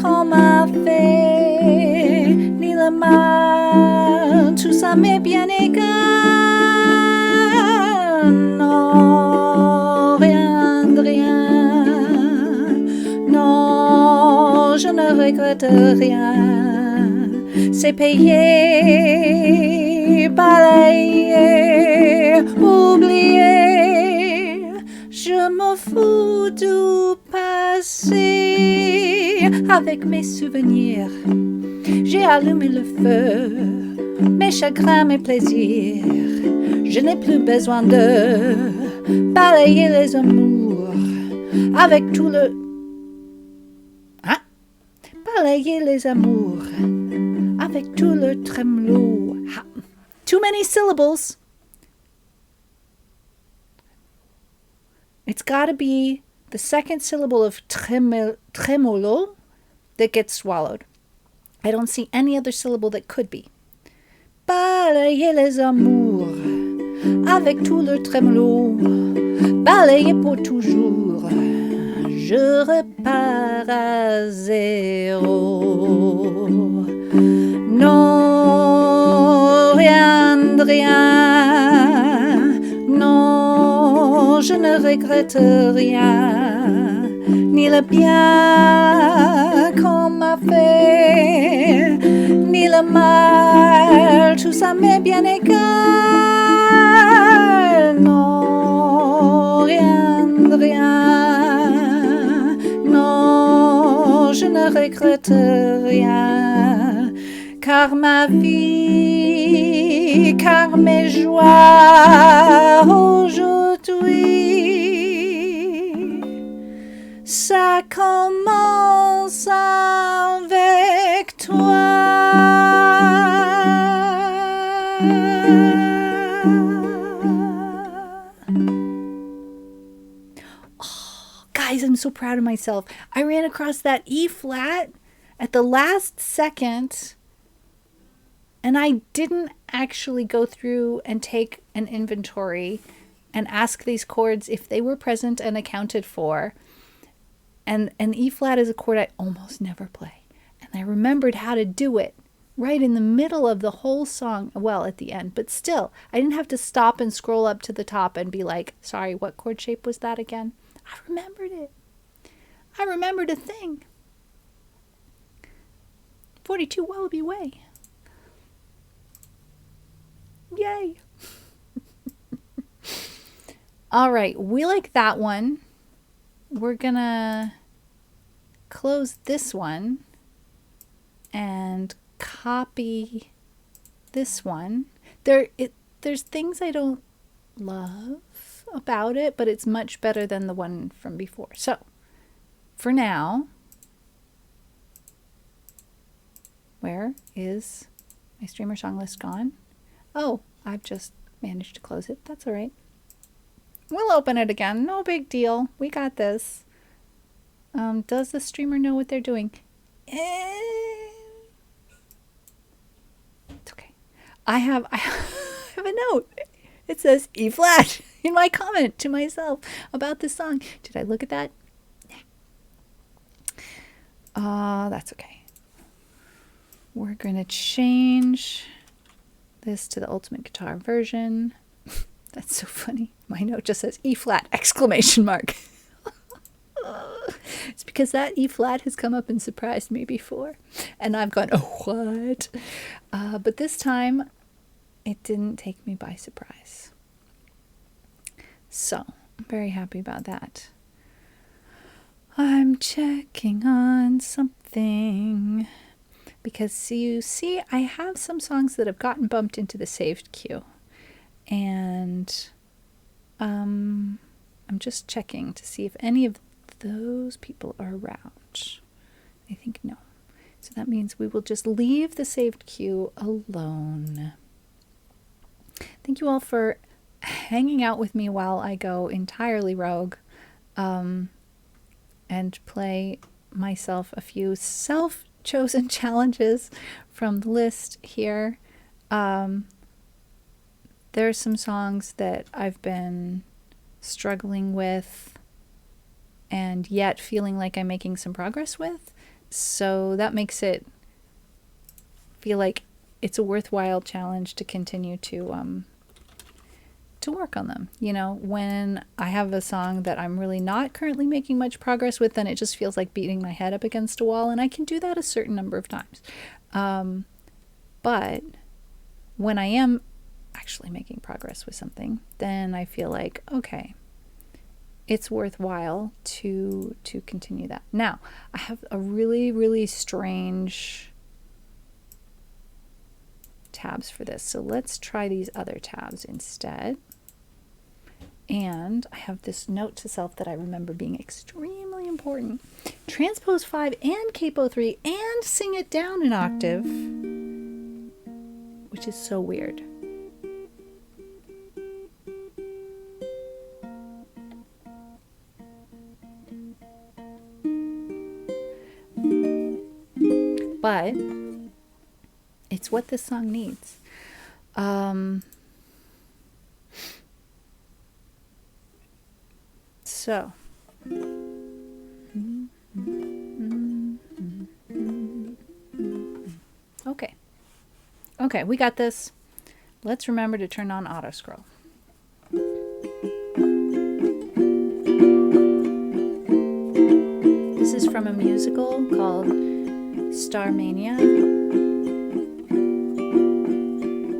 qu'on m'a fait, ni le mal. Tout ça m'est bien égal. Non, rien de rien. Non, je ne regrette rien. C'est payé, balayé, oublié. Je me fous du passé. Avec mes souvenirs, j'ai allumé le feu. Mes chagrins, mes plaisirs. Je n'ai plus besoin de balayer les amours. Avec tout le... Hein? Balayer les amours. Avec tout le tremolo. Too many syllables. It's got to be the second syllable of tremolo that gets swallowed. I don't see any other syllable that could be. Balayer les amours avec tout le tremolo. Balayer pour toujours. Je repars à zéro. Non, rien de rien. Non, je ne regrette rien. Ni le bien qu'on m'a fait, ni le mal. Tout ça m'est bien égal. Non, rien de rien. Non, je ne regrette rien. Car ma vie, car mes joies aujourd'hui, ça commence avec toi. Oh, guys, I'm so proud of myself. I ran across that E flat at the last second. And I didn't actually go through and take an inventory and ask these chords if they were present and accounted for. And an E flat is a chord I almost never play. And I remembered how to do it right in the middle of the whole song. Well, at the end, but still, I didn't have to stop and scroll up to the top and be like, sorry, what chord shape was that again? I remembered it. I remembered a thing. 42 Wallaby Way. Yay. All right, we like that one. We're gonna close this one and copy this one. There's things I don't love about it, but it's much better than the one from before. So for now, where is my streamer song list gone? Oh, I've just managed to close it. That's all right. We'll open it again. No big deal. We got this. Does the streamer know what they're doing? It's okay. I have a note. It says E flat. in my comment to myself about this song. Did I look at that? That's okay. We're going to change this to the ultimate guitar version. That's so funny. My note just says E flat exclamation mark. It's because that E flat has come up and surprised me before. And I've gone, oh, what? But this time, it didn't take me by surprise. So, I'm very happy about that. I'm checking on something. Because you see, I have some songs that have gotten bumped into the saved queue. And I'm just checking to see if any of those people are around. I think no. So that means we will just leave the saved queue alone. Thank you all for hanging out with me while I go entirely rogue and play myself a few self-chosen challenges from the list here. There are some songs that I've been struggling with and yet feeling like I'm making some progress with. So that makes it feel like it's a worthwhile challenge to continue to work on them. You know, when I have a song that I'm really not currently making much progress with, then it just feels like beating my head up against a wall, and I can do that a certain number of times. But when I am actually making progress with something, then I feel like, okay, it's worthwhile to continue that. Now, I have a really, really strange tabs for this. So let's try these other tabs instead. And I have this note to self that I remember being extremely important. Transpose 5 and capo 3 and sing it down an octave, which is so weird. But it's what this song needs. So. Okay, we got this. Let's remember to turn on auto scroll. This is from a musical called Starmania,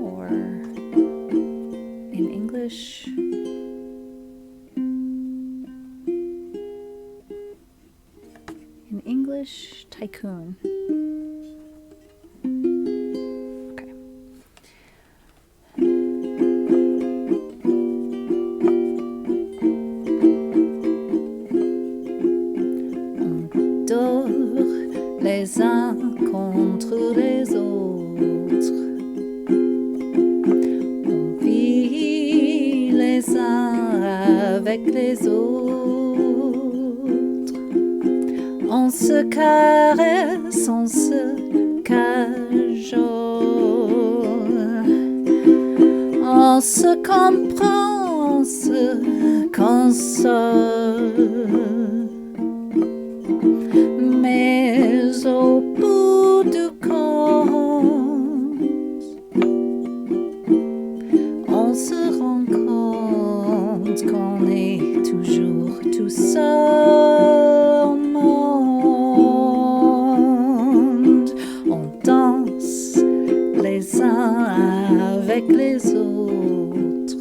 or in English, Tycoon. Okay. On dort les uns contre les autres. On vit les uns avec les autres. On se caresse, on se cajole. On se comprend, on se console. Mais au bout du compte, on se rend compte qu'on est toujours tout seul au monde. On danse les uns avec les autres.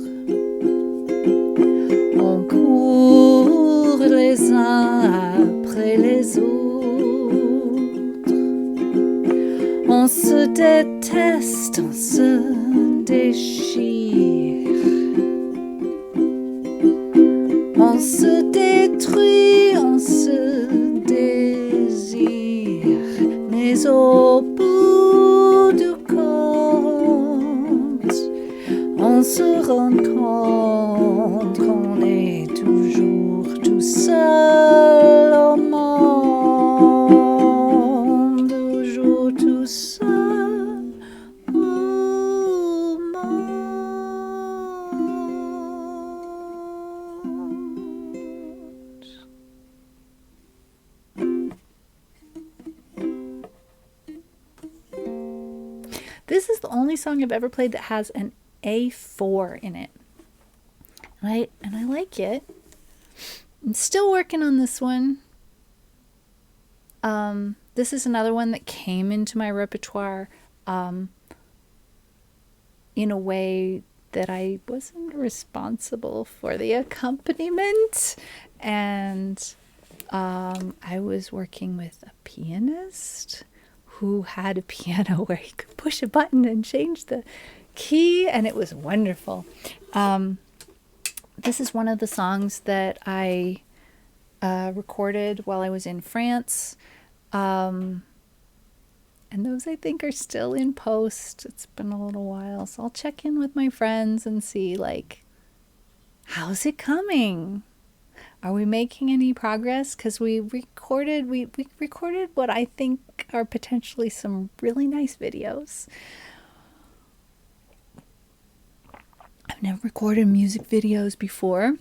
On court les uns après les autres. On se déteste, on se déchire. On se détruit, on se désire. Mais au bout du compte, on se rend compte qu'on est toujours tout seul au monde, toujours tout seul au monde. the only song I've ever played that has an A4 in it. And I like it. I'm still working on this one. This is another one that came into my repertoire in a way that I wasn't responsible for the accompaniment. And I was working with a pianist who had a piano where he could push a button and change the key, and it was wonderful. This is one of the songs that I recorded while I was in France. And those I think are still in post. It's been a little while, so I'll check in with my friends and see, like, how's it coming? Are we making any progress? Because we recorded what I think are potentially some really nice videos. I've never recorded music videos before,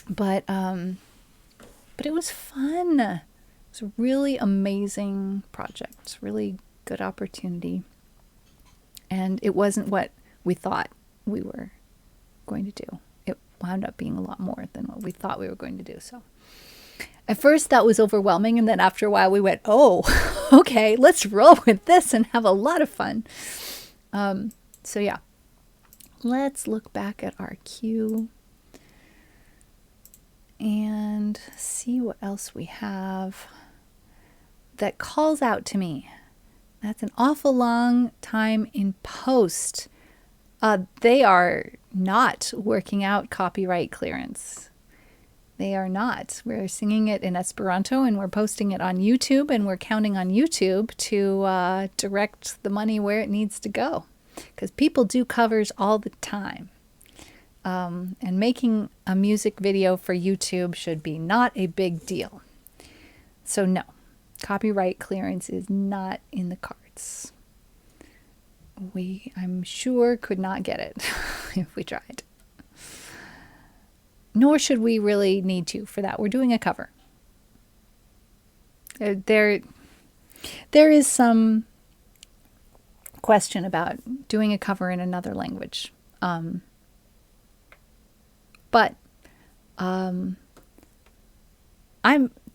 but it was fun. It was a really amazing project, really good opportunity. And it wasn't what we thought we were going to do. It wound up being a lot more than what we thought we were going to do. So at first that was overwhelming, and then after a while we went, oh, okay, let's roll with this and have a lot of fun. So yeah, let's look back at our cue and see what else we have that calls out to me. That's an awful long time in post. They are not working out copyright clearance. They are not. We're singing it in Esperanto and we're posting it on YouTube, and we're counting on YouTube to direct the money where it needs to go. Because people do covers all the time. And making a music video for YouTube should be not a big deal. So no, copyright clearance is not in the cards. We, I'm sure, could not get it if we tried. Nor should we really need to for that. We're doing a cover. There is some question about doing a cover in another language. But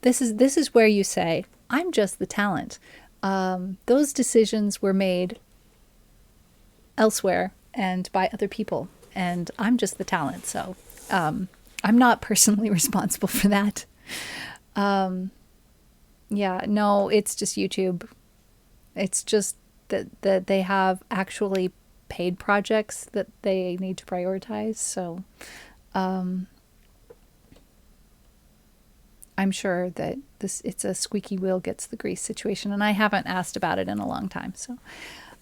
this is where you say, I'm just the talent. Those decisions were made elsewhere and by other people, and I'm just the talent. So I'm not personally responsible for that. Yeah, no, it's just YouTube. It's just that they have actually paid projects that they need to prioritize. So I'm sure that it's a squeaky wheel gets the grease situation, and I haven't asked about it in a long time. So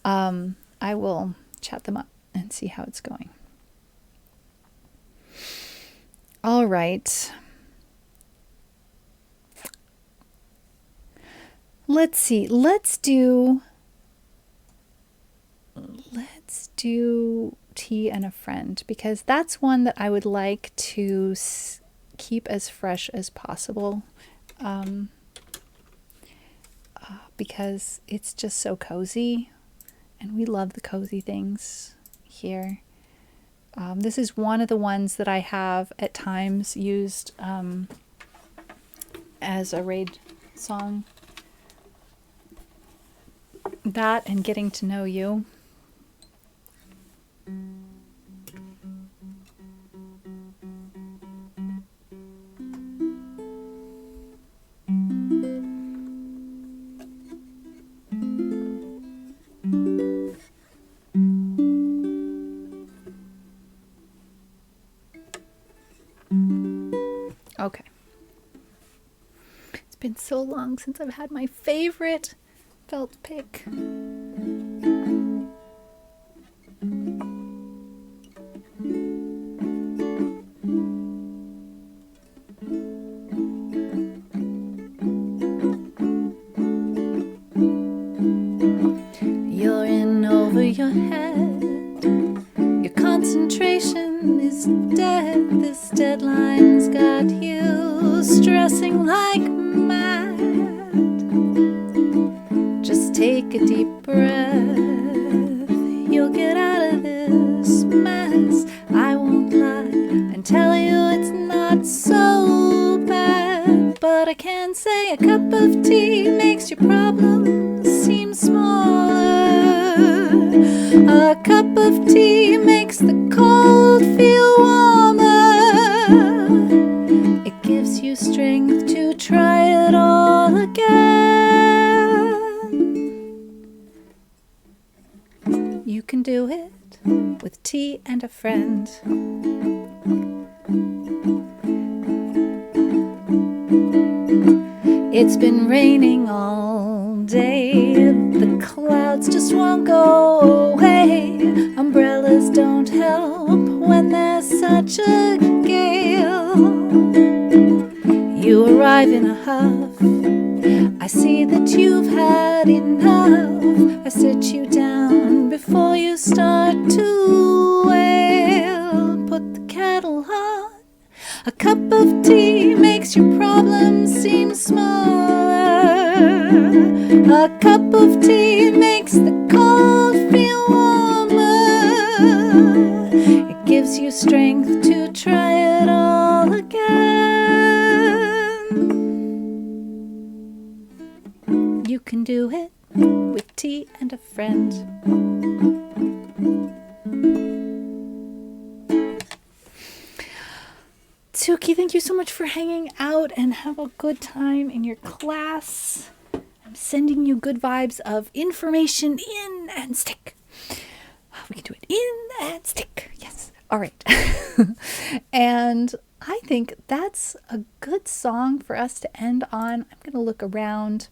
I will chat them up and see how it's going. All right. Let's see. Let's do Tea and a Friend, because that's one that I would like to keep as fresh as possible, because it's just so cozy, and we love the cozy things here. This is one of the ones that I have at times used as a raid song. That and Getting to Know You. Okay. It's been so long since I've had my favorite felt pick. You're in over your head. Your concentration is dead. This deadline's got you stressing like mad. Just take a deep breath. A cup of tea makes your problems seem smaller. A cup of tea makes the cold feel warmer. It gives you strength to try it all again. You can do it with tea and a friend. It's been raining all day. The clouds just won't go away. Umbrellas don't help when there's such a gale. You arrive in a huff. I see that you've had enough. I sit you down before you start to wail. Put the kettle on. A cup of tea makes your problems seem smaller. A cup of tea makes the cold feel warmer. It gives you strength to try it all again. You can do it with tea and a friend. Suki, thank you so much for hanging out, and have a good time in your class. I'm sending you good vibes of information in and stick. We can do it in and stick. Yes. All right. And I think that's a good song for us to end on. I'm going to look around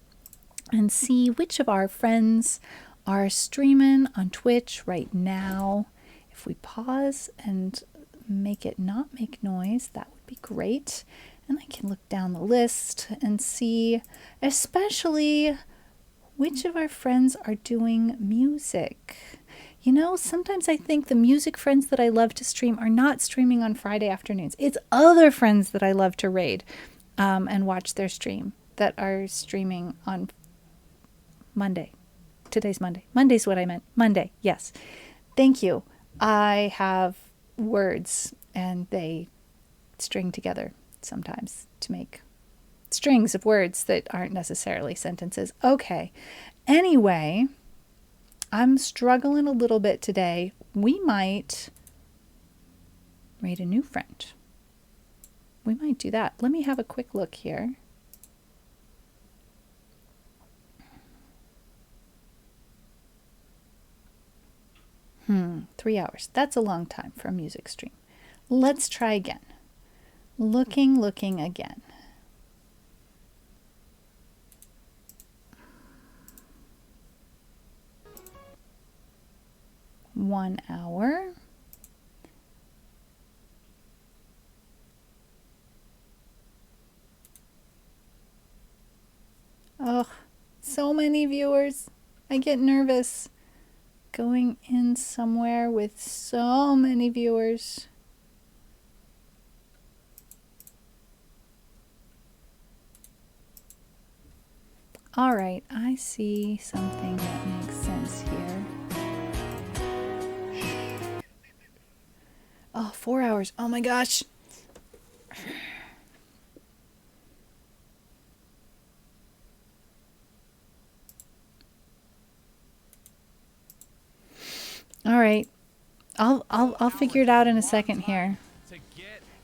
and see which of our friends are streaming on Twitch right now. If we pause and make it not make noise, that would be great. And I can look down the list and see especially which of our friends are doing music. You know, sometimes I think the music friends that I love to stream are not streaming on Friday afternoons. It's other friends that I love to raid and watch their stream that are streaming on Monday. Today's Monday. Monday's what I meant. Monday, yes. Thank you. I have words and they string together sometimes to make strings of words that aren't necessarily sentences. Okay. Anyway, I'm struggling a little bit today. We might raid a new friend. We might do that. Let me have a quick look here. Three hours. That's a long time for a music stream. Let's try again. Looking again. One hour. Oh, so many viewers. I get nervous going in somewhere with so many viewers. All right, I see something that makes sense here. Oh, 4 hours. Oh my gosh. All right. I'll figure it out in a second here.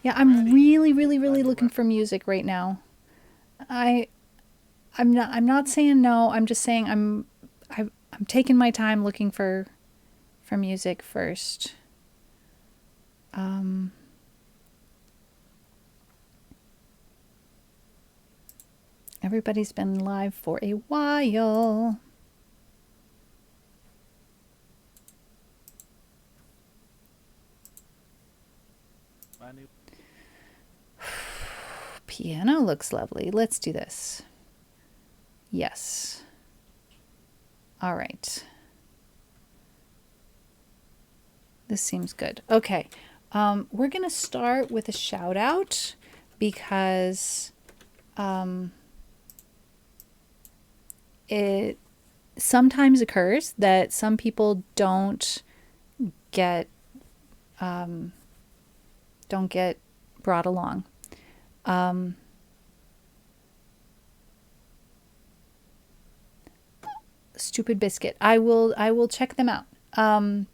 Yeah, I'm really looking for music right now. I'm not saying no. I'm just saying I'm taking my time looking for music first. Everybody's been live for a while. Piano looks lovely. Let's do this. Yes. All right. This seems good. Okay. We're going to start with a shout out because it sometimes occurs that some people don't get brought along. Stupid Biscuit. I will check them out. I'm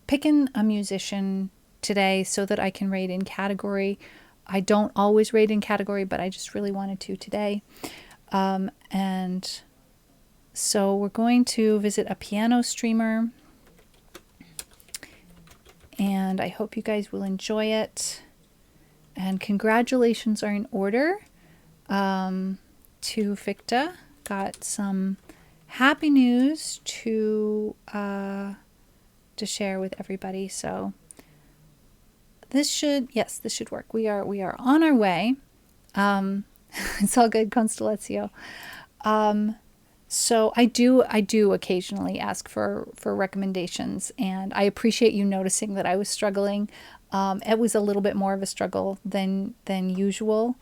picking a musician today so that I can rate in category. I don't always rate in category, but I just really wanted to today. And so we're going to visit a piano streamer, and I hope you guys will enjoy it. And congratulations are in order to Ficta. Got some happy news to share with everybody. So this should work. We are on our way. It's all good, Constellatio. So I do occasionally ask for recommendations, and I appreciate you noticing that I was struggling. It was a little bit more of a struggle than usual.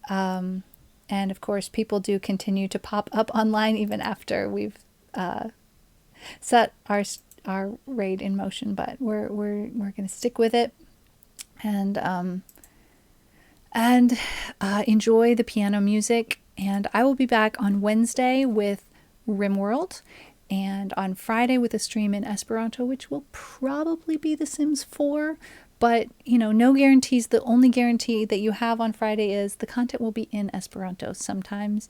And of course, people do continue to pop up online even after we've set our raid in motion. But we're going to stick with it, and enjoy the piano music. And I will be back on Wednesday with RimWorld, and on Friday with a stream in Esperanto, which will probably be The Sims 4. But, no guarantees. The only guarantee that you have on Friday is the content will be in Esperanto. Sometimes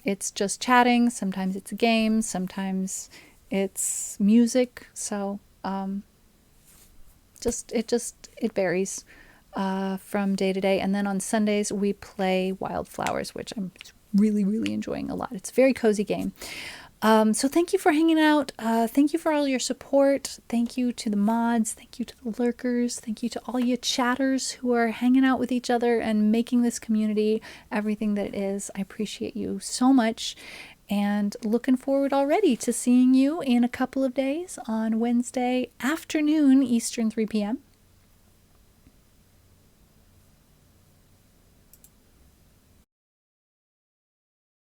it's just chatting, sometimes it's a game, sometimes it's music. So it varies from day to day. And then on Sundays we play Wildflowers, which I'm really, really enjoying a lot. It's a very cozy game. So thank you for hanging out. Thank you for all your support. Thank you to the mods. Thank you to the lurkers. Thank you to all you chatters who are hanging out with each other and making this community everything that it is. I appreciate you so much, and looking forward already to seeing you in a couple of days on Wednesday afternoon, Eastern 3 p.m.